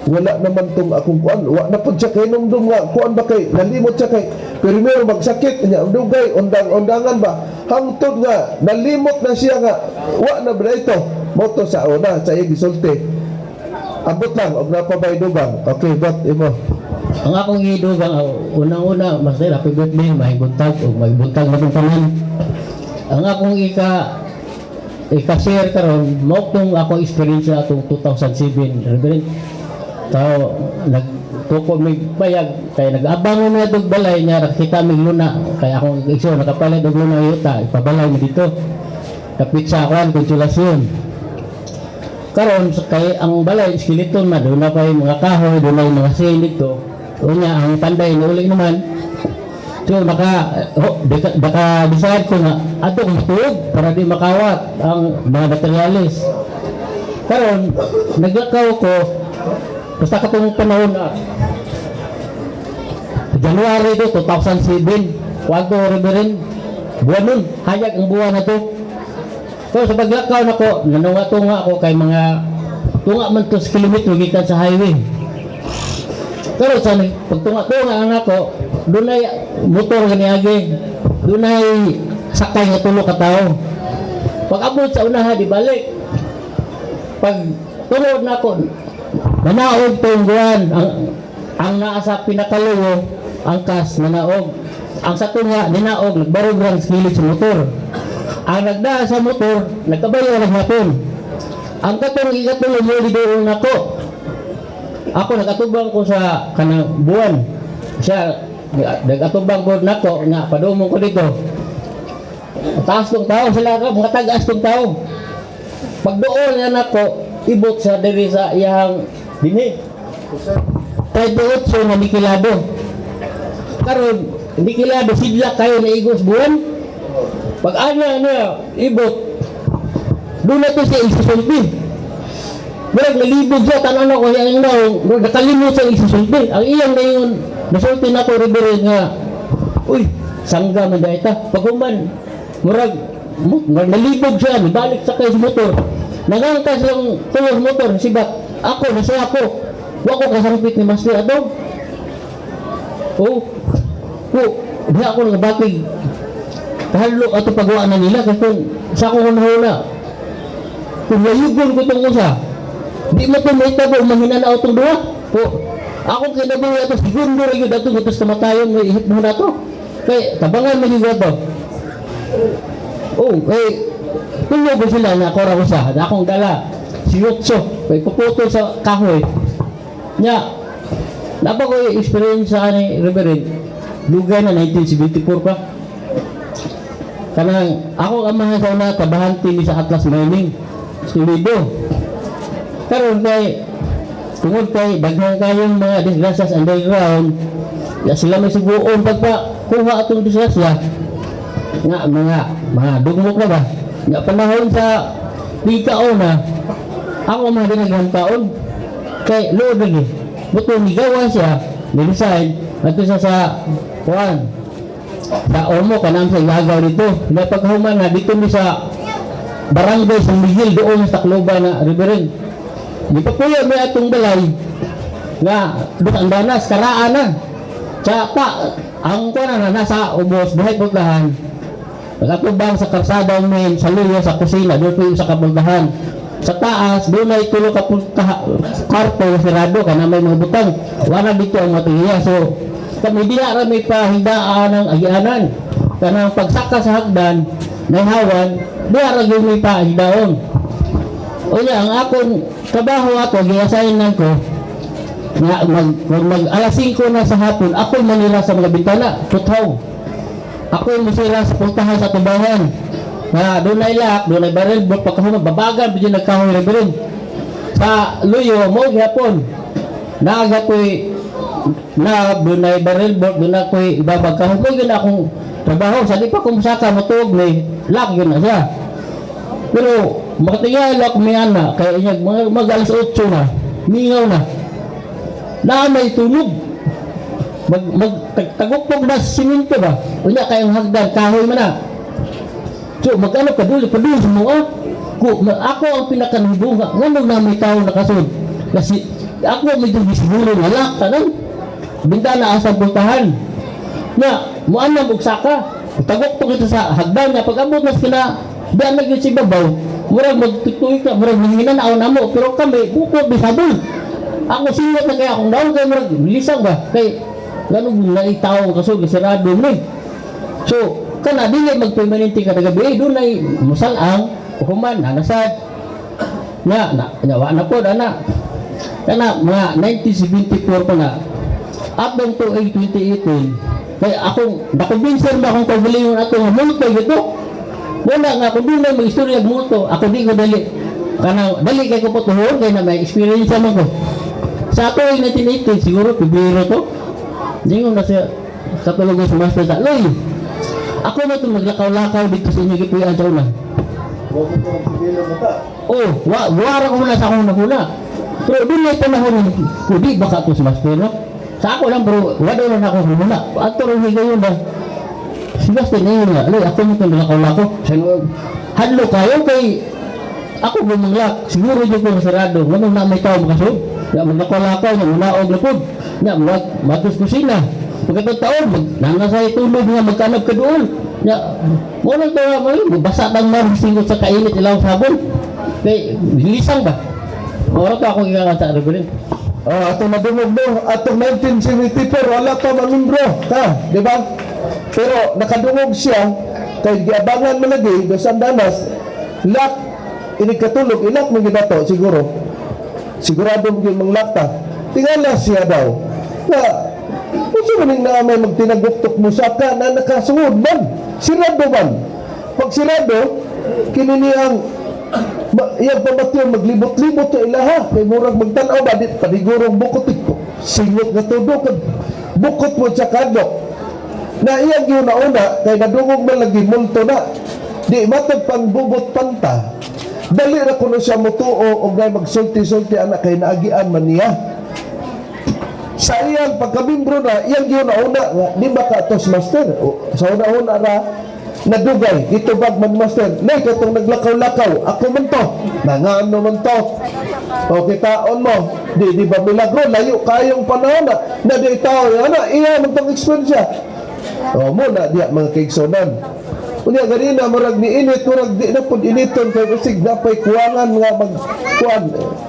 wala naman tong akong kuan, wala na po siya kay nungdum nga, kuan ba kay, nalimot siya kay, primero magsakit niya, dugay, undangan ba, hangtod nga, nalimot na siya nga, wala na ba ito, moto sa una, sa iya gisulti. Abot lang, og napabay dugang. Okay, bot, imo. Ang akong idugang, unang-una, Master, happy birthday, may buntag, o may buntag na itong tanan. Ang akong ika-share karon, mo kung ako experience sa atong 2007, Reverend. Tao, nagtuko may bayag, kaya nag-abangon na itong balay niya, kita may luna, kaya akong iso, nakapalit og luna yuta, ipabalay mo dito. Kapit sa akin, konsulasyon. Karon kay ang balay skeleton na doon na pa yung mga kahoy, doon na yung mga sin dito. Unya ang panday na uli naman. So baka decide ko nga atong matulog para di makawat ang mga materialis. Karon naglakaw ko basta katong panahon na January 2007, kwanto Reverend, buwan nun, hayag ang buwan na to. So sa paglakaw na ko, nanunga-tunga ako kay mga tunga man to sa kilometro gikan sa highway. Pero sa pagtunga-tunga ang ako, doon ay motor ganiagi, doon ay sakay nga tulo ka tao. Pag abot sa unahan, di balik. Pag tunod na ako, nanaog tong buwan, ang naa sa pinakaluyo, ang kas nanaog. Ang sa tunga, ninaog, nagbarog lang sa kilid sa motor. Ang nagdaan sa motor, nagkabayo lang hapon. Ang katong ikatulong mo doon ako. Ako nagkatubang ko sa kanang buwan. Siya, nagkatubang ko nako nga padumong ko dito. Taas tong tao sila ka, mga tagas tong tao. Pag doon yan ako, ibot sa diri sa iyang dinig. Kahit doon so na nikilado. Karon, nikilado sidla kayo na igos buwan. Pag ana niya, ibot, doon na ito siya isusulti. Murag nalibog siya, tanan ako yung naong, nakalimot siya isusulti. Ang iyang na yun, nasulti na ko Reverend nga, uy, sangga man dahil ita. Pag human, murag nalibog siya, nabalik sa kayo sa motor. Nangangkas lang tulog motor, sibat. Ako, nasa ako. Wako kasangpit ni Master Adong. Di ako nagbatig. Kahalo ato pagawa na nila kasi kung sa akong unahuna kung layugon ko itong usa di mo ito may tabo mahina na itong duwa akong kinabuhi ito segundo rin yun ito gusto kamatayon may ihit mo na ito kaya tabangan mo yung ito kulo ko sila na akora usa na akong dala si Yotso kaya puputol sa kahoy niya napa ko experience sa ani Reverend lugay na 1974 pa kanang ako ang mga sa una kabahanti ni sa Atlas Mining Studio karon kay tungod kay daghang kayong mga disgrasyas underground ya sila may suguon pagpa kuha atong disgrasya nga mga dugmok na ba nga panahon sa pikaon na ako mga dinaghang taon kay lood lagi buto ni gawa siya ni-design ato siya sa kuan sa Ormo kanang sa igagaw dito na paghuman na dito mi sa barangay San Miguel doon sa Tacloban na Reverend di pa puyo may atong balay nga doon ang danas karaan na sa ang kuan na nasa ubos buhay pultahan nagatubang sa karsada main sa luyo sa kusina doon po sa kapultahan sa taas doon ay tulo ka kwarto sirado kana may mga butang wala dito ang materiya so kami di na may pahindaan ng agianan kanang pagsaka sa hagdan ng hawan di na yung may pahindaon o yan ang akong trabaho ato giasayinan ko nga mag alas 5 na sa hapon ako manira sa mga bintana tuthaw ako masira sa puntahan sa tubahan na doon ay lock doon ay barrel board pagkahuma babagan bigyan nagkahoy Reverend sa luyo mo gihapon naagapoy na doon ay barrel board doon ako'y ibabag ka huwag yun akong trabaho sa di pa kung saka matuog may lock yun na siya pero makatingala ako may ana kaya inyag mag alas 8 na mingaw na may tunog tagukpog na siminto ba unya kayong hagdan kahoy man na so mag ano paduli sa mga ako ang pinakanubunga. Ngano na may tao nakasud? Kasi ako medyo bisiguro nga lang, tanan. Bintana asang pultahan. Na, muanam og saka. Tagok to kita sa hagdan nga pag-abot mas kina diyan na gyud si babaw. Murag magtutoy ka, murag hinanaw namo, pero kami buko bisabol. Ako singot na kaya akong daw kay murag lisang ba kay ganun na itaw kasog sarado ni. So, kana dili magpermanente ka gabi doon ay musalang human nanasad na nawa na po ana kana mga 1974 pa na up to 2018 kaya akong nakumbinser ba akong pagalingon ato nga multo gito wala nga kung doon na mag-istorya multo ako di ko dali kana dali kay ko po tuhon kay na may experience naman ko sa ato ay 1980 siguro Pebrero to di ko na siya sa tulugan sa master sa loy ako na itong naglakaw-lakaw dito sa inyo kipuyan sa una. Oh, wala ko muna sa akong nahuna. Pero doon na panahon ko, di baka ito sa master, no? Sa ako lang, pero wala na ako muna. At ito rin ngayon na, si master na yun nga, aloy, ako na itong naglakaw-lakaw. Hadlo kayo kay, ako bumanglak, siguro dito ko nasarado, ganun na may tao makasod. Ya, maglakaw-lakaw, nagunaog na po. Ya, matos kusina. Pagkatong taon, nangasay tulog nga magkanap ka doon. Ya, wala ito, basa ng singot sa kainit ilang sabon. Kaya, lisang ba? Wala pa akong ikakanta, Rebelin. Atong madungog mo, atong 1974, wala pa mamimbro, ha? Di ba? Pero nakadungog siya, kay giabangan malagi, dosan danas, lak, inikatulog, ilak mo ginato, siguro. Sigurado mo yung manglakta. Tingala siya daw. Na, kung maning na may magtinaguktok mo sa ka na nakasungod man, sirado man. Pag sirado, kininiang iyang pamatyon maglibot-libot sa ilaha kay murag magtanaw ba di panigurong bukot singot nga tudok bukot mo sa kadlok na iyang giuna-una kay nadungog man lagi multo na di matag pang bubot panta dali ra kuno siya mutuo og ngay magsulti-sulti anak kay naagian man niya sa iyang pagkamimbro na iyang giuna-una nga di ba ka tos master sa una-una ra nadugay, itubag man master nay katong naglakaw-lakaw ako man to nangaano man to o kitaon mo di ba milagro layo kayong panahon na di tao iya man tong eksperyensya o mo na diya mga kaigsonan unya ganina murag ni init murag di na pud initon kay usig na pay kuwangan nga magkuan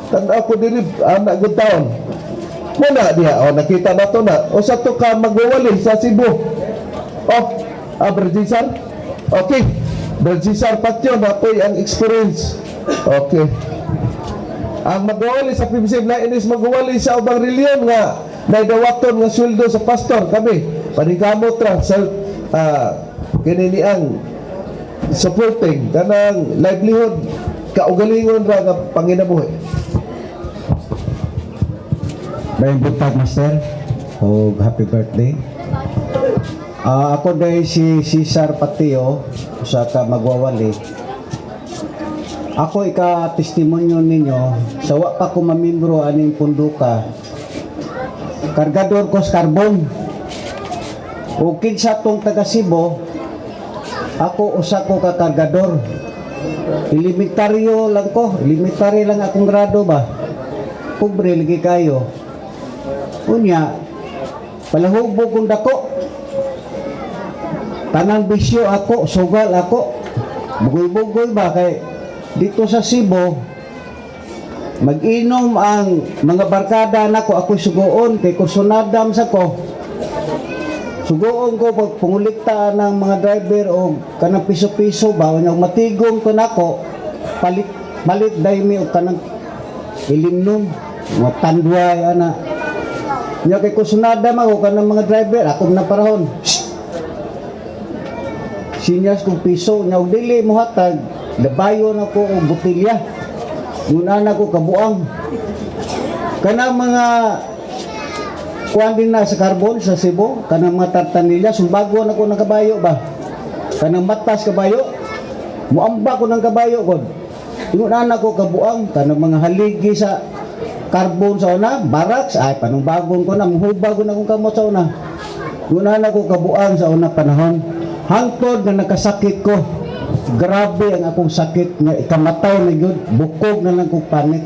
tan-aw ko diri anak gud taon mo na diya o nakita na to na o sa to ka magwawali sa Cebu Berjisar. Okay, Berjisar Patyo na po ang experience. Okay. Ang magwawali sa PBC na inis magwawali sa ubang reliyon nga naidawaton nga sweldo sa pastor kami. Panigamot ra self kinini ang supporting kanang livelihood kaugalingon ra nga panginabuhi. May buntag master o happy birthday. Ako dahil si Cesar Patio sa ka magwawali. Ako ika-testimonyo ninyo sa wa pa ko mamimbro aning punduka. Kargador ko sa karbon. O kinsa tong taga Cebu, ako usa ko ka kargador. Elementaryo lang ko, elementary lang akong grado ba. Pobre lagi kayo. Unya, palahubog kong dako. Tanang bisyo ako, sugal ako. Bugoy-bugoy ba kay dito sa Cebu mag-inom ang mga barkada nako ako sugoon kay kursunadam sa ko. Sugoon ko pag pungulikta ng mga driver o kanang piso-piso ba unya matigom ko nako palit daymi o kanang ilimnom matandway ana. Nya kay kursunadam ako kanang mga driver ako na parahon. Sinyas kong piso niya dili mo hatag labayo na ko og botelya nguna na ko kabuang kanang mga kuan din na sa carbon sa Cebu kanang mga tartanilya sumbago na ko ng kabayo ba kanang matas kabayo muamba ko ng kabayo ko nguna na ko kabuang kanang mga haligi sa carbon sa una barracks ay panong bagong ko na muhubag ko na kong kamot sa una nguna na ko kabuang sa una panahon hangtod na nakasakit ko Grabe ang akong sakit nga ikamatay na yun, bukog na lang kong panit.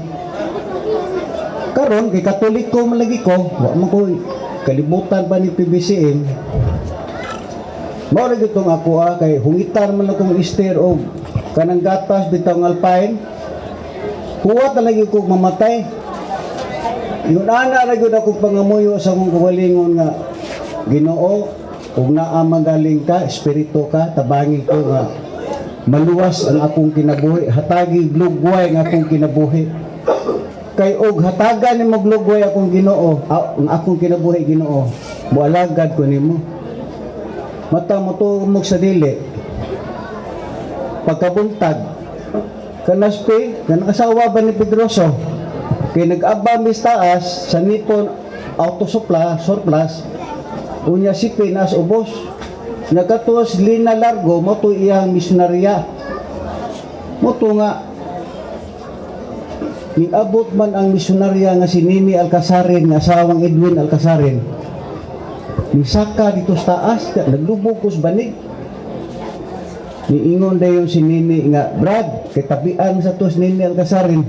Karon kay Katoliko malagi ko, wa man ko kalibutan pa ni PBCM. Mao ra gyud tong ako kay hungitan man akong ister og kanang gatas bitaw ng alpine. Huwa talaga ko mamatay. Yun ana ra gyud ako pangamuyo sa akong kawalingon nga Ginoo, ug naa magaling ka, espiritu ka, tabangi ko nga maluwas ang akong kinabuhi, hatagi glugway ang akong kinabuhi. Kay og hatagan ni maglugway akong Ginoo, ang akong kinabuhi Ginoo, mualagad ko nimo. Mata mo tumog sa dili. Pagkabuntag, kanaspi, kanakasawa ba ni Pedroso? Kay nag-aba mis taas sa Nippon Auto Surplus, unya si Pinas ubos. Nagatuos Lina Largo, mo to iyang misyonarya. Mo to nga, niabot man ang misyonarya nga si Nini Alcasarin, nga asawang Edwin Alcasarin. Nisaka dito sa taas, naglubog ko sa banig. Niingon dayon si Nini nga, Brad, kay tabian sa to si Nini Alcasarin.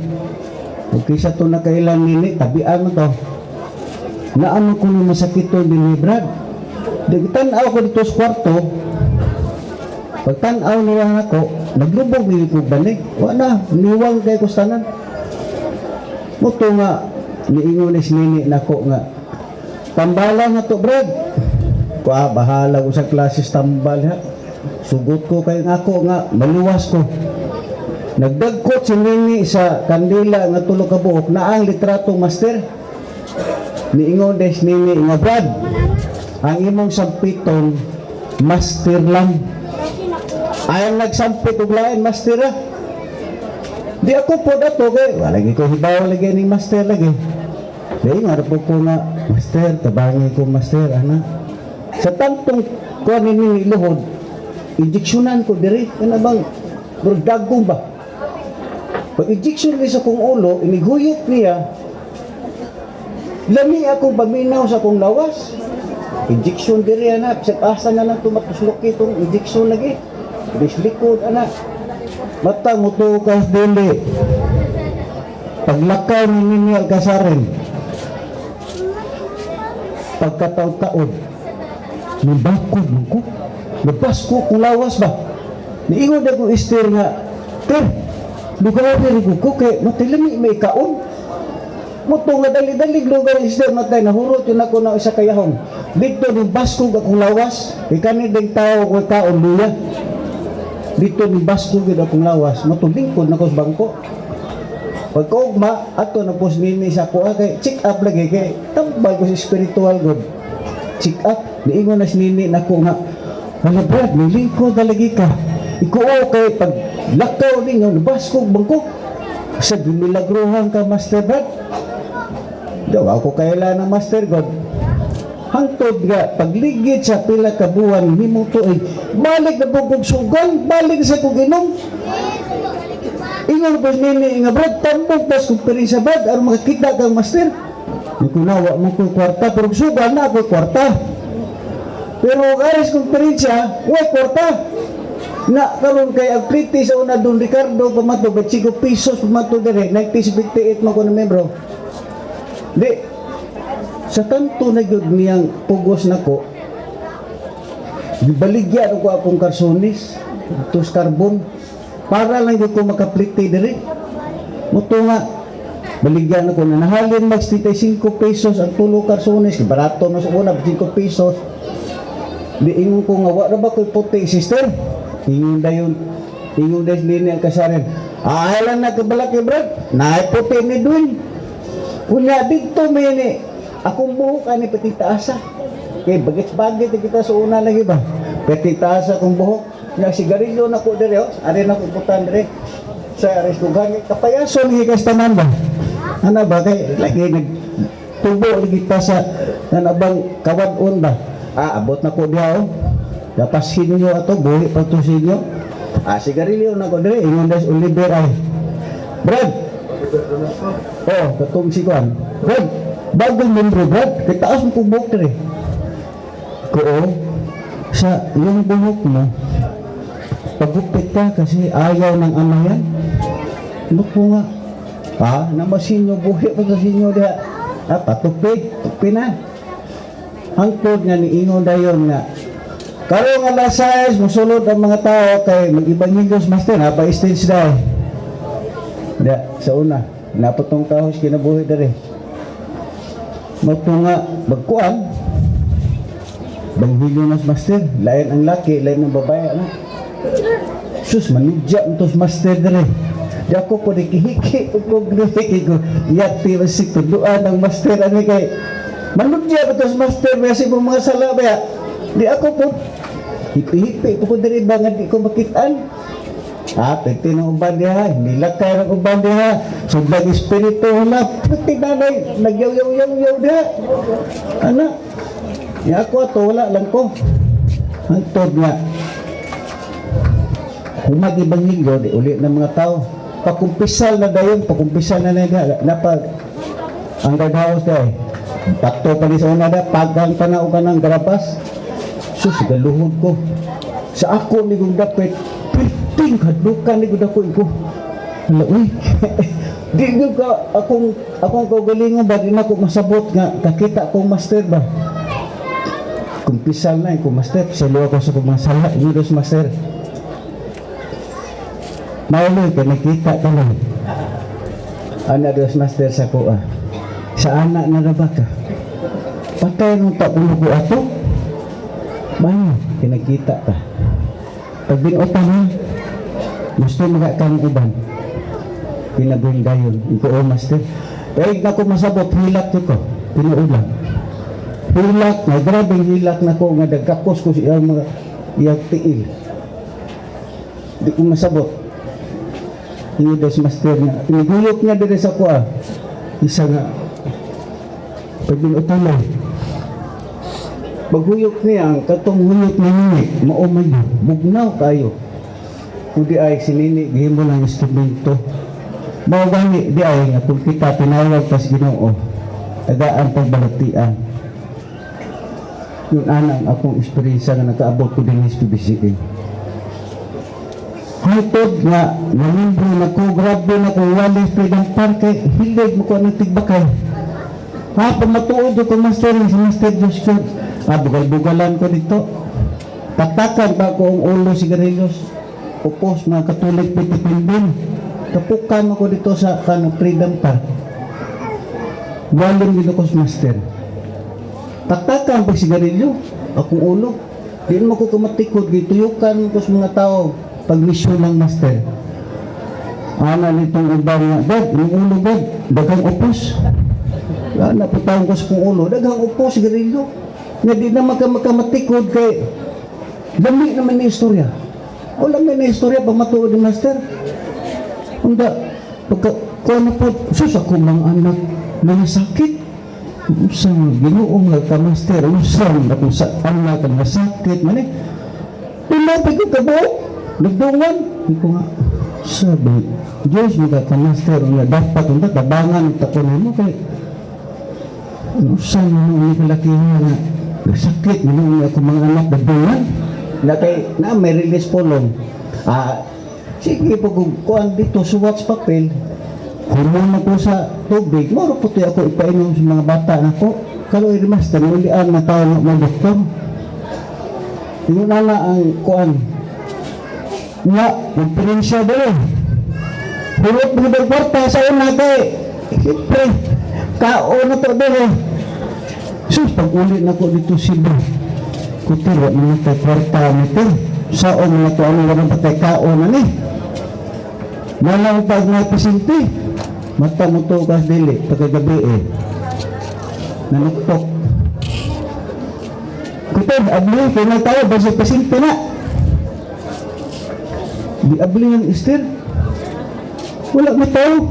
Okay sa to na kailang Nini, tabian mo to. Naano ko na masakito din ni Brad. Nagtanaw ko dito sa kwarto. Pagtanaw niya ako, naglubog din ko banig. Wala, niwang kay ko sa tanan. Muto nga, niingon ni si Nini na ko nga, tambala nga to, Brad. Kuha, bahala ko sa klases tambal ha. Sugot ko kay ako nga, maluwas ko. Nagdagkot si Nini sa kandila nga tulo ka buhok na ang litratong master. Niingon des Nini nga, Brad, ang imong sampiton master lang. Ayang nagsampit og lain master ha. Di ako po dato kay wala lagi ko hibaw lagi ning master lagi. Di nga po ko na master, tabangi ko master ana. Sa tantong kuan ni luhod, injeksyonan ko diri kana bang burdagong ba. Pag injection ni sa kong ulo, iniguyot niya. Lami akong paminaw sa kong lawas. Injection diri ana, sa asa na lang tumatuslok itong injection lagi. Dislikod ana. Mata mo to ka dili. Paglakaw ni Nini Alcasarin. Pagkataon-taon, nibakod mo ko. Nabas ko kung lawas ba. Niingon na ko ister nga, Ter, lugar na rin ko kay matilami may kaon. Muto nga dali-dali lugar ister matay nahurot yun ako na isa kayahong. Dito ni baskog akong lawas. Ikani ding tao ko kaon luya. Dito ni baskog yun akong lawas. Matulingkod na ko sa bangko. Pagkaugma, ato na po Nini sa ako, kay check up lagi, kay tambay ko sa spiritual God. Check up, niingon na si Nini na ko nga, wala Brad, nilingkod lagi ka. Ikuo kay pag lakaw ninyo, nabaskog bangko. Sa milagruhan ka, Master Brad. Daw ako kailan ng Master God. Hangtod nga, pagligid sa pila ka buwan, himo tuig, balik na bugog sugan, balik sa kuginom. Ingon po Nini nga, Brad, tambog pas kong perisa Brad, aron makakita kang Master. Nikunawa mo ko kwarta, pero sugan na ako kwarta. Pero aris kong perisa, way kwarta. Na karon kay ang pliti sa una Don Ricardo pamato, 25 pesos pamato dire, 1958 mo ko na membro. Di, sa tanto na yun niyang pugos na ko, baligyan ko akong karsonis, tos carbon, para lang yun ko makapliti dire. Muto nga, baligyan ako na nahalin mag 35 pesos ang tulo karsonis, barato na sa una, 5 pesos. Di ingon ko nga, wala ba ko'y puti, sister? Ingon dayon, ingon dayon Nini Alcasarin. Ay lang na kabalaki Brad, naiputi ni Dwayne. Kunya dito may ni, akong buhok ani petitaasa. Kaya bagit-bagit kita sa una lagi ba? Petitaasa akong buhok. Nga sigarilyo na ko dire, ari na ko putan dire. Sa aris ko gani, kapayason hikas tanan ba? Ano ba kay lagi nagtubo lagi ta sa nanabang kawan-on ba? Abot na ko diha oh. Dapasin nyo ato, buhi patusin nyo. Sigarilyo na ko dire, ingon das Oliver ay. Brad! Oh, katong si Kwan. Brad, bagong membro Brad, kitaas mo kong buhok dire. Ko sa yung buhok mo, pagupit ka kasi ayaw ng ama yan. Ano po nga? Namasinyo, buhi pa sa sinyo diha. Patupi na. Hangtod nga ni Ingon dayon nga. Karong alas 6, musulod ang mga tao kay mag-Ibangelios Master, pa-stage daw. Sa una, napatong kahos kinabuhi dari. Magpunga, magkuan. Bangelios Master, lain ang laki, lain ang babae, anak. Sus, manudya untos Master dari. Di ako po dikihiki, ko, yati masik tuduan ng Master, ano kay, manudya untos Master, kasi po mga sala ba, di ako po, hipi-hipi ko po dari bangan di ko makitaan. Pwede ng uban diha, nilakay ng uban diha, sundang espiritu na, pwede nanay, nagyaw-yaw-yaw diha. Anak, ako ato, wala lang ko. Hantod nga, humag-Ibanghelyo, di uli ng mga tao. Pakumpisal na dayon, pakumpisal na diha, napag, ang guardhouse diha, pakto pa di sa una diha, pagang tanaw ka ng garabas, sus, galuhod ko. Sa ako ni kong dapit, ting hadlukan ni gud ako hala uy di gyud ka akong kaugalingon ba di na ko masabot nga kakita kong Master ba kumpisal na ko Master salo ako sa kumasala gyud Master mauloy ka nakita ka lang ana dos Master sa ko sa anak na ba ka patay nung tapulo ko ato bayo kinakita ka pag binutan ha gusto magkakang uban pinabuhin dayon iko Master pero na ko masabot hilak ko pinuulan hilak na grabing hilak na ko nga dagkakos ko siya mga iyang tiil di ko masabot ini dos Master nga piniguyok niya dito sa kuha isa nga pag binutan lang paghuyok niya ang katong huyok na nini maumay bugnaw kayo kung di ay sinini gihimo lang instrumento mao gani di ay nga kung kita tinawag tas Ginoo agaan pagbalatian yun anang akong eksperyensya nga nakaabot ko din sa PBCA hantod nga nalimbro na ko grabe na ko walis Freedom Park kay hilig mo ko ng tigbakay pamatuod ko Master si Master Diyos ko bugal-bugalan ko dito taktakan pa ko ang ulo sigarillos upos mga katulik pitipindin tapukan ako dito sa Freedom Park galing dito ko Master taktakan pag sigarilyo akong ulo di mo ko kumatikod gituyukan ko sa mga tao pag misyon ng Master ana nitong ubang nga dad yung ulo dad dagang upos naputawang ko sa kong ulo dagang upos sigarilyo nga di na magkamatikod kay lami naman na istorya wala may na istorya pag matuod ni Master hindi pagka na po sus ako mga anak na nasakit usang Ginoo nga ka Master usang na kung saan na ka nasakit mani pinapay ko ka po nagdungan hindi ko nga sabi Diyos mga ka Master nga dapat hindi tabangan takunin mo kay usang na kalakihan nga nasakit minungi ako mga anak nagdungan na kay na may release polong sige pag kuhan dito suwats papel kunin mo po sa tubig moro po tayo ako ipainom sa mga bata na ko kaloy Master ulian na tao ng mga doktor yun na ang kuhan nga magpirinsya doon hulot mo ng porta sa una kay siyempre kao na to doon sus pag ulit na ko dito Cebu kutir wak mga tay kwarta nito saon mga to ano walang patay kao na ni malang pag may pasinti mata mo to kas dili pagkagabi nanuktok kutir abli kaya na tayo basi pasinti na di abli ng Esther wala na tayo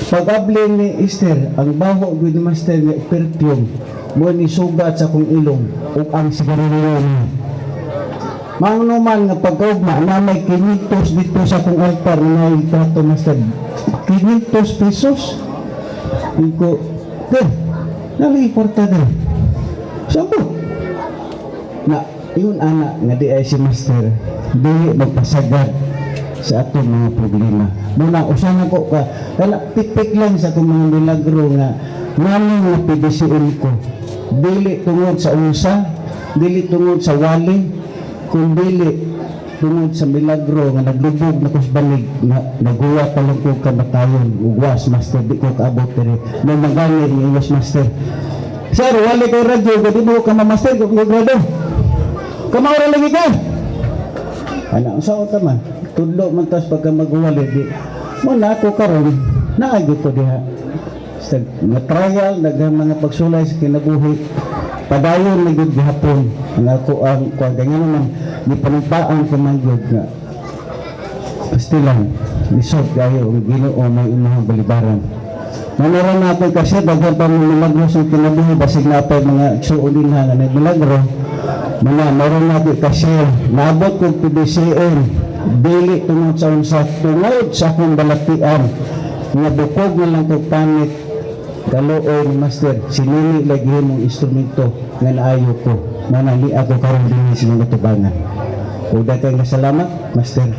pag abli ni Esther ang baho ni Master nga perfume mo ni sugat sa kong ilong ug ang sigarilyo niya manuman nga pagkaugma na may 500 dito sa kong altar na itrato Master 500 pesos iko naliporta na sabo na yun anak nga di ay si Master dili magpasagad sa atong mga problema. Muna usahan ko ka kana tipik lang sa atong mga milagro nga nganong napidisiun ko. Dili tungod sa unsa, dili tungod sa wali, kung dili tungod sa milagro nga naglubog na kusbanig na naguwa pa lang ko kamatayon ugwas master di ko kaabot pero no magani ni ugwas master. Sir, wali kay radyo gadi mo ka master ko grado. Kamaura lagi ka. Ana sa uta man tudlo man tas pagka magwali di mo na ako karon naagi ko diha sa trial mga pagsulay sa kinabuhi padayon na gud gihapon nga ako ang kuan ganyan naman di panumpaan ko man gud nga pastilan lisod kayo ang Ginoo may imong balibaran manara natin kasi daghan pa mga milagro sa kinabuhi basig na pa mga suulin nga na milagro meron natin kasi naabot kong PDCN dili tungod sa unsa tungod sa akong balatian nga bukog na lang kong panit kaluoy ni master sinili lagi mong instrumento nga naayo ko na nali ako karon din sa mga tubangan o daghang salamat master.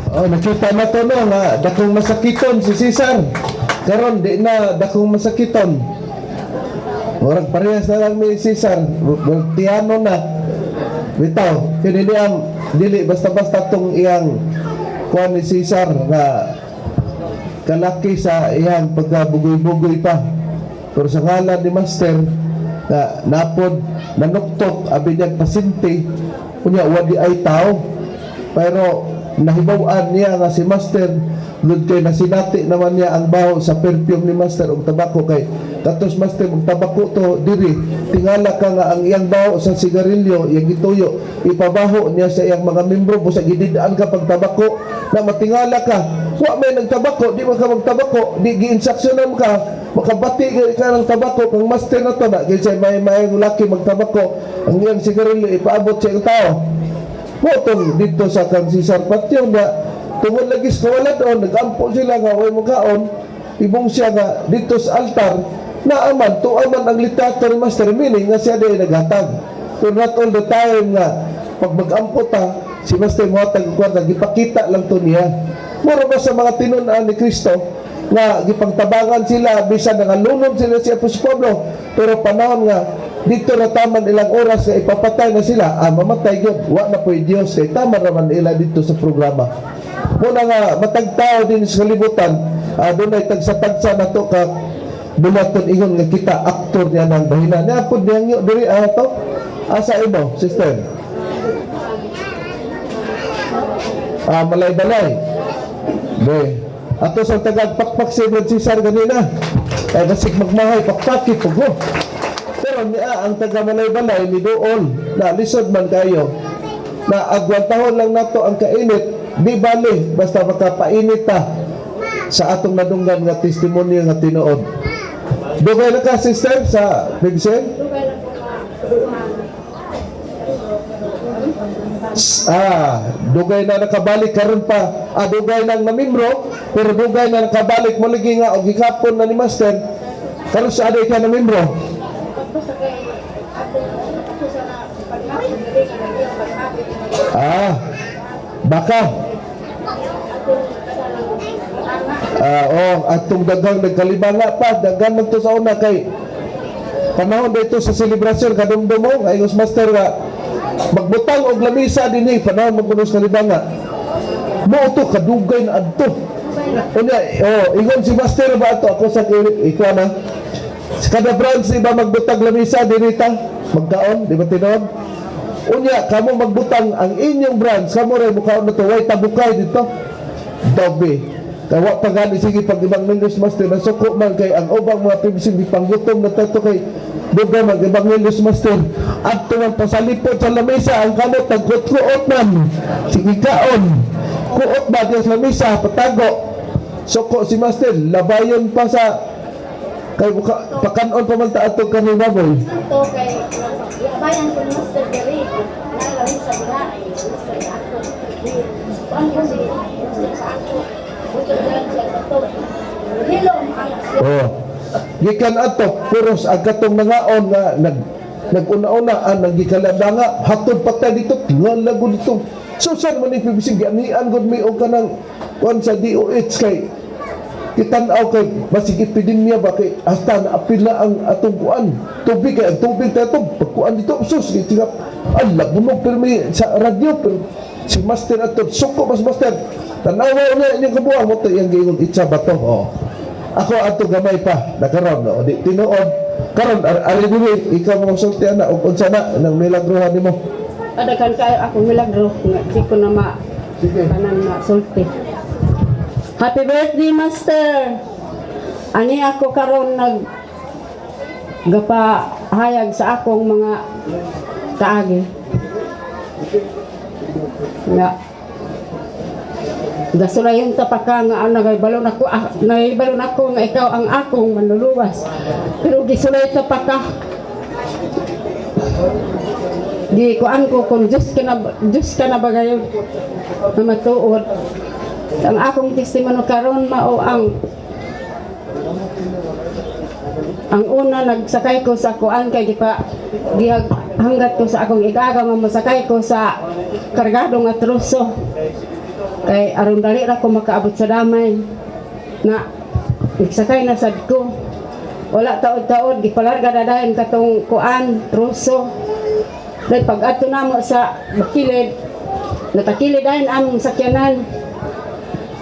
Nakita na to no nga dakong masakiton si Cesar karon di na dakong masakiton orang parehas na lang ni Cesar tiano na bitaw kini dili basta-basta tong iyang kuan ni Cesar nga kalaki sa iyang pagkabugoy-bugoy pa. Pero sa ngalan ni Master na napod nanuktok abinag pasinti unya wadi ay tao pero nahibaw-an niya nga si Master lud kay nasinati naman niya ang baho sa perfume ni Master og tabako kay katos Master og tabako to diri tingala ka nga ang iyang baho sa sigarilyo iyang gituyo ipabaho niya sa iyang mga membro busa gididaan ka pag tabako na matingala ka wa may nagtabako di man ka magtabako di giinsaksyonan ka makabati ka ng tabako kang Master na to na kay may laki magtabako ang iyang sigarilyo ipaabot sa iyang tao motong dito sa kang Cesar Patio nga tungod lagi sa kawaladon nag-ampo sila nga way magkaon ibong siya nga dito sa altar na aman tuaman ang literature Master meaning nga siya day naghatag pero not all the time nga pag mag-ampo ta si Master mohatag kwarta gipakita lang to niya mura ba sa mga tinun-an ni Kristo nga gipangtabangan sila bisan nangalunod sila si Apostol Pablo pero panahon nga dito na taman ilang oras nga ipapatay na sila mamatay yun wa na po Diyos kay tama naman ila dito sa programa muna nga matagtao din sa kalibutan doon ay tagsa-tagsa na to ka bulaton ingon nga kita aktor niya ng bahina niya po niyang nyo diri to asa imo sister malay-balay be ato sa tagad pakpak si Brad Cesar ganina ay basig magmahay pakpaki pugo pero niya ang taga malay-balay ni doon na lisod man kayo na agwantahon lang nato ang kainit di bali basta makapainit ta sa atong nadunggan nga testimonyo nga tinuod dugay na ka sister sa Bigsen dugay na nakabalik karon pa dugay nang namembro pero dugay na nakabalik mo lagi nga og gikapon na ni Master karon sa aday ka namembro baka atong daghang nagkalibanga pa daghan man to sa una kay panahon dito sa selebrasyon kadumdumo ayos Master nga magbutang og lamisa dinhi panahon magpunos na libanga mo to kadugay na adto unya ingon si Master ba ato ako sa ikaw na sa kada branch iba magbutang lamisa dinhi ta magkaon di ba tinuod unya kamo magbutang ang inyong branch kamo ray mukaon na to way tabukay dito dobe kawa pa gani sige pag ibang Mendes Master nasuko man kay ang ubang mga pibising panggutom na tato kay duga mag ibang Mendes Master at tuwang pasalipot sa lamesa ang kamot nagkutkuot man sige kaon kuot ba diya sa lamesa patago suko si Master labayon pa sa kay pakanon pa man ta ato kanina boy ato kay labayan ko Master diri nalawin sa diha Master ato ang kasi sa ato gikan ato puros ang katong nangaon nga naguna-una ang nagikaladanga hatod patay dito tingal lago dito Susan man ni bisig anian gud mi og kanang kon sa DOH kay kitanaw kay basig epidemya ba kay hasta na apila ang atong kuan tubig kay ang tubig tato pagkuan dito sus tingap ala bunog permi sa radyo pero si master ato suko mas master tanawa na inyong kabuang mo to yung giingon itsa ba to ako ato gamay pa nakaroon no di tinuod karon ari dili ikaw mo sulti ana og unsa na nang milagrohan nimo Adakan kayo ako milagro nga di ko na kanan na sulti. Happy birthday, Master! Ani ako karon gapahayag sa akong mga kaagi. Nga gasulayon ta pa ka nga nagaybalon ako nga ikaw ang akong manluluwas. Pero gisulay ta pa ka. Di kuan ko kung Diyos ka na bagayon na matuod. Ang akong testimono karon mao ang una nagsakay ko sa kuan kay hanggat ko sa akong igaga nga masakay ko sa kargado nga truso. Kay aron dali ra ko makaabot sa damay na nagsakay na sad ko. Wala taod-taod gipalarga dadayon katong kuan truso. Dahil pag ato na mo sa bakilid, natakilid dahil among sakyanan.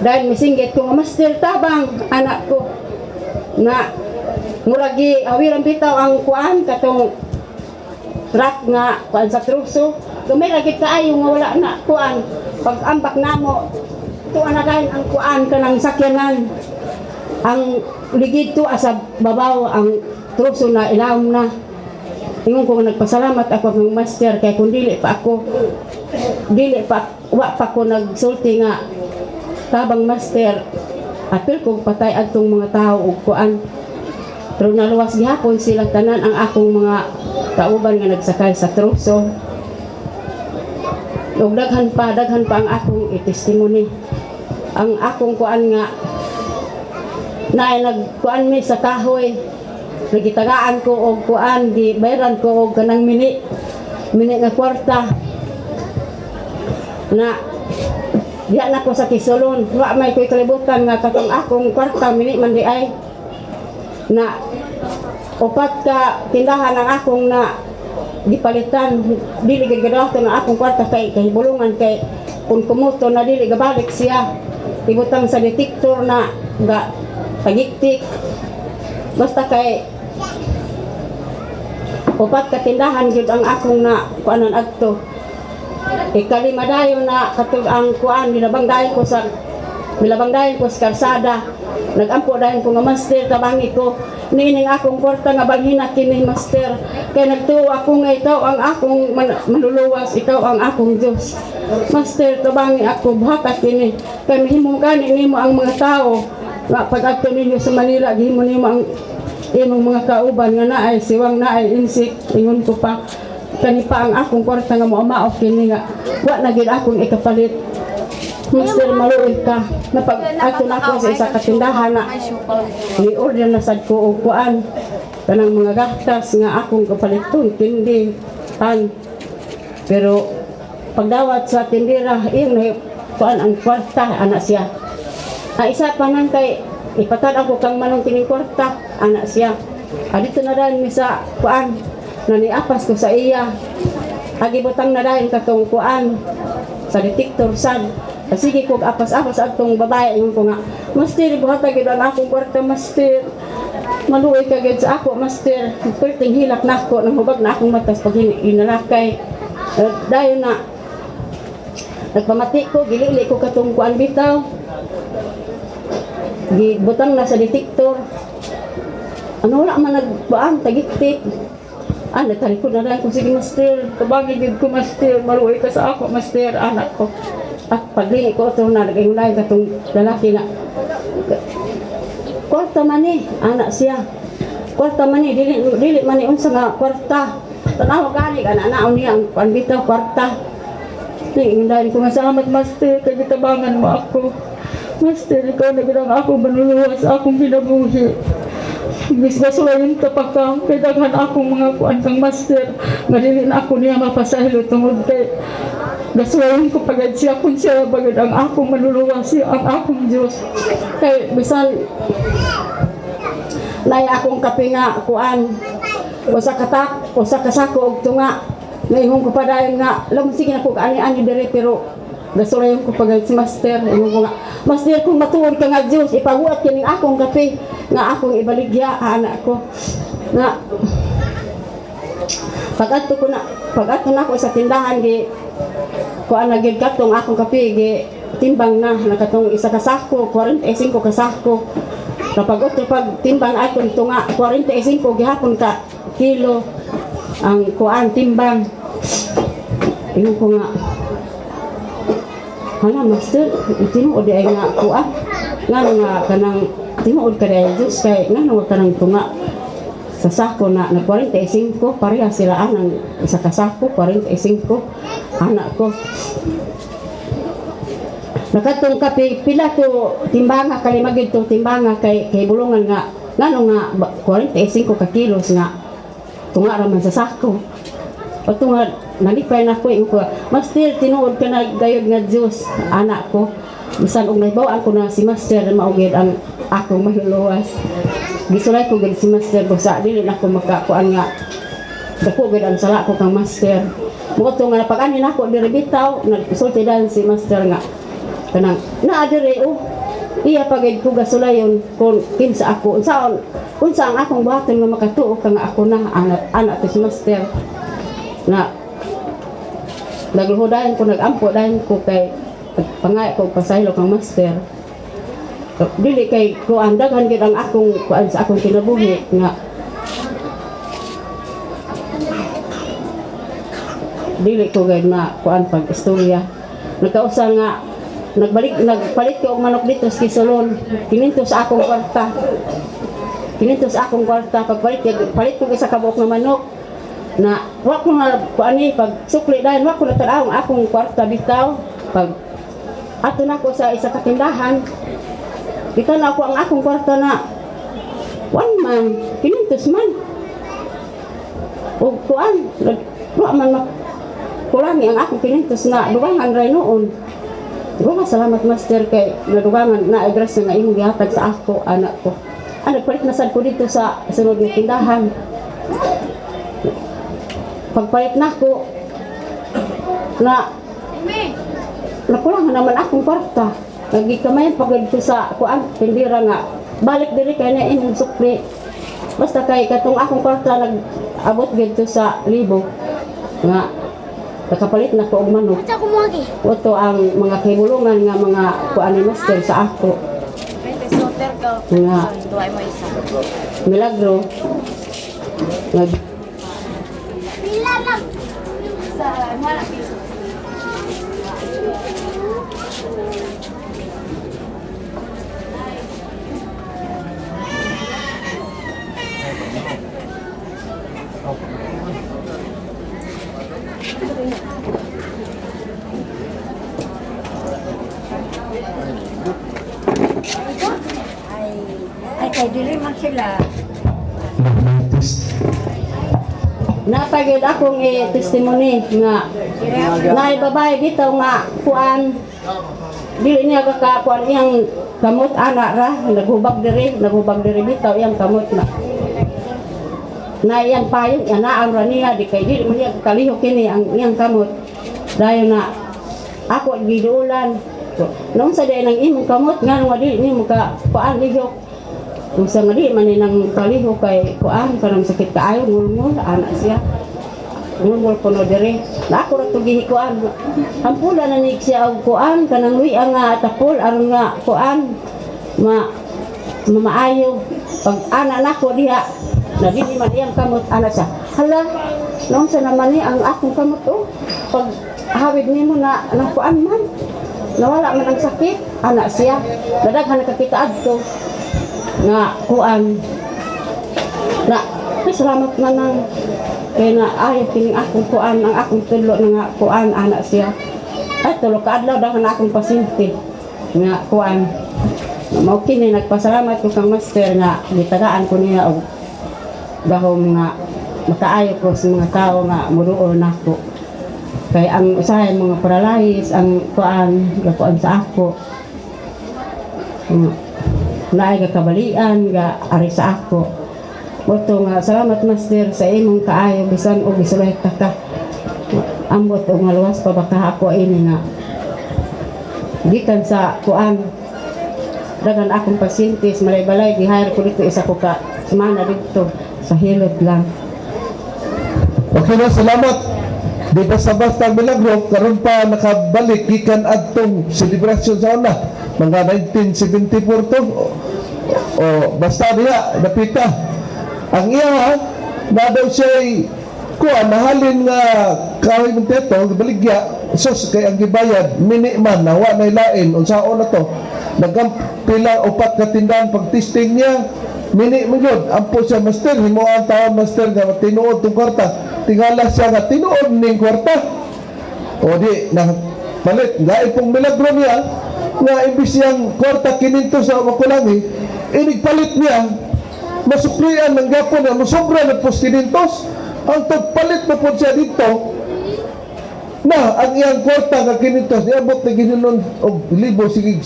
Dahil misinggit ko nga master tabang anak ko na muragi awiran bitaw ang kuan katong truck nga kuan sa truso. Gamay lagi kaayo nga wala na kuan. Pag ambak namo, tuwa na dahil ang kuan kanang sakyanan. Ang ligid to asa babaw ang truso na ilawom na. Ingon ko nagpasalamat ako ng master kay kung dili pa wa pa ko nagsulti nga tabang master apil kong patay adtong mga tao ug kuan. Pero naluwas gihapon sila tanan ang akong mga kauban nga nagsakay sa truso. Ug daghan pa ang akong i-testimony. Ang akong kuan nga naay nagkuan mi sa kahoy. Nagitagaan ko og kuan di bayaran ko og kanang mini nga kwarta na diya na ko sa kisulon wa may ko'y kalibutan nga katong akong kwarta mini man di ay na upat ka tindahan ang akong na gipalitan dili gagadato na akong kwarta kay bulungan kay kung kumuto na dili gabalik siya ibutang sa detektor na ga pagiktik basta kay upat katindahan gyud ang akong na kuanan adto. Ikalima dayon na katug ang kuan bilabang dayon ko sa karsada. Nagampo dayon ko nga master tabangi ko nining akong kwarta nga balhina kini master. Kay nagtuo ako nga ikaw ang akong manluluwas, ikaw ang akong Dios. Master tabangi ako buhakat kini. Kay mahimong gani nimo ang mga tao nga pag adto ninyo sa Manila gihimo nimo ang imong mga kauban nga naay siwang naay insik ingon ko pa kani pa ang akong kwarta nga moamaok kini nga wa na gid akong ikapalit. Mister maluoy ka na pag ato na ako sa isa ka tindahan na ni order na sad ko og kuan kanang mga gastas nga akong kapaliton tindi tan pero pagdawat sa tindira iyang kuan ang kwarta ana siya isa pa nang kay ipatad ako kang manong kining kwarta anak siya adito na dahil mi sa kuan naniapas ko sa iya agibutang na dahil katong kuan sa detektor sad sige ko apas-apas atong babae ingon ko nga master buhatag gid ang akong kwarta master maluoy ka gid sa ako master perting hilak nako nang hubag na akong matas pag inalakay dayon na nagpamati ko gilili ko katong kuan bitaw gibutang na sa detektor ano wala man nagbuang tagiktik talikod na lang ko sige master kabagi gid ko master maluoy ka sa ako master anak ko at paglini ko ito na nag-iulay katong lalaki na kwarta man anak siya kwarta man dili man unsa nga kwarta tanaw gani ana naon niya ang panbitaw kwarta tingin ko nga salamat master kay gitabangan mo ako. Master, ikaw na bilang akong manluluwas, akong binabuhi. Bis na sulayin tapak ka, kay daghan akong mga kuan kang master. Nga dili na ako niya mapasahilo tungod kay Gasuwayin ko pagad siya kung siya bagad ang akong manluluwas siya ang akong Diyos. Kay bisan nay akong kapinga kuan usa kasako og tunga. Ngayon ko pa dayon nga lam sige na ko ani dire pero gasulayon ko pagad si Master. Ingon ko nga Master kung matuod ka nga Diyos ipabuhat kining akong kape nga akong ibaligya anak ko. Na pag-ato na ko sa tindahan gi kuan na gid katong akong kape gi timbang na nakatong isa ka sako 45 ka sako. Kapag pag timbang atong tunga 45 gihapon ka kilo ang kuan timbang. Ingon ko nga hala Master tinuod ay nga kuan nga kanang tinuod ka dai Diyos kay nga kanang tunga sa sako na 45 pareha sila ang isa ka sako 45 anak ko nakatong kape pila to timbanga kalimagid to timbanga kay bulungan nga ngano nga 45 ka kilos nga tunga ra man sa sako o tunga nalipay na ko ingo Master tinuod ka na gayud nga Dios anak ko bisan og nahibaw ko na si Master maugid ang akong maluluwas. Gisulay ko gid si Master busa dili na ko makakuan nga dako gid ang sala ko kang Master. Mo to nga pag-ani nako diri bitaw nagsulti dan si Master nga kanang naa diri iya pagid ko gasulayon kun kinsa ako unsa ang akong buhaton nga makatuo ka nga ako na anak to si Master. Na nagluhudayan ko nagampo dayon ko kay pangay ko pasaylo kang Master. Dili kay kuan daghan gid ang akong kuan sa akong kinabuhi nga dili ko gid na kuan pag istorya nagkausa nga nagpalit ko og manok dito sa Kisulon kininto sa akong kwarta palit ko isa ka buok nga manok na wa ko nga kuan ni pag sukli dayon wa ko nataraw ang akong kwarta bitaw pag ato na ko sa isa ka tindahan kita na ako ang akong kwarta na 1 man, 500 man. O kuan, wa man kulangi ang akong 500 na dugangan ray noon. Dugangan salamat Master kay nadugangan na agrasya nga imong gihatag sa ako anak ko. Ano palit na sad ko dito sa sunod nga tindahan. Pagpalit na ko na nakulangan naman akong kwarta. Nagikamayan pagod ko sa kuan tindira nga balik diri kay na imong sukli basta kay katong akong kwarta nag-abot gid sa libo nga nakapalit na ko og manok oto ang mga kibulungan nga mga kuan ni Master sa ako nga milagro nag pila lang sa wala piso. Ay kay dili man sila. Napagid akong testimony nga naay babae dito nga kuan dili niya ka kuan iyang kamot ana ra naghubag diri bitaw iyang kamot na iyang payong ana ang raniya di kay dili man niya kalihok kini ang iyang kamot dayon na ako giduulan nung sa day nang imong kamot nga dili ni mo ka kuan lihok kung sa mali man nang kaliho kay kuan kanang sakit kaayo ngulngul anak siya ngulngul kuno dire na ako ra to gihikuan hampula na ni siya og kuan kanang wi nga tapol aron nga kuan maayo pag anak nako diha na dili man iyang kamot anak siya hala noon sa naman ni ang akong kamot pag hawid nimo na kuan man nawala man ang sakit anak siya dadaghan nakakita adto nga kuan na salamat na nang kay na ay kining akong kuan ang akong tulo nga kuan anak siya ay tulo ka adlaw daw na akong pasyente nga kuan mao kini nagpasalamat ko kang Master nga gitagaan ko niya og dahom nga makaayo ko sa mga tao nga muduol nako Kay ang usahay mga paralyzed, ang kuan sa ako. Naay ga kabalian ga ari sa ako. Boto nga salamat master sa imong kaayo bisan og gisuleta ka. Ambot og maluwas pa baka ako ini nga. Gikan sa kuan dagan akong pasyentes malay-balay gihire ko dito isa ko ka semana dito sa hilot lang. Okay na, salamat. Di basta-basta milagro, karon pa nakabalik gikan adtong selebrasyon sa una. Mga 1974 to. O basta niya, napita. Ang iya, na daw siya'y kuha, nahalin nga kahoy ng teto, baligya, sus, kay ang gibayad, mini-man, nawa na ilain, unsaon na to. Nagkampila upat ka tindahan pag-testing niya, mini-magyod, ampo siya, master, himo ang taon, master, nga tinuod tong kwarta. Tingala siya nga, tinuod ning kwarta. O di, palit, dahil pong milagro niya, nga imbis siyang kwarta kininto sa makulangi, inigpalit niya, masuklian ng gapon na masobra na pos kinintos, ang tagpalit na po siya dito, na ang iyang kwarta nga kinintos, niabot na gininon o libo, sige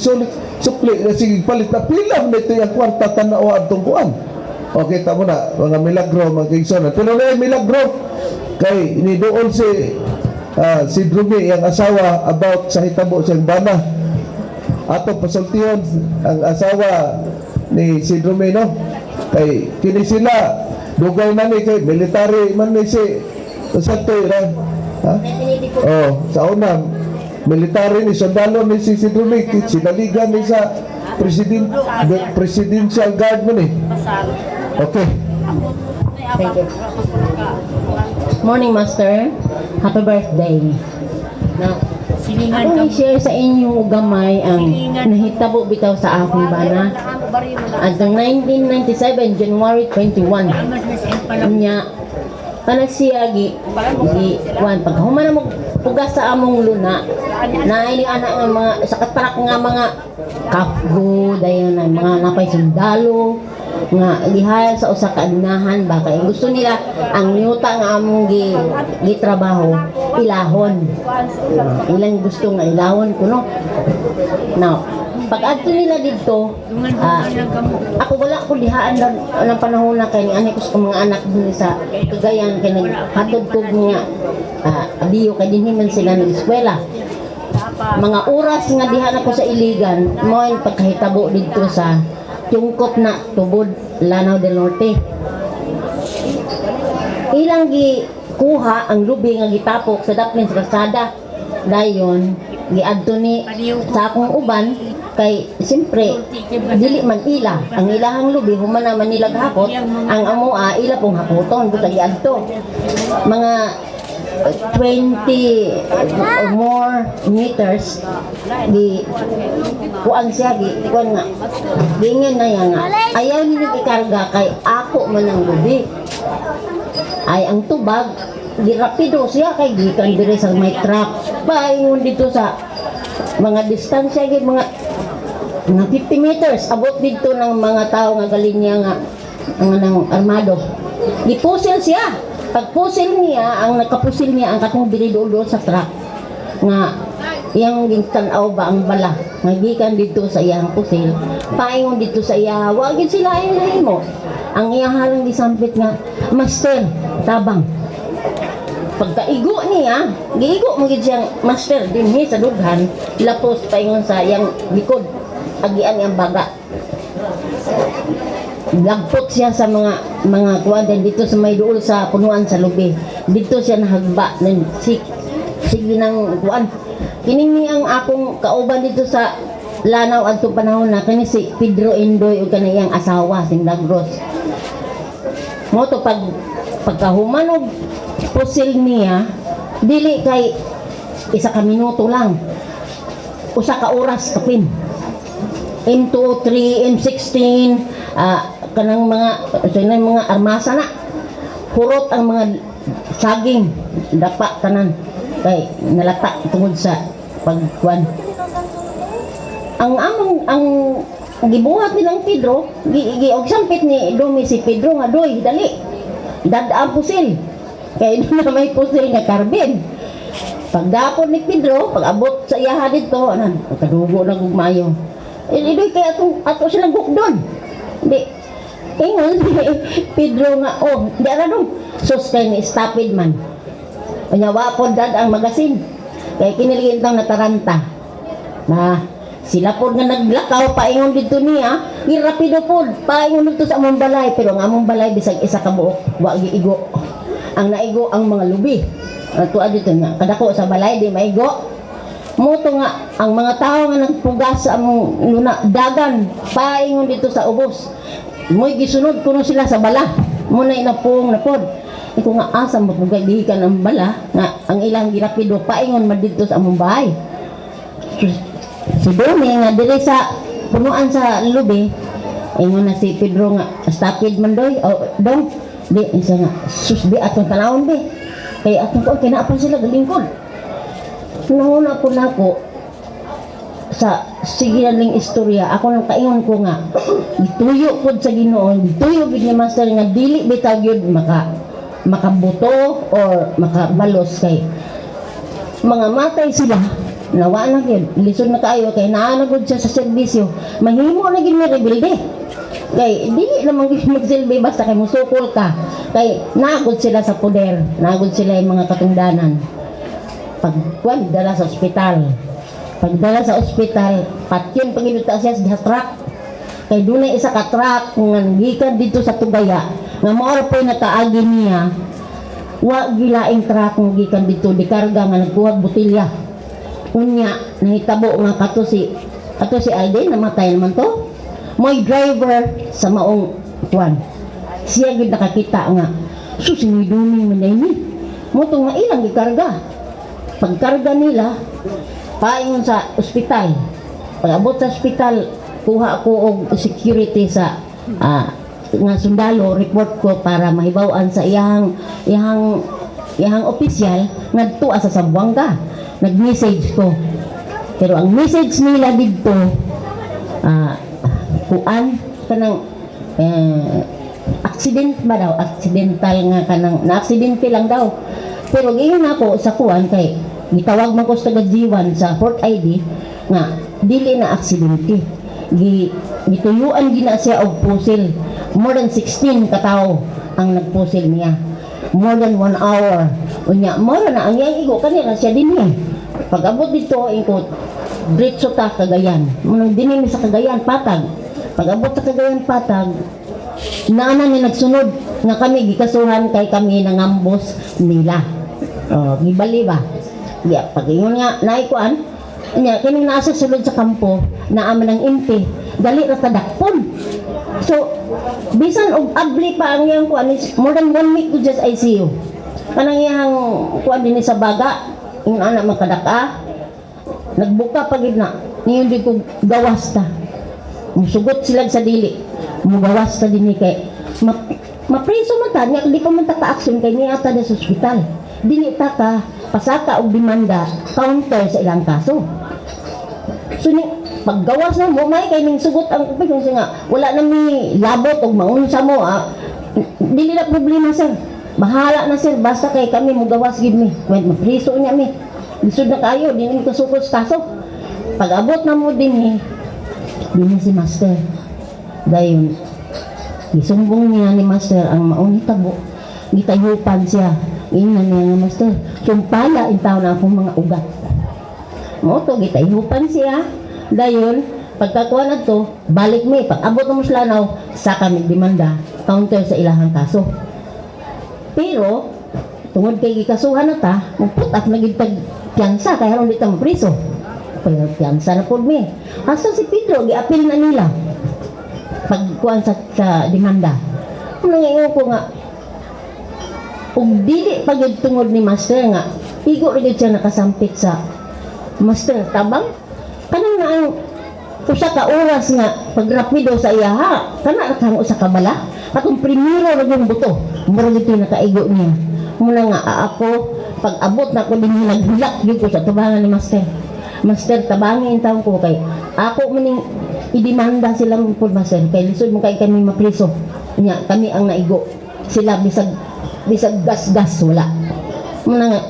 sukli, sige palit na pila na ito yung kwarta tanawa at tungkuan. Okay, tamo na, mga milagro, mga kingson. Pero na yung milagro, kay inidoon si Drumi, ang asawa, about sa hitabo siyang bana. Ato pasultiyon ang asawa ni si Drumi, no? Kay kini sila, dugay na ni kay military man ni si Santoy ra. Ha? Oh, sa una, military ni sundalo ni si Drumi, sinaligan ni sa presidential guard mo ni. Okay. Thank you. Morning, Master. Happy birthday. Now, ako i-share sa inyo gamay ang nahitabo bitaw sa akong bana. At noong 1997, January 21, niya, panagsiya, pagkahuman na pugas sa among luna, nailing anak ng mga, sa katarak nga mga kafgo, dayan ang mga napay sundalo, nga gihayag sa usa ka anahan ba kay gusto nila ang niyuta nga among gitrabaho ilahon. Ilang gusto nga ilahon kuno. Now, pag adto nila dito, ako wala ko dihaan ng panahon na kay ani ko sa mga anak din sa Cagayan kay naghatod ko nga adiyo kay dinhi man sila nag-eskwela. Mga oras nga diha ako sa Iligan, mo ang pagkahitabo dito sa Tungkop na tubod Lanao del Norte. Ilang gikuha ang lubi nga gitapok sa daplin sa kalsada. Dayon giadto ni sa akong uban kay siyempre dili man ila ang ilahang lubi human naman nila gahapot ang amoa ila pong hapoton buta giadto mga 20 or more meters di kuan siya kuan nga gingan na yan nga ayaw nila ikarga kay ako man ang lubi ay ang tubag di rapido siya kay gikan dire sa may truck paingon dito sa mga distansya gid mga 50 meters abot dito ng mga tao nga galing niya nga ng armado gipusil siya. Pag pusil niya, ang nakapusil niya ang katong binidol sa truck nga iyang gintanaw ba ang bala nga gikan dito sa iyang pusil paingon dito sa iya wa gid sila ilahin mo ang iyang halang gisampit nga master tabang pagkaigo niya giigo mo gid siyang master dinhi sa dughan lapos paingon sa iyang likod agian iyang baga lagpot siya sa mga kuwan dito sa may duol sa punuan sa lubi dito siya nahagba ng sige ng kuwan kining ang akong kauban dito sa Lanao adto panahon na kani si Pedro Indoy ug kaniyang asawa si Milagros mo to pagkahuman og pusil niya dili kay isa ka minuto lang usa ka oras kapin M203 M16 kanang mga armasa na hurot ang mga saging dapa tanan kay nalata tungod sa pagkuan ang gibuhat nilang Pedro og sampit ni Dumi si Pedro nga doy dali dadaan pusil kay na may pusil nga karbin Pagdapon ni Pedro, pag-abot sa iyaha dito, kadugo na gugmayo. Idoy kaya ato silang gukdon. Di, ingon, Pedro nga, di aradong, sus kay ni stupid man. Panyawa po dad ang magasin. Kaya kiniligin tang nataranta. Na, sila po nga naglakaw, paingon dito niya, rapido po, paingon dito sa among balay, pero ang among balay, bisag isa ka buok, wag igo. Ang naigo ang mga lubi. Tuwa dito nga, kadako sa balay, di maigo. Muto nga, ang mga tao nga nagpugas sa among luna, dagan, paingon dito sa ubos. Mo'y gisunod kuno sila sa bala. Muna inapong napod. Ito nga, asa mo pugay dihikan ang bala, nga ang ilang girapido, paingon man dito sa among bahay. Si Dumi nga diri sa punuan sa lubi, ingon na si Pedro nga stupid man doy dong di isa nga sus di atong tanawon be kay atong ko kinaapan sila galingkod nanguna po nako sa sige ning istorya ako nang kaingon ko nga gituyo pod sa Ginoo gituyo gid ni master nga dili bitaw gyud makabuto or makabalos kay mga matay sila nawa na gyud lisod na kaayo kay naa na gud siya sa serbisyo mahimo na gyud mi rebelde kay dili naman gyud magsilbi basta kay musukol ka kay naagod sila sa poder naagod sila yung mga katungdanan pagkuan dala sa ospital pagdala sa ospital patyon paginuta siya sa truck kay dunay isa ka truck nga gikan dito sa Tugaya nga mao pa nakaagi niya wa gilaing truck nga gikan dito di karga nga nagkuha botelya unya nahitabo nga kato si Alden namatay naman to mo'y driver sa maong tuwan siya gid nakakita nga susinidumi man ni mo to nga ilang gikarga pagkarga nila paingon sa ospital pag-abot sa ospital kuha ko og security sa nga sundalo report ko para mahibaw-an sa iyang opisyal ngadto sa Zamboanga nag-message ko pero ang message nila dito kuan kanang accident ba daw accidental nga kanang na-aksidente lang daw pero giyon ako sa kuan kay gitawag man ko sa taga-G1 sa Port ID nga dili na aksidente gituyuan gina siya og pusil more than 16 katao ang nagpusil niya more than 1 hour unya more na ang iyang igo kanila siya dinhi pag-abot dito ingkot diretso ta Cagayan munang dinhi sa Cagayan patag pag-abot sa Cagayan patag naana ni nagsunod nga kami gikasuhan kay kami nangambos nila gibali ba pag-ingon nga naikuan nya kining nasa sulod sa kampo naaman ng impi dali ra tadakpon so bisan og abli pa ang iyang kuan more than 1 week to just ICU kanang iyang kuan dinhi sa baga yung anak makadaka nagbuka pagid na niyon di ko gawas ta musugot sila sa dili mugawas ta dinhi kay mapreso man ta nya di pa man ta ka-action kay niya ta sa ospital dili ta ka pasaka og demanda counter sa ilang kaso so ni paggawas na mo may kay ning sugot ang kupit nga wala na mi labot og maunsa mo dili na problema sir bahala na sir basta kay kami mugawas gid mi when mapriso niya mi lisod na kayo dinhi ko sukol sa kaso pag-abot na mo dinhi si master dayon gisumbong niya ni master ang maong tabo gitayupan siya ingnan niya nga master sumpala intaw na akong mga ugat mo to gitayupan siya dayon pagkakuha na to balik mi pag-abot mo sa lanaw sa kami demanda counter sa ilahang kaso pero tungod kay gikasuhan na ta magputak na gid tag piyansa kay haron di ta mapriso pero piyansa na pud mi hasta si Pedro giapil na nila pagkuan sa demanda nangingon ko nga ug dili pagid tungod ni master nga igo ra gid siya nakasampit sa master tabang kanang na ang usa ka oras nga pagrapido sa iyaha kana kang usa ka bala katong primero ra yung buto mura gid nakaigo niya muna nga ako pag-abot na ko din naghulak gyud ko sa tubangan ni master tabangin taon ko kay ako maning idemanda sila pud master kay lisod mo kay kami mapriso nya kami ang naigo sila bisag gas wala muna nga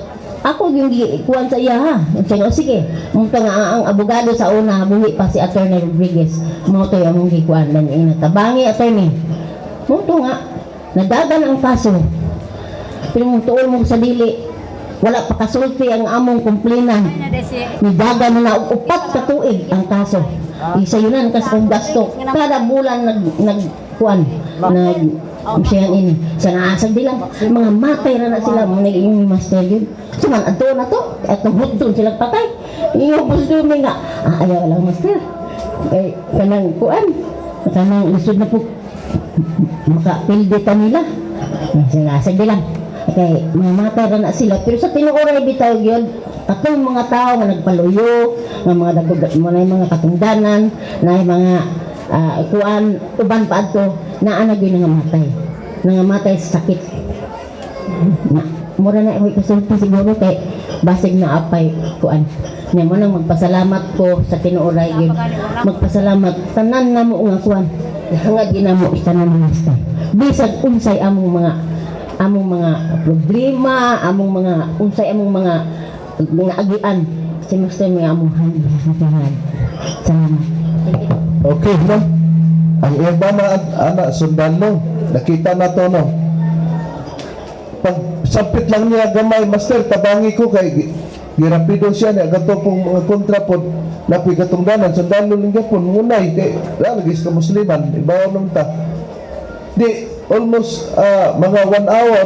ako yung kuwan sa iya ha. Sabi, sige, mong nga ang abogado sa una, buhi pa si Attorney Rodriguez. Mo to yung gikuan lang inatabangi attorney. Mo to nga, nadagan ang kaso. Pero mong tuol mo sa dili, wala pa kasulti ang among kumplinan. Nidagan na upat ka tuig ang kaso. Isayunan kas kong gasto. Kada bulan nagkuan, siyan ini. Sa naasag dilang, mga matay na sila, mga naging master yun. Suman, ato na to, at nabutol silang patay. Iyo po sa dumi nga, ayaw lang master. Eh, kanang kuan, kanang lisod na po, makapildi ka nila. Sa naasag dilang. Okay, mga matay na sila. Pero sa tinuoray bitaw yun, katong mga tao nga nagpaluyo, nga mga mga katungdanan, na mga kuan, uban pa ato, naanag yun nangamatay sa sakit. Mura na ako kasulti siguro kay basig na apay kuan. Nya mo nang magpasalamat ko sa tinuoray yun. Magpasalamat tanan na mo nga kuan. Hangad ginamo tanan mga bisag unsay among mga problema, among mga unsay among mga agian. Si Master may among hangad. Salamat. Okay, no? Ang iba na anak, sundalo, nakita na to, no? Pag sampit lang niya gamay, Master, tabangi ko kay girapido siya niya, gato pong mga kontra po, napoy katungdanan, sundalo lang niya po, ngunay, kay, lalagis ka musliman, ibaw nung ta. Di, almost mga 1 hour,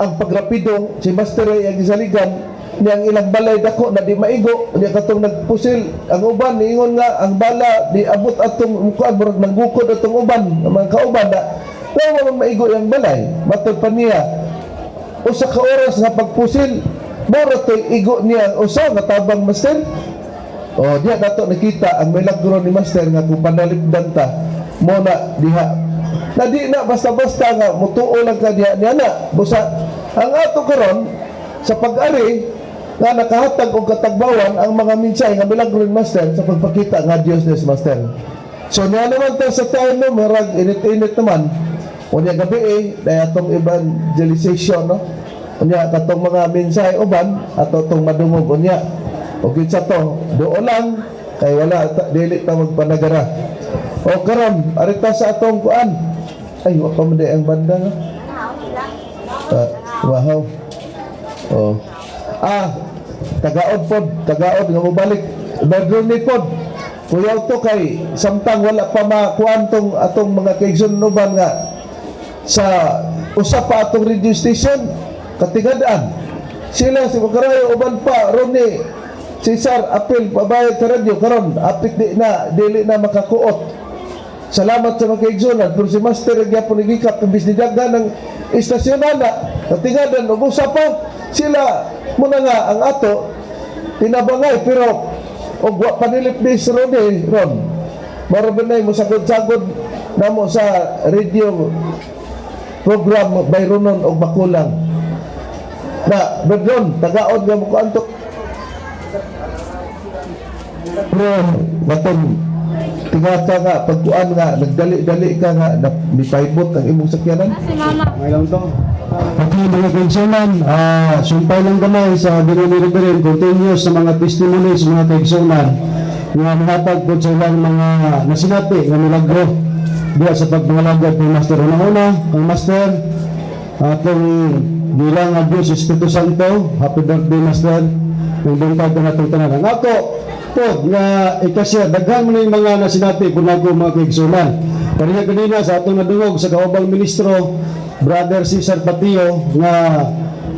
ang pagrapido, si Master ay ang isaligan, niyang ilang balay dako na di maigo, niya katong nagpusil ang uban, niingon nga ang bala di abot atong mukaan, murag nanggukod atong uban, ang mga kauban na walang maigo yung balay. Matod pa niya, usa ka oras na pagpusil, mura to'y igo niya usa nga tabang Master. O diya nato nakita ang milagro ni Master nga kung panalipdan ta mo na diha na di na basta-basta nga mutuo lang ka diha niya na busa ang ato karon sa pag-ari nga nakahatag og katagbawan ang mga minsay nga milagro ni Master sa pagpakita nga Dios ni Master. So niya naman ta sa time no, marag init-init naman. Unya gabi dahil atong evangelization, no? Unya katong mga minsay uban ato tong madungog unya. Og sa to, do lang kay wala dili ta magpanagara. O karon arita sa atong kuan. Ay wa pa man ang banda no. Wow. Oh. Tagaod nga mobalik. Bedroom ni pod. Kuyaw to kay samtang wala pa makuan tong atong mga kaigsunuban nga sa usa pa atong radio station katigadaan. Sila si Magarayo uban pa Ronnie Cesar apil pabayad sa radyo karon apit dili na makakuot. Salamat sa mga kaigsunan pero si Master gyapon gikap imbis ni daghan ng istasyonan na katigadan ug usa pa sila muna nga ang ato tinabangay pero og wa panilipis ron marabinay mo sagod-sagod namo sa radio program bayronon og makulang na bedron tagaod nga mo antok bro baton tingala ka nga pagkuan nga nagdali-dali ka nga mipaibot ang imong sakyanan Si Mama. Mayroon to. Okay, mga kaigsunan, sumpay lang gamay sa Ginoo ni Reverend, continuous sa mga testimonies, mga kaigsunan, nga mahatag po sa ilang mga nasinati, nga milagro, diya sa pagpangalagad ng Master. Una-una, ang Master, atong bilang ang Diyos, Espiritu Santo, happy birthday, Master, ng buntag na itong tanan. Ang ako, po, nga ikasya, daghan mo na yung mga nasinati, punago mga kaigsunan. Kanina sa atong nadungog sa kaubang ministro, Brother Cesar Patio, nga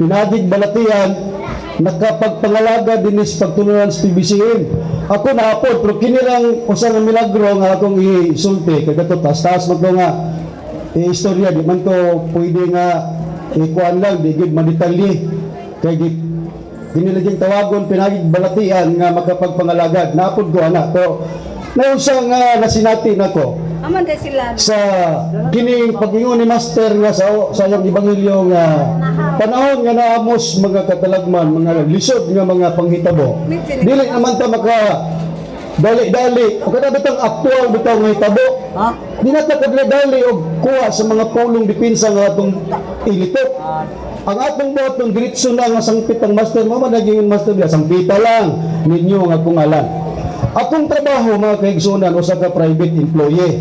pinadig balatian, nakapagpangalaga din sa pagtulungan sa PBCM. Ako naapod, pero kinilang usang milagro nga akong isulti, kaya ito, taas-taas mo nga istorya, di man to pwede nga ikuan lang, di gid manitalye, kaya kinilaging tawagon, pinagig balatian nga makapagpangalagad. Naapod ko, anak, pero nausang nasinati na ko, Aman din sila. sa kining pag-ingon ni Master nga sa iyang ebanghelyo nga panahon nga naamos mga katalagman, mga lisod nga mga panghitabo. Dili naman ta maka dali-dali o kada bitang aktual bitaw nga hitabo. Di na ta kadali-dali og kuha sa mga pulong depensa nga atong ilitok. Ang atong buhat ng diretso na nga sangpit ang master, mama naging master biya, sangpita lang ninyo nga akong alam. Akong trabaho mga kaigsunan, usa ka private employee.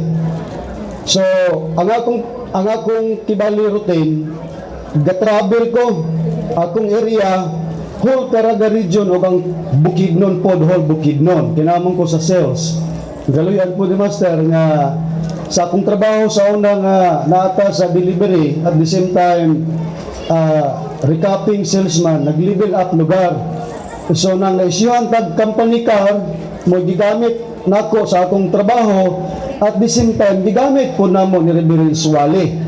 So, ang akong kibali routine, ga-travel ko, akong area, whole Caraga region o ang Bukidnon pod, whole Bukidnon. Kinamon ko sa sales. Galuyan po ni master nga sa akong trabaho sa una nga naata sa delivery at the same time recapping salesman, nag-level up lugar. So nang naisyohan tag company car mo gigamit nako sa akong trabaho at the same time gigamit po namo ni Reverend Suwali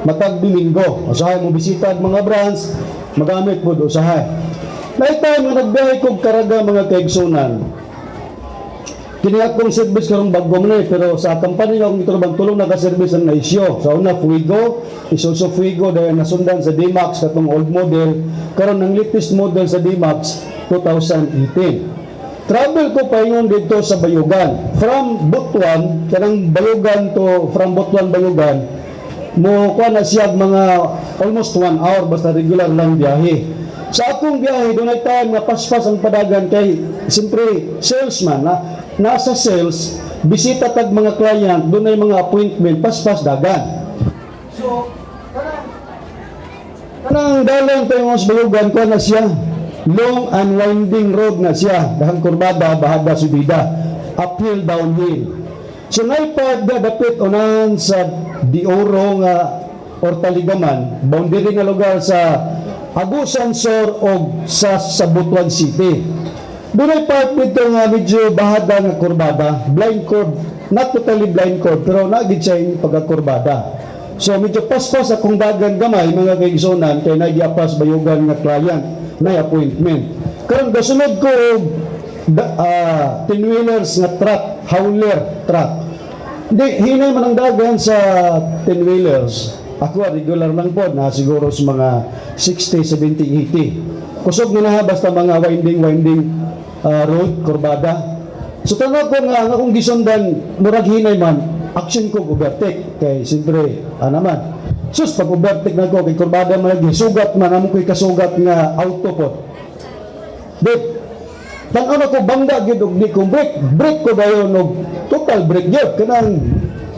matag Domingo. Usahay mo bisita ang mga branch, magamit po do usahay. Night time nga nagbiyahe kog Caraga mga kaigsunan. Kini akong service karong bago man pero sa company nga akong itrabang tulong naka-service ang naisyo. Sa una Fuego, isuso Fuego dahil nasundan sa D-Max katong old model, karon ang latest model sa D-Max 2018. Travel ko paingon dito sa Bayugan. From Butuan, kanang Bayugan to from Butuan Bayugan, mo kuha na siya mga almost 1 hour basta regular lang biyahe. Sa akong biyahe, doon ay time na paspas ang padagan kay siyempre salesman na nasa sales, bisita tag mga client, doon ay mga appointment, paspas dagan. So, kanang dalang tayo mas Bayugan ko na siya. Long and winding road na siya. Dahang kurbada, bahada, subida. Uphill, downhill. So, naipad dapit unahan sa Dioro nga Ortaligaman, boundary nga lugar sa Agusan Sur o sa Butuan City. Doon ay part dito nga medyo bahada nga kurbada, blind curve, not totally blind curve, pero nagid siya yung pagkakurbada. So medyo paspas akong dagan gamay mga kaigsonan kay nagiapas Bayugan nga client na appointment. Karon gasunod ko 10-wheelers nga truck, hauler truck. Hindi, hinay man ang dagan sa 10-wheelers. Ako regular lang po na siguro sa mga 60, 70, 80. Kusog na basta mga winding road, kurbada. So tanong ko nga, akong gisundan, murag hinay man, action ko, overtake. Kay siyempre, naman. Sus, pag overtake na ko, kay kurbada man lagi, sugat man, among ko'y kasugat nga auto po. Dip, tanaw na ko, bangga, gid og di kong break ko dayon, og total break, gid, kanang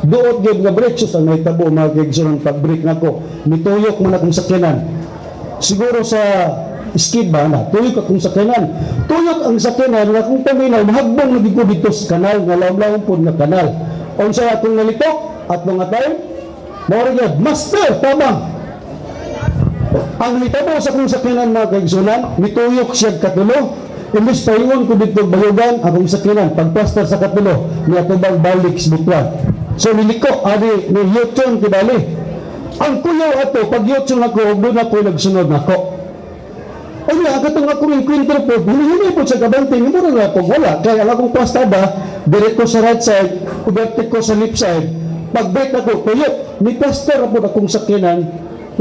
duot gid nga break, sus, ang naitabo, mga kigsunan, pag break na ko, mituyok mo na kong sakyanan. Siguro sa skid ba na tuyok akong sakyanan, tuyok ang sakyanan nga kung paminaw mahagbong nagigko dito sa kanal nga lawom-lawom po na kanal unsa akong nalitok at mga time mao master tabang ang nitabo sa akong sakyanan mga kaigsunan mituyok siya katulo imbis paingon ko dito Bayugan akong sakyanan pagpastar sa katulo niya tubang balik sa Butuan so niliko ari ni Yutson kibali ang kuyaw ato pag Yutson ako doon ako nagsunod nako. Ay nga, katong ako rin kwinter po, huli-huli po sa kabanting, mura na po, wala. Kaya ang akong pastada, direct ko sa right side, overtake ko sa left side, pag-break ako, tuyok, ni pastor po akong sakyanan,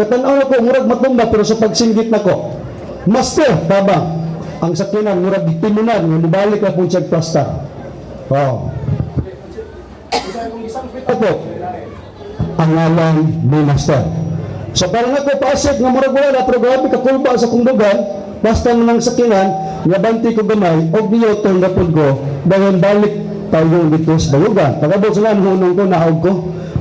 natanaw ako, murag matumba, pero sa pagsinggit na ko, master, tabang, ang sakyanan, murag timunan, nabalik na po siya pastor. Wow. Ako, ang ngalan ni master. So parang ako paasik nga murag wala pero grabe ka kulba sa kong lugar basta nang sakyanan nga banti ko gamay og niyo tong gapod ko dayon balik tayo dito sa Bayugan pagabot sila hunong ko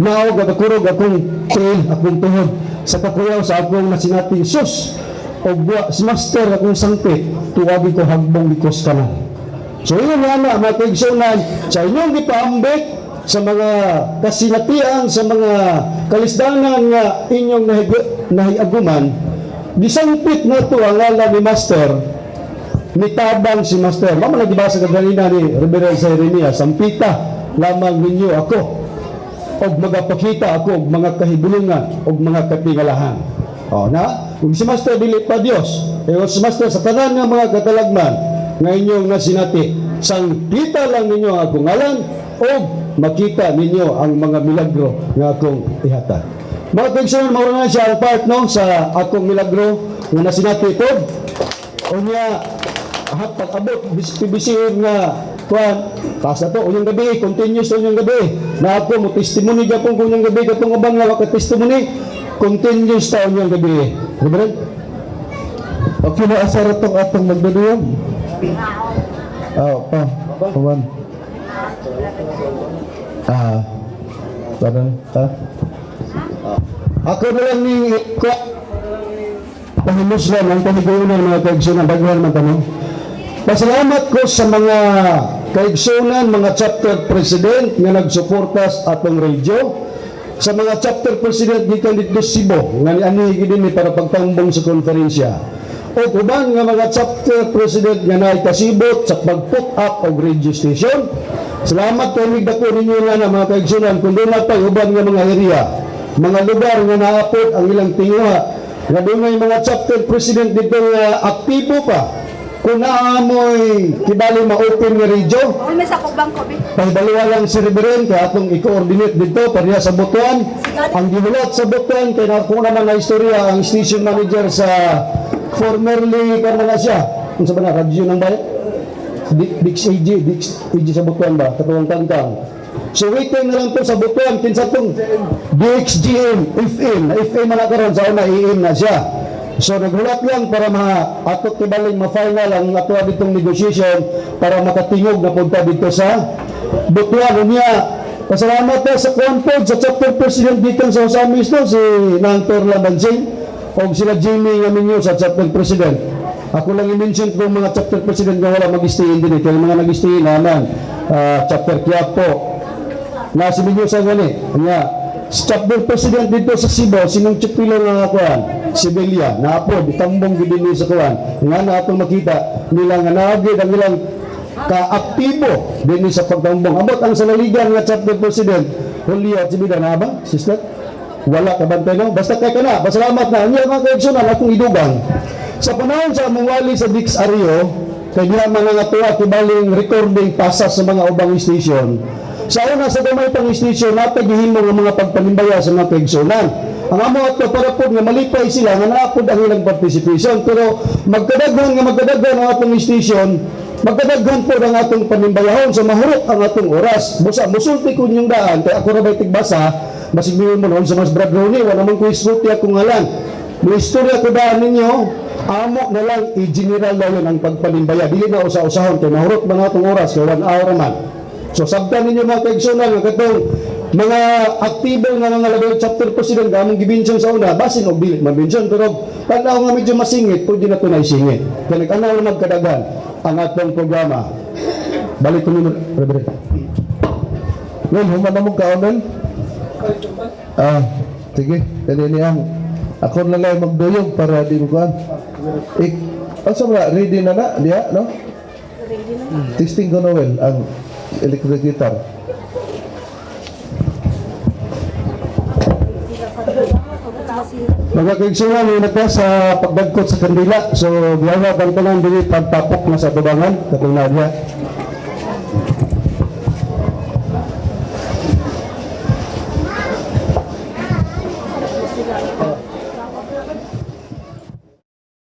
naog at kurog akong trail akong tuhod sa kakuyaw sa akong nasinati sus og buwa si master akong sangpit tuwagi ko hagbong likos kanal so yun nga na mga kaigsunan sa inyong gipaambit sa mga kasinatian, sa mga kalisdanan nga inyong nahiaguman, disangpit na ito ang ngalan ni Master, nitabang si Master. Mama nagibasa ka ganina ni Reverend Sairenia, sampita lamang ninyo ako, o magapakita ako, og mga kahibulungan, o mga katingalahan. O na, kung si Master dili pa Diyos, si Master sa tanan ng mga katalagman, nga inyong nasinati, sangpita lang ninyo akong ngalan, o makita ninyo ang mga milagro nga akong ihata. Mga kaigsunan, maura na siya ang part no, sa akong milagro nga nasinati ito. O niya, pag abot, bisihin nga, kuhan, taas na to, unyang gabi, continuous unyang gabi. Na ako, mo testimony ka pong unyang gabi, katong abang nga, testimony, continuous ta unyang gabi. Reverend? Okay na asar itong atong magduduyom. Pa. Kawan. Parang, Ako na lang ni pahimuslan ang panigunan ng mga kaigsunan daghan man tanong. Pasalamat ko sa mga kaigsunan, mga chapter president nga nagsuportas atong radio, sa mga chapter president gikan dito Cebu nga niani gid para pagtambong sa konferensya. O uban nga mga chapter president nga naikasibot sa pag-put up og radio station. Salamat kami dako ninyo nga mga kaigsunan kung doon pa uban nga mga area, mga lugar nga naapod ang ilang tinguha nga dunay mga chapter president dito nga aktibo pa kung naamoy kibali ma-open nga radio May sa kubang ko, Bi. pagbaluwa lang si Reverend kaya atong i-coordinate dito pariya sa Butuan ang gihulat sa Butuan kay kung naman na istorya ang station manager sa formerly karna na siya kung sa ba na radyo ng bayan Dix AG sa Butuan ba katuwang tangkang. So waiting na lang to sa Butuan kinsa tong DXGM FM na FM na karon sa una IM na siya. So naghulat lang para atot tibaling ma-final ang ato ditong negotiation para makatingog na punta dito sa Butuan unya. Pasalamat ta sa Concord sa chapter president dito sa Osamis no si Nang Torla Bansing o sila Jimmy nga minyo sa chapter president. Ako lang i-mention kung mga chapter president nga wala mag-stayin din kaya mga nag-stayin naman chapter Quiapo na si minyo sa gani nga chapter president dito sa Cebu sinong chipilo nga kuan Sibelia na apod itambong gid dinhi sa kuan nga na atong makita nila nga naagid ang ilang ka-aktibo dinhi sa pagtambong abot ang salaligan nga chapter president Julio Chibida na ba sister wala ka bantay no basta kay kana pasalamat na niya mga kaigsunan akong idugang sa panahon sa mungwali sa Dix Ario kay diha mga tuwa kibaling recording pasa sa mga ubang station. Sa una sa gamay pang station natagihimo nga mga pagpanimbaya sa mga kaigsunan. Ang amo ato para pod nga malipay sila nga naapod ang ilang participation pero magkadaghan ang atong station magkadaghan po ang atong panimbayahon so mahurot ang atong oras. Busa musulti ko yung daan kay ako ra bay tigbasa basig mo noon sa mas Brad Ronnie wala man ko iskuti akong ngalan. Mo istorya ko daan ninyo amo na lang i-general na yun ang pagpanimbaya dili na usa-usahon kay mahurot man atong oras kay 1 hour man. So sabtan ninyo mga kaigsunan nga katong mga aktibo nga mga level chapter president gamong gibinsyon sa una basin og dili mabinsyon pero tanaw nga medyo masingit pwede na to na isingit kay nag-anaw na magkadagan ang atong programa. Balik ko ni Reverend. Well, human na mong kaunan? Sige, kaya niyang ako na lang magduyog para di mo kuhan. Asa ba, ready na na, diya, no? Testing ko na well, ang electric guitar. Mga kaigsunan yung nagpa sa pagdagkot sa kandila so biyawa bang tanan dili pagtapok na sa tubangan katong nadya